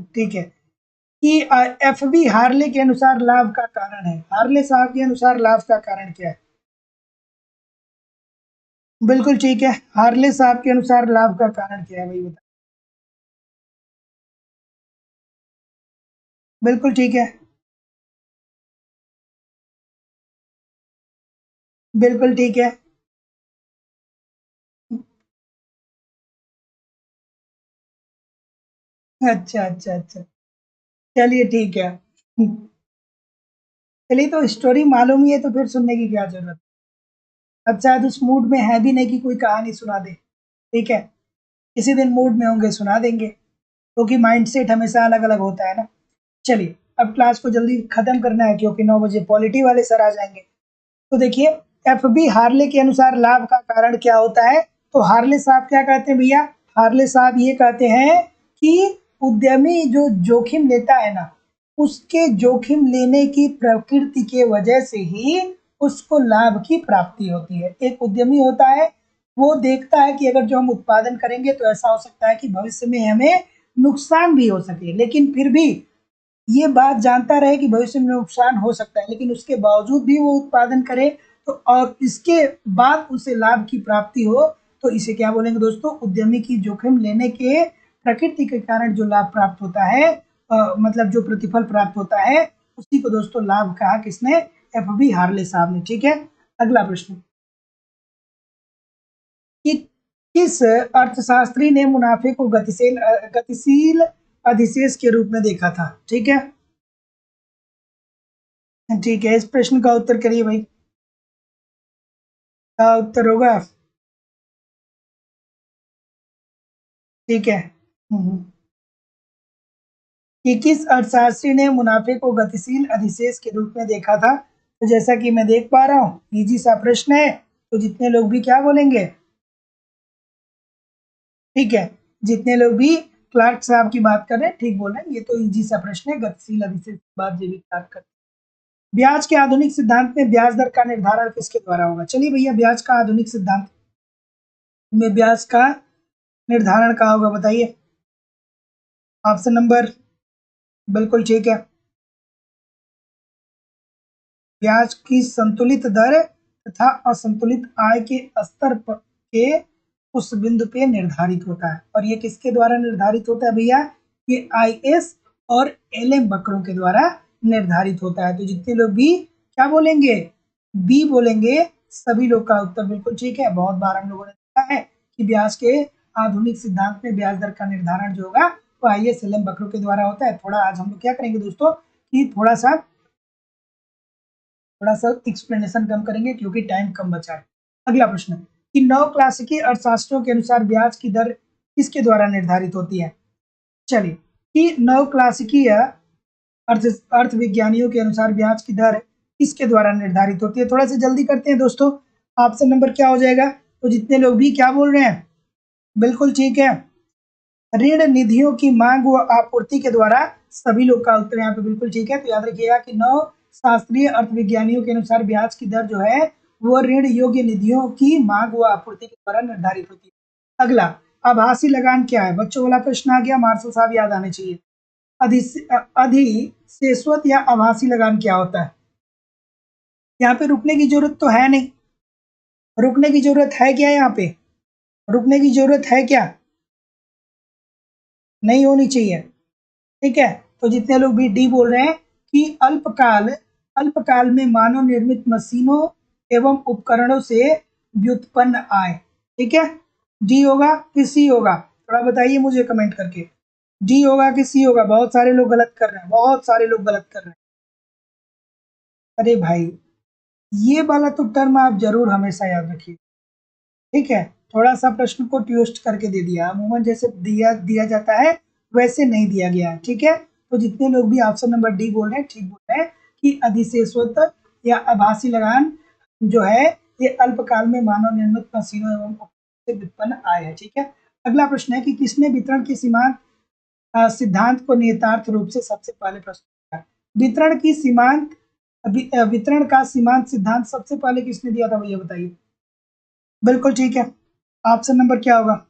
ठीक है, कि एफबी हार्ले के अनुसार लाभ का कारण है। हार्ले साहब के अनुसार लाभ का कारण क्या है? बिल्कुल ठीक है। हार्ले साहब के अनुसार लाभ का कारण क्या है भाई बता। बिल्कुल ठीक है। बिल्कुल ठीक है। अच्छा अच्छा अच्छा। चलिए ठीक है। चलिए, तो स्टोरी मालूम ही है तो फिर सुनने की क्या जरूरत। अब शायद उस मूड में है भी नहीं कि कोई कहानी सुना दे। ठीक है, किसी दिन मूड में होंगे सुना देंगे, क्योंकि माइंडसेट हमेशा अलग अलग होता है ना। चलिए, अब क्लास को जल्दी खत्म करना है क्योंकि 9 बजे पॉलिटी वाले सर आ जाएंगे। तो देखिए, एफ बी हार्ले के अनुसार लाभ का कारण क्या होता है। तो हार्ले साहब क्या कहते हैं भैया। हार्ले साहब ये कहते हैं कि उद्यमी जो जोखिम लेता है ना, उसके जोखिम लेने की प्रकृति के वजह से ही उसको लाभ की प्राप्ति होती है। एक उद्यमी होता है, वो देखता है कि अगर जो हम उत्पादन करेंगे तो ऐसा हो सकता है कि भविष्य में हमें नुकसान भी हो सके, लेकिन फिर भी ये बात जानता रहे कि भविष्य में नुकसान हो सकता है, लेकिन उसके बावजूद भी वो उत्पादन करे, तो और इसके बाद उसे लाभ की प्राप्ति हो, तो इसे क्या बोलेंगे दोस्तों, उद्यमी की जोखिम लेने के प्रकृति के कारण जो लाभ प्राप्त होता है, मतलब जो प्रतिफल प्राप्त होता है, उसी को दोस्तों लाभ कहा किसने, एफ बी हार्ले साहब ने। ठीक है, अगला प्रश्न कि किस अर्थशास्त्री ने मुनाफे को गतिशील अधिशेष के रूप में देखा था। ठीक है। ठीक है, इस प्रश्न का उत्तर करिए भाई। का उत्तर होगा। ठीक है। हम्म। कि किस अर्थशास्त्री ने मुनाफे को गतिशील अधिशेष के रूप में देखा था। तो जैसा कि मैं देख पा रहा हूँ, इजी सा प्रश्न है, तो जितने लोग भी क्या बोलेंगे। ठीक है, जितने लोग भी क्लार्क साहब की बात कर रहे हैं ठीक बोल रहे हैं, ये तो इजी सा प्रश्न है, गतिशील अधिशेष की बात जो भी क्लार्क कर। ब्याज के आधुनिक सिद्धांत में ब्याज दर का निर्धारण किसके द्वारा होगा। चलिए भैया, ब्याज का आधुनिक सिद्धांत में ब्याज का निर्धारण कहाँ होगा बताइए। ऑप्शन नंबर, बिल्कुल ठीक है, ब्याज की संतुलित दर तथा असंतुलित आय के स्तर के उस बिंदु पे निर्धारित होता है। और ये किसके द्वारा निर्धारित होता है भैया, ये आई एस और एल एम वक्रों के द्वारा निर्धारित होता है। तो जितने लोग भी क्या बोलेंगे, बी बोलेंगे, सभी लोग का उत्तर बिल्कुल ठीक है। बहुत बार हम लोगों ने देखा है कि ब्याज के आधुनिक सिद्धांत में ब्याज दर का निर्धारण जो होगा वो आई एस एल एम वक्रों के द्वारा होता है। थोड़ा आज हम लोग क्या करेंगे दोस्तों कि थोड़ा सा एक्सप्लेनेशन कम करेंगे क्योंकि टाइम कम बचा है। अगला प्रश्न कि नौ क्लासिकी अर्थशास्त्रों के अनुसार ब्याज की दर किसके द्वारा निर्धारित होती है। चलिए, कि नौ क्लासिकी अर्थ अर्थविज्ञानियों के अनुसार ब्याज की दर किसके द्वारा निर्धारित होती है। थोड़ा सा जल्दी करते हैं दोस्तों, ऑप्शन नंबर क्या हो जाएगा। तो जितने लोग भी क्या बोल रहे हैं, बिल्कुल ठीक है, ऋण निधियों की मांग व आपूर्ति के द्वारा। सभी लोग का उत्तर यहाँ पे बिल्कुल ठीक है। तो याद रखिएगा कि नौ शास्त्रीय अर्थविज्ञानियों के अनुसार ब्याज की दर जो है वो ऋण योग्य निधियों की मांग व आपूर्ति के द्वारा निर्धारित होती है। अगला, आभासी लगान क्या है। बच्चों वाला प्रश्न आ गया, मार्शल साहब याद आने चाहिए। अधिशेषवत या आभासी लगान क्या होता है। यहाँ पे रुकने की जरूरत तो है नहीं, रुकने की जरूरत है क्या, यहाँ पे रुकने की जरूरत है क्या, नहीं होनी चाहिए। ठीक है, तो जितने लोग भी डी बोल रहे हैं कि अल्पकाल में मानव निर्मित मशीनों एवं उपकरणों से व्युत्पन्न आय। ठीक है, डी होगा कि सी होगा, थोड़ा बताइए मुझे कमेंट करके, डी होगा कि सी होगा। बहुत सारे लोग गलत कर रहे हैं, बहुत सारे लोग गलत कर रहे हैं। अरे भाई, ये वाला तो टर्म आप जरूर हमेशा याद रखिए। ठीक है, थोड़ा सा प्रश्न को ट्विस्ट करके दे दिया, अमूमन जैसे दिया दिया जाता है वैसे नहीं दिया गया है। ठीक है, तो जितने लोग भी ऑप्शन नंबर डी बोल रहे हैं ठीक बोल रहे हैं कि अधिशेषवत या आभासी लगान जो है ये अल्पकाल में मानव निर्मित मशीनों एवं उपकरणों से व्युत्पन्न आय है। ठीक है, अगला प्रश्न है कि किसने वितरण के सीमांत सिद्धांत को नियतार्थ रूप से सबसे पहले प्रस्तुत किया। वितरण की सीमांत वितरण का सीमांत सिद्धांत सबसे पहले किसने दिया था भैया बताइए। बिल्कुल ठीक है, ऑप्शन नंबर क्या होगा,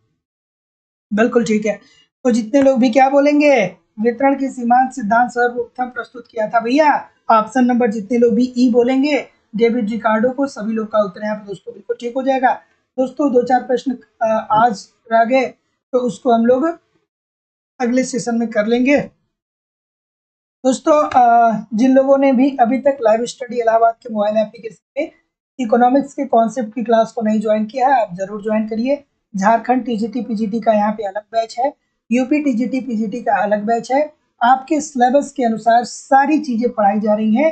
बिल्कुल ठीक है। तो जितने लोग भी क्या बोलेंगे, वितरण की सीमांत सिद्धांत सर्वप्रथम प्रस्तुत किया था भैया। ऑप्शन नंबर जितने लोग भी ई बोलेंगे, डेविड रिकार्डो को। सभी लोग का उत्तर यहाँ पे दोस्तों बिल्कुल ठीक हो जाएगा। दोस्तों 2-4 प्रश्न आज रह गए तो उसको हम लोग अगले सेशन में कर लेंगे। दोस्तों जिन लोगों ने भी अभी तक लाइव स्टडी इलाहाबाद के मोबाइल एप्लीकेशन में इकोनॉमिक्स के कॉन्सेप्ट की क्लास को नहीं ज्वाइन किया है, आप जरूर ज्वाइन करिए। झारखंड टीजीटी पीजीटी का यहाँ पे अलग बैच है, यूपी टीजीटी पीजीटी का अलग बैच है। आपके सिलेबस के अनुसार सारी चीजें पढ़ाई जा रही हैं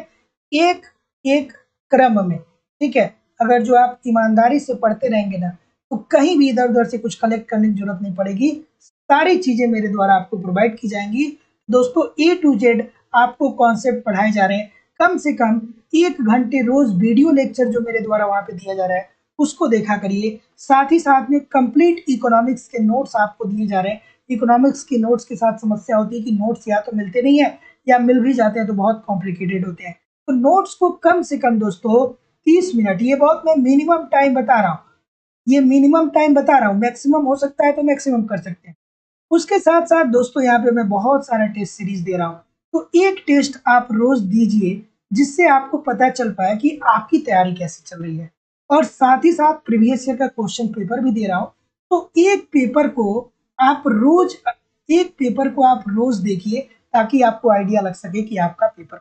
एक एक क्रम में, ठीक है। अगर जो आप ईमानदारी से पढ़ते रहेंगे ना तो कहीं भी इधर उधर से कुछ कलेक्ट करने की जरूरत नहीं पड़ेगी, सारी चीजें मेरे द्वारा आपको प्रोवाइड की जाएंगी। दोस्तों ए टू जेड आपको कॉन्सेप्ट पढ़ाए जा रहे हैं। कम से कम 1 घंटे रोज वीडियो लेक्चर जो मेरे द्वारा वहां पे दिया जा रहा है उसको देखा करिए। साथ ही साथ में कंप्लीट इकोनॉमिक्स के नोट्स आपको दिए जा रहे हैं। इकोनॉमिक्स के नोट्स के साथ समस्या होती है कि नोट्स या तो मिलते नहीं है या मिल भी जाते हैं तो बहुत कॉम्प्लिकेटेड होते हैं। तो नोट्स को कम से कम दोस्तों 30 मिनट, ये बहुत मैं मिनिमम टाइम बता रहा हूँ, ये मिनिमम टाइम बता रहा हूँ, मैक्सिमम हो सकता है तो मैक्सिमम कर सकते हैं। उसके साथ साथ दोस्तों यहाँ पे मैं बहुत सारा टेस्ट सीरीज दे रहा हूँ, तो एक टेस्ट आप रोज दीजिए जिससे आपको पता चल पाए कि आपकी तैयारी कैसे चल रही है। और साथ ही साथ प्रीवियस ईयर का क्वेश्चन पेपर भी दे रहा हूँ, तो एक पेपर को आप रोज देखिए ताकि आपको आइडिया लग सके कि आपका पेपर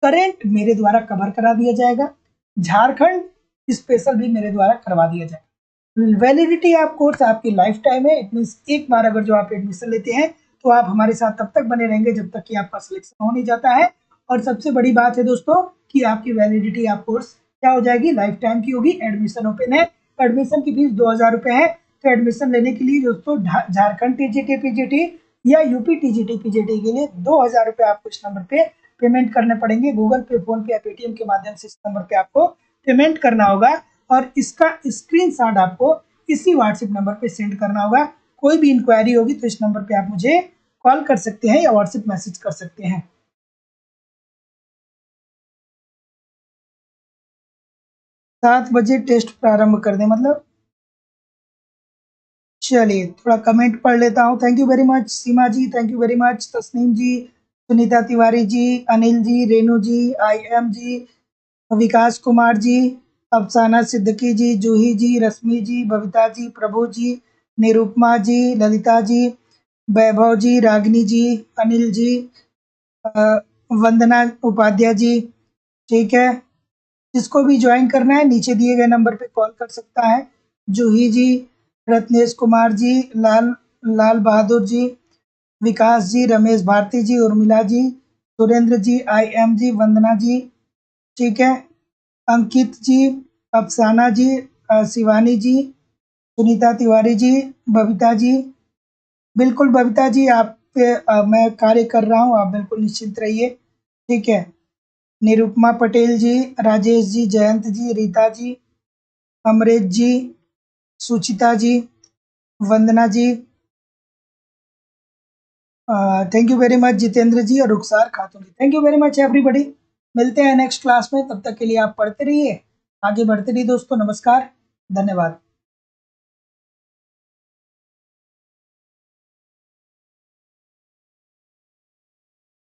करेंट मेरे द्वारा कवर करा दिया जाएगा, झारखंड स्पेशल भी मेरे द्वारा करवा दिया जाएगा। वैलिडिटी ऑफ कोर्स आपकी लाइफ टाइम है, इट मीन एक बार अगर जो आप एडमिशन लेते हैं तो आप हमारे साथ तब तक बने रहेंगे जब तक कि आपका सिलेक्शन हो नहीं जाता है। और सबसे बड़ी बात है दोस्तों कि आपकी वैलिडिटी ऑफ कोर्स क्या हो जाएगी, लाइफ टाइम की होगी। एडमिशन ओपन है, एडमिशन की फीस 2000 रुपये है। तो एडमिशन लेने के लिए दोस्तों झारखंड टीजीटी पीजीटी या यूपी टीजीटी पीजीटी के लिए 2000 रुपये आपको इस नंबर पे पेमेंट करने पड़ेंगे। गूगल पे, फोन पे या पेटीएम के माध्यम से इस नंबर पे आपको पेमेंट करना होगा और इसका स्क्रीनशॉट आपको इसी व्हाट्सएप नंबर पे सेंड करना होगा। कोई भी इंक्वायरी होगी तो इस नंबर पे आप मुझे कॉल कर सकते हैं या व्हाट्सएप मैसेज कर सकते हैं। 7 बजे टेस्ट प्रारंभ कर दें मतलब, चलिए थोड़ा कमेंट पढ़ लेता हूँ। Thank you very much Seema ji, thank you very much Tasneem ji, Sunita Tiwari ji, Anil ji, Renu ji, IM ji, Vikas Kumar ji, Afsana Siddiqui जी, जूही जी, रश्मि जी, बबीता जी, प्रभु जी, निरुपमा जी, ललिता जी, वैभव जी, रागिनी जी, अनिल जी, वंदना उपाध्याय जी, ठीक है। जिसको भी ज्वाइन करना है नीचे दिए गए नंबर पे कॉल कर सकता है। जूही जी, रत्नेश कुमार जी, लाल बहादुर जी, विकास जी, रमेश भारती जी, उर्मिला जी, सुरेंद्र जी, IM जी, वंदना जी, ठीक है, अंकित जी, अफसाना जी, शिवानी जी, सुनीता तिवारी जी, बबीता जी, बिल्कुल बबीता जी आप पे मैं कार्य कर रहा हूँ, आप बिल्कुल निश्चिंत रहिए, ठीक है। Nirupama Patel ji, Rajesh ji, Jayant ji, Rita ji, Amresh ji, Suchita ji, Vandana ji, thank you very much Jitendra ji और Rukhsar Khatoon ji, thank you very much everybody. मिलते हैं नेक्स्ट क्लास में, तब तक के लिए आप पढ़ते रहिए, आगे बढ़ते रहिए दोस्तों। नमस्कार, धन्यवाद।